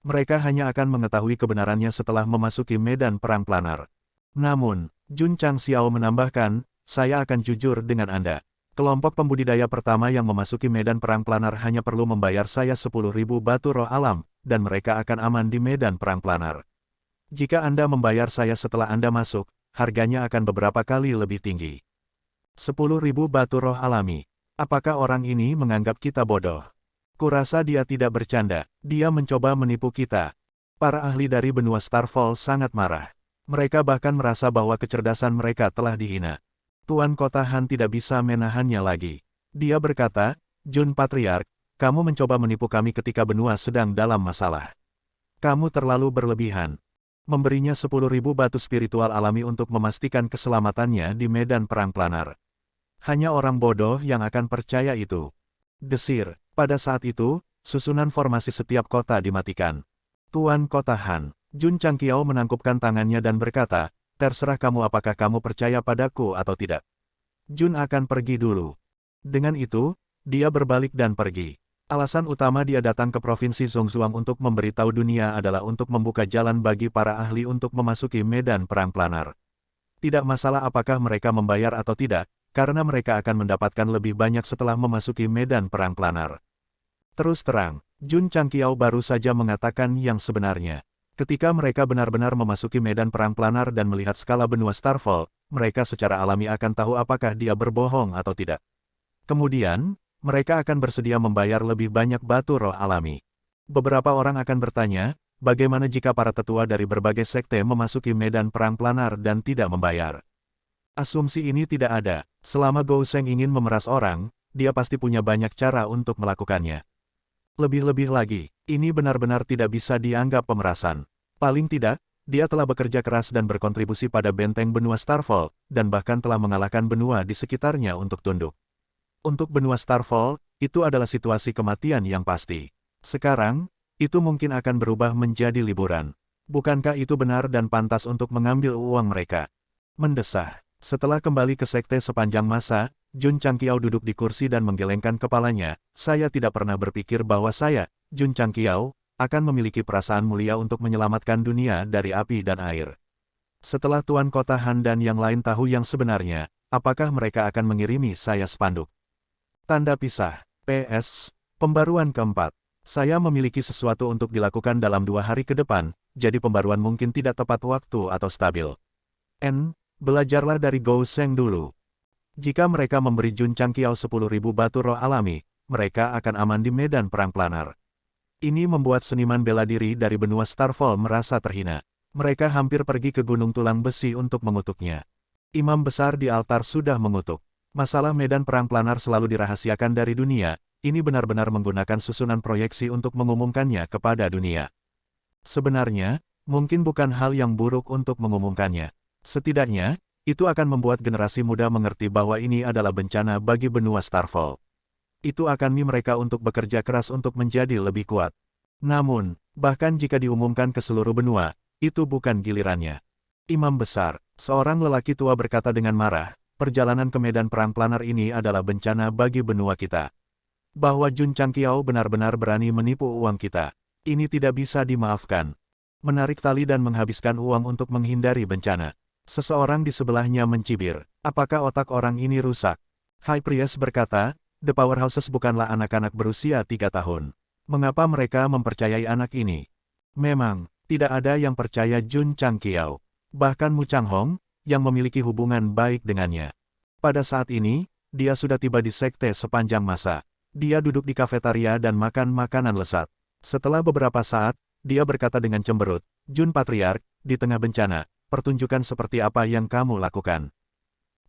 Mereka hanya akan mengetahui kebenarannya setelah memasuki medan perang planar. Namun, Jun Changqiao menambahkan, saya akan jujur dengan Anda. Kelompok pembudidaya pertama yang memasuki medan perang planar hanya perlu membayar saya 10.000 batu roh alam, dan mereka akan aman di medan perang planar. Jika Anda membayar saya setelah Anda masuk, harganya akan beberapa kali lebih tinggi. 10.000 batu roh alami. Apakah orang ini menganggap kita bodoh? Kurasa dia tidak bercanda, dia mencoba menipu kita. Para ahli dari benua Starfall sangat marah. Mereka bahkan merasa bahwa kecerdasan mereka telah dihina. Tuan Kota Han tidak bisa menahannya lagi. Dia berkata, Jun Patriark, kamu mencoba menipu kami ketika benua sedang dalam masalah. Kamu terlalu berlebihan. Memberinya 10.000 batu spiritual alami untuk memastikan keselamatannya di medan perang planar. Hanya orang bodoh yang akan percaya itu. Desir, pada saat itu, susunan formasi setiap kota dimatikan. Tuan Kota Han, Jun Changqiao menangkupkan tangannya dan berkata, terserah kamu apakah kamu percaya padaku atau tidak. Jun akan pergi dulu. Dengan itu, dia berbalik dan pergi. Alasan utama dia datang ke Provinsi Zhongzhuang untuk memberitahu dunia adalah untuk membuka jalan bagi para ahli untuk memasuki medan perang planar. Tidak masalah apakah mereka membayar atau tidak, karena mereka akan mendapatkan lebih banyak setelah memasuki medan perang planar. Terus terang, Jun Changqiao baru saja mengatakan yang sebenarnya. Ketika mereka benar-benar memasuki medan perang planar dan melihat skala benua Starfall, mereka secara alami akan tahu apakah dia berbohong atau tidak. Kemudian, mereka akan bersedia membayar lebih banyak batu roh alami. Beberapa orang akan bertanya, bagaimana jika para tetua dari berbagai sekte memasuki medan perang planar dan tidak membayar? Asumsi ini tidak ada. Selama Gou Sheng ingin memeras orang, dia pasti punya banyak cara untuk melakukannya. Lebih-lebih lagi, ini benar-benar tidak bisa dianggap pemerasan. Paling tidak, dia telah bekerja keras dan berkontribusi pada benteng benua Starfall, dan bahkan telah mengalahkan benua di sekitarnya untuk tunduk. Untuk benua Starfall, itu adalah situasi kematian yang pasti. Sekarang, itu mungkin akan berubah menjadi liburan. Bukankah itu benar dan pantas untuk mengambil uang mereka? Mendesah. Setelah kembali ke sekte sepanjang masa, Jun Changqiao duduk di kursi dan menggelengkan kepalanya. Saya tidak pernah berpikir bahwa saya, Jun Changqiao, akan memiliki perasaan mulia untuk menyelamatkan dunia dari api dan air. Setelah Tuan Kota Han dan yang lain tahu yang sebenarnya, apakah mereka akan mengirimi saya spanduk? Tanda pisah. PS. Pembaruan keempat. Saya memiliki sesuatu untuk dilakukan dalam 2 hari ke depan, jadi pembaruan mungkin tidak tepat waktu atau stabil. N. Belajarlah dari Gou Sheng dulu. Jika mereka memberi Jun Changqiao 10.000 batu roh alami, mereka akan aman di medan perang planar. Ini membuat seniman bela diri dari benua Starfall merasa terhina. Mereka hampir pergi ke Gunung Tulang Besi untuk mengutuknya. Imam besar di altar sudah mengutuk. Masalah medan perang planar selalu dirahasiakan dari dunia, ini benar-benar menggunakan susunan proyeksi untuk mengumumkannya kepada dunia. Sebenarnya, mungkin bukan hal yang buruk untuk mengumumkannya. Setidaknya, itu akan membuat generasi muda mengerti bahwa ini adalah bencana bagi benua Starfall. Itu akan mereka untuk bekerja keras untuk menjadi lebih kuat. Namun, bahkan jika diumumkan ke seluruh benua, itu bukan gilirannya. Imam besar, seorang lelaki tua berkata dengan marah, perjalanan ke medan perang planar ini adalah bencana bagi benua kita. Bahwa Jun Changqiao benar-benar berani menipu uang kita. Ini tidak bisa dimaafkan. Menarik tali dan menghabiskan uang untuk menghindari bencana. Seseorang di sebelahnya mencibir. Apakah otak orang ini rusak? High Priest berkata, The Powerhouses bukanlah anak-anak berusia 3 tahun. Mengapa mereka mempercayai anak ini? Memang, tidak ada yang percaya Jun Changqiao. Bahkan Mu Changhong, yang memiliki hubungan baik dengannya. Pada saat ini, dia sudah tiba di sekte sepanjang masa. Dia duduk di kafetaria dan makan makanan lezat. Setelah beberapa saat, dia berkata dengan cemberut, Jun Patriark, di tengah bencana, pertunjukan seperti apa yang kamu lakukan?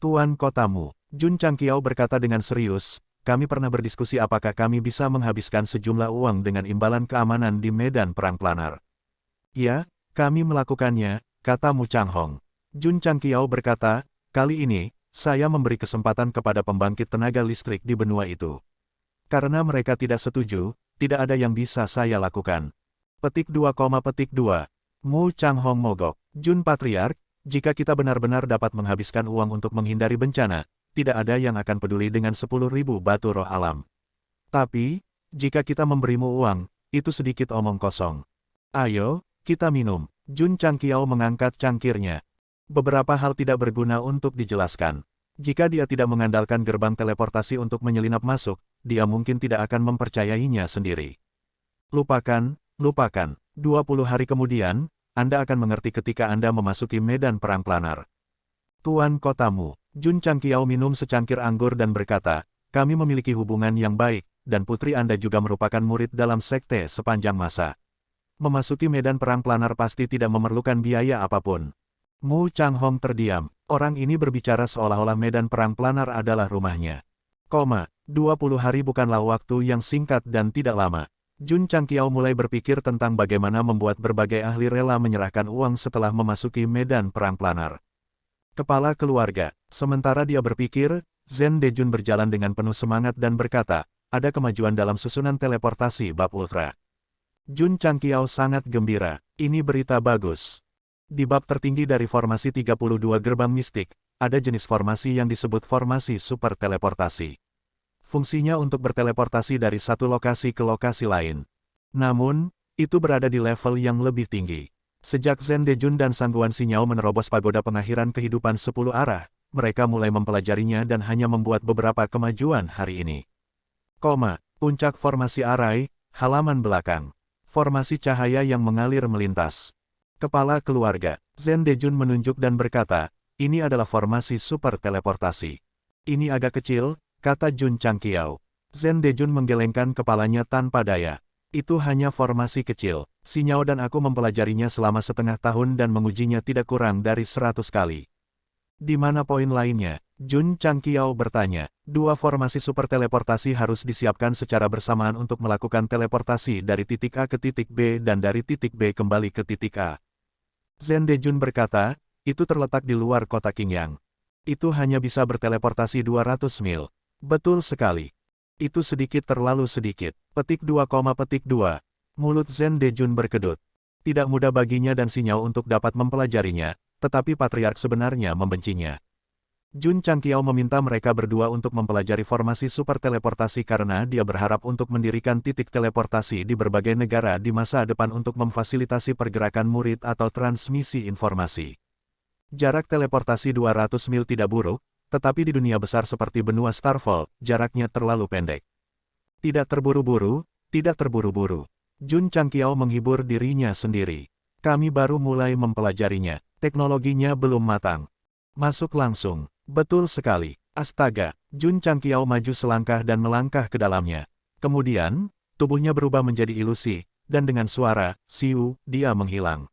Tuan Kotamu, Jun Changqiao berkata dengan serius, kami pernah berdiskusi apakah kami bisa menghabiskan sejumlah uang dengan imbalan keamanan di medan perang planar. Ya, kami melakukannya, kata Mu Changhong. Jun Changqiao berkata, kali ini, saya memberi kesempatan kepada pembangkit tenaga listrik di benua itu. Karena mereka tidak setuju, tidak ada yang bisa saya lakukan. Petik 2, Mu Changhong mogok. Jun Patriark, jika kita benar-benar dapat menghabiskan uang untuk menghindari bencana, tidak ada yang akan peduli dengan 10.000 batu roh alam. Tapi, jika kita memberimu uang, itu sedikit omong kosong. Ayo, kita minum. Jun Changqiao mengangkat cangkirnya. Beberapa hal tidak berguna untuk dijelaskan. Jika dia tidak mengandalkan gerbang teleportasi untuk menyelinap masuk, dia mungkin tidak akan mempercayainya sendiri. Lupakan. 20 hari kemudian, Anda akan mengerti ketika Anda memasuki medan perang planar. Tuan kotamu. Jun Changqiao minum secangkir anggur dan berkata, kami memiliki hubungan yang baik, dan putri Anda juga merupakan murid dalam sekte sepanjang masa. Memasuki medan perang planar pasti tidak memerlukan biaya apapun. Mu Changhong terdiam. Orang ini berbicara seolah-olah medan perang planar adalah rumahnya. 20 hari bukanlah waktu yang singkat dan tidak lama. Jun Changqiao mulai berpikir tentang bagaimana membuat berbagai ahli rela menyerahkan uang setelah memasuki medan perang planar. Kepala keluarga. Sementara dia berpikir, Zhen Dejun berjalan dengan penuh semangat dan berkata, ada kemajuan dalam susunan teleportasi bab ultra. Jun Changqiao sangat gembira. Ini berita bagus. Di bab tertinggi dari formasi 32 gerbang mistik, ada jenis formasi yang disebut formasi super teleportasi. Fungsinya untuk berteleportasi dari satu lokasi ke lokasi lain. Namun, itu berada di level yang lebih tinggi. Sejak Zhen Dejun dan Sangguan Xinyao menerobos pagoda pengakhiran kehidupan 10 arah, mereka mulai mempelajarinya dan hanya membuat beberapa kemajuan hari ini. Puncak formasi arai, halaman belakang. Formasi cahaya yang mengalir melintas. Kepala keluarga, Zhen Dejun menunjuk dan berkata, ini adalah formasi super teleportasi. Ini agak kecil, kata Jun Changqiao. Zhen Dejun menggelengkan kepalanya tanpa daya. Itu hanya formasi kecil. Xinyao dan aku mempelajarinya selama setengah tahun dan mengujinya tidak kurang dari 100 kali. Di mana poin lainnya? Jun Changqiao bertanya. Dua formasi super teleportasi harus disiapkan secara bersamaan untuk melakukan teleportasi dari titik A ke titik B dan dari titik B kembali ke titik A. Zhen Dejun berkata, itu terletak di luar kota Qingyang. Itu hanya bisa berteleportasi 200 mil. Betul sekali. Itu sedikit terlalu sedikit. Petik 2, Mulut Zhen Dejun berkedut. Tidak mudah baginya dan Xinyao untuk dapat mempelajarinya, tetapi Patriark sebenarnya membencinya. Jun Changqiao meminta mereka berdua untuk mempelajari formasi super teleportasi karena dia berharap untuk mendirikan titik teleportasi di berbagai negara di masa depan untuk memfasilitasi pergerakan murid atau transmisi informasi. Jarak teleportasi 200 mil tidak buruk, tetapi di dunia besar seperti benua Starfall, jaraknya terlalu pendek. Tidak terburu-buru. Jun Changqiao menghibur dirinya sendiri. Kami baru mulai mempelajarinya. Teknologinya belum matang. Masuk langsung. Betul sekali. Astaga. Jun Changqiao maju selangkah dan melangkah ke dalamnya. Kemudian, tubuhnya berubah menjadi ilusi, dan dengan suara, siu, dia menghilang.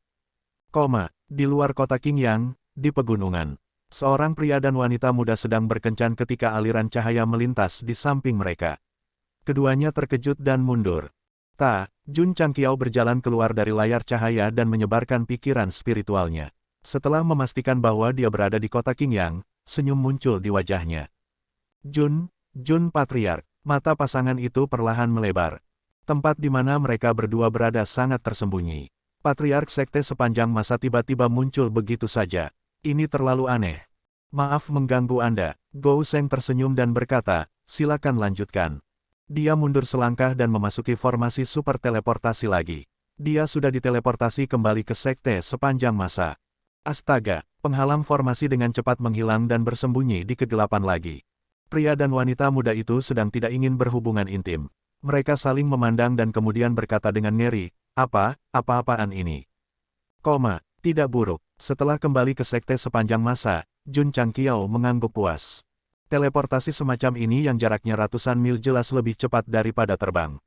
Di luar kota Qingyang, di pegunungan. Seorang pria dan wanita muda sedang berkencan ketika aliran cahaya melintas di samping mereka. Keduanya terkejut dan mundur. Jun Changqiao berjalan keluar dari layar cahaya dan menyebarkan pikiran spiritualnya. Setelah memastikan bahwa dia berada di kota Qingyang, senyum muncul di wajahnya. Jun Patriark. Mata pasangan itu perlahan melebar. Tempat di mana mereka berdua berada sangat tersembunyi. Patriark sekte sepanjang masa tiba-tiba muncul begitu saja. Ini terlalu aneh. Maaf mengganggu Anda. Gou Sheng tersenyum dan berkata, silakan lanjutkan. Dia mundur selangkah dan memasuki formasi super teleportasi lagi. Dia sudah diteleportasi kembali ke sekte sepanjang masa. Astaga, penghalang formasi dengan cepat menghilang dan bersembunyi di kegelapan lagi. Pria dan wanita muda itu sedang tidak ingin berhubungan intim. Mereka saling memandang dan kemudian berkata dengan ngeri, apa-apaan ini? Tidak buruk. Setelah kembali ke sekte sepanjang masa, Jun Changqiao mengangguk puas. Teleportasi semacam ini yang jaraknya ratusan mil jelas lebih cepat daripada terbang.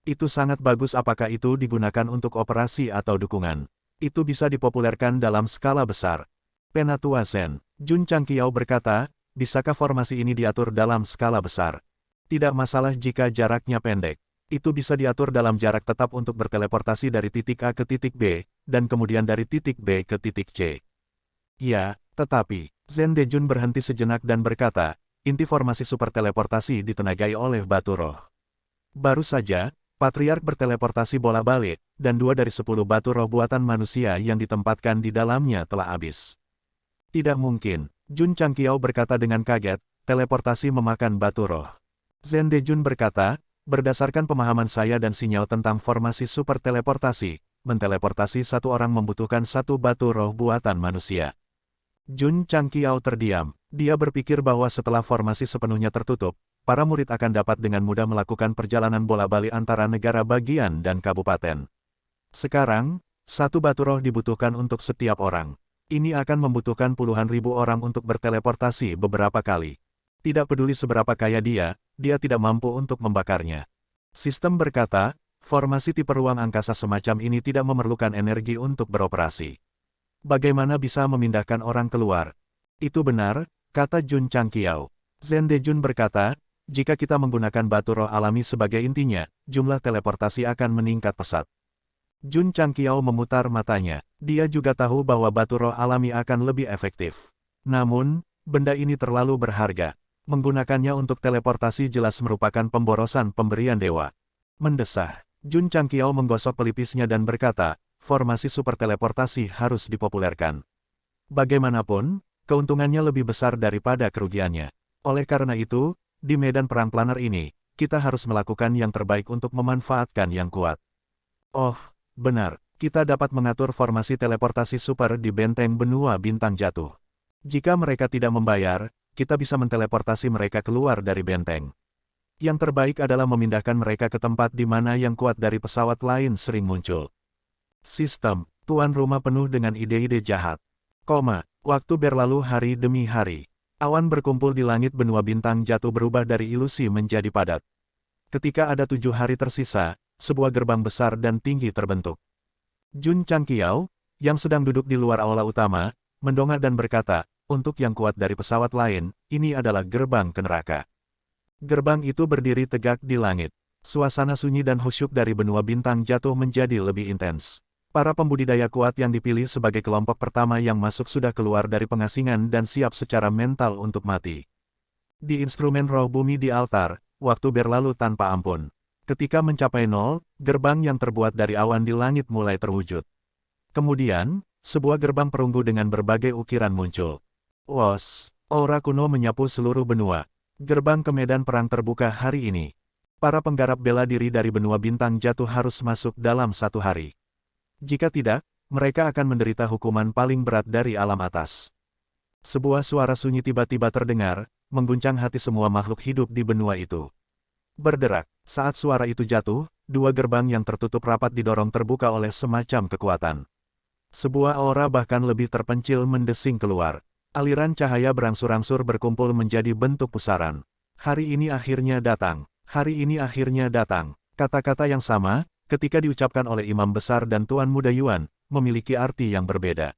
Itu sangat bagus apakah itu digunakan untuk operasi atau dukungan. Itu bisa dipopulerkan dalam skala besar. Penatua Zen. Jun Changqiao berkata, bisakah formasi ini diatur dalam skala besar? Tidak masalah jika jaraknya pendek. Itu bisa diatur dalam jarak tetap untuk berteleportasi dari titik A ke titik B, dan kemudian dari titik B ke titik C. Ya, tetapi, Zhen Dejun berhenti sejenak dan berkata, inti formasi super teleportasi ditenagai oleh batu roh. Baru saja, Patriark berteleportasi bola balik, dan 2 dari 10 batu roh buatan manusia yang ditempatkan di dalamnya telah habis. Tidak mungkin, Jun Changqiao berkata dengan kaget, teleportasi memakan batu roh. Zhen Dejun berkata, berdasarkan pemahaman saya dan sinyal tentang formasi super teleportasi, menteleportasi satu orang membutuhkan 1 batu roh buatan manusia. Jun Changqiao terdiam, dia berpikir bahwa setelah formasi sepenuhnya tertutup, para murid akan dapat dengan mudah melakukan perjalanan bola-balik antara negara bagian dan kabupaten. Sekarang, 1 batu roh dibutuhkan untuk setiap orang. Ini akan membutuhkan puluhan ribu orang untuk berteleportasi beberapa kali. Tidak peduli seberapa kaya dia tidak mampu untuk membakarnya. Sistem berkata, formasi tipe ruang angkasa semacam ini tidak memerlukan energi untuk beroperasi. Bagaimana bisa memindahkan orang keluar? Itu benar, kata Jun Changqiao. Zhen Dejun berkata, jika kita menggunakan batu roh alami sebagai intinya, jumlah teleportasi akan meningkat pesat. Jun Changqiao memutar matanya. Dia juga tahu bahwa batu roh alami akan lebih efektif. Namun, benda ini terlalu berharga. Menggunakannya untuk teleportasi jelas merupakan pemborosan pemberian dewa. Mendesah, Jun Changqiao menggosok pelipisnya dan berkata, formasi super teleportasi harus dipopulerkan. Bagaimanapun, keuntungannya lebih besar daripada kerugiannya. Oleh karena itu, di medan perang planer ini, kita harus melakukan yang terbaik untuk memanfaatkan yang kuat. Oh, benar, kita dapat mengatur formasi teleportasi super di benteng benua bintang jatuh. Jika mereka tidak membayar, kita bisa menteleportasi mereka keluar dari benteng. Yang terbaik adalah memindahkan mereka ke tempat di mana yang kuat dari pesawat lain sering muncul. Sistem, tuan rumah penuh dengan ide-ide jahat. Waktu berlalu hari demi hari. Awan berkumpul di langit benua bintang jatuh berubah dari ilusi menjadi padat. Ketika ada 7 hari tersisa, sebuah gerbang besar dan tinggi terbentuk. Jun Changqiao, yang sedang duduk di luar aula utama, mendongak dan berkata, untuk yang kuat dari pesawat lain, ini adalah gerbang ke neraka. Gerbang itu berdiri tegak di langit. Suasana sunyi dan khusyuk dari benua bintang jatuh menjadi lebih intens. Para pembudidaya kuat yang dipilih sebagai kelompok pertama yang masuk sudah keluar dari pengasingan dan siap secara mental untuk mati. Di instrumen roh bumi di altar, waktu berlalu tanpa ampun. Ketika mencapai 0, gerbang yang terbuat dari awan di langit mulai terwujud. Kemudian, sebuah gerbang perunggu dengan berbagai ukiran muncul. Wos, aura kuno menyapu seluruh benua. Gerbang ke medan perang terbuka hari ini. Para penggarap bela diri dari benua bintang jatuh harus masuk dalam 1 hari. Jika tidak, mereka akan menderita hukuman paling berat dari alam atas. Sebuah suara sunyi tiba-tiba terdengar, mengguncang hati semua makhluk hidup di benua itu. Berderak, saat suara itu jatuh, 2 gerbang yang tertutup rapat didorong terbuka oleh semacam kekuatan. Sebuah aura bahkan lebih terpencil mendesing keluar. Aliran cahaya berangsur-angsur berkumpul menjadi bentuk pusaran. Hari ini akhirnya datang. Hari ini akhirnya datang. Kata-kata yang sama, ketika diucapkan oleh Imam Besar dan Tuan Muda Yuan, memiliki arti yang berbeda.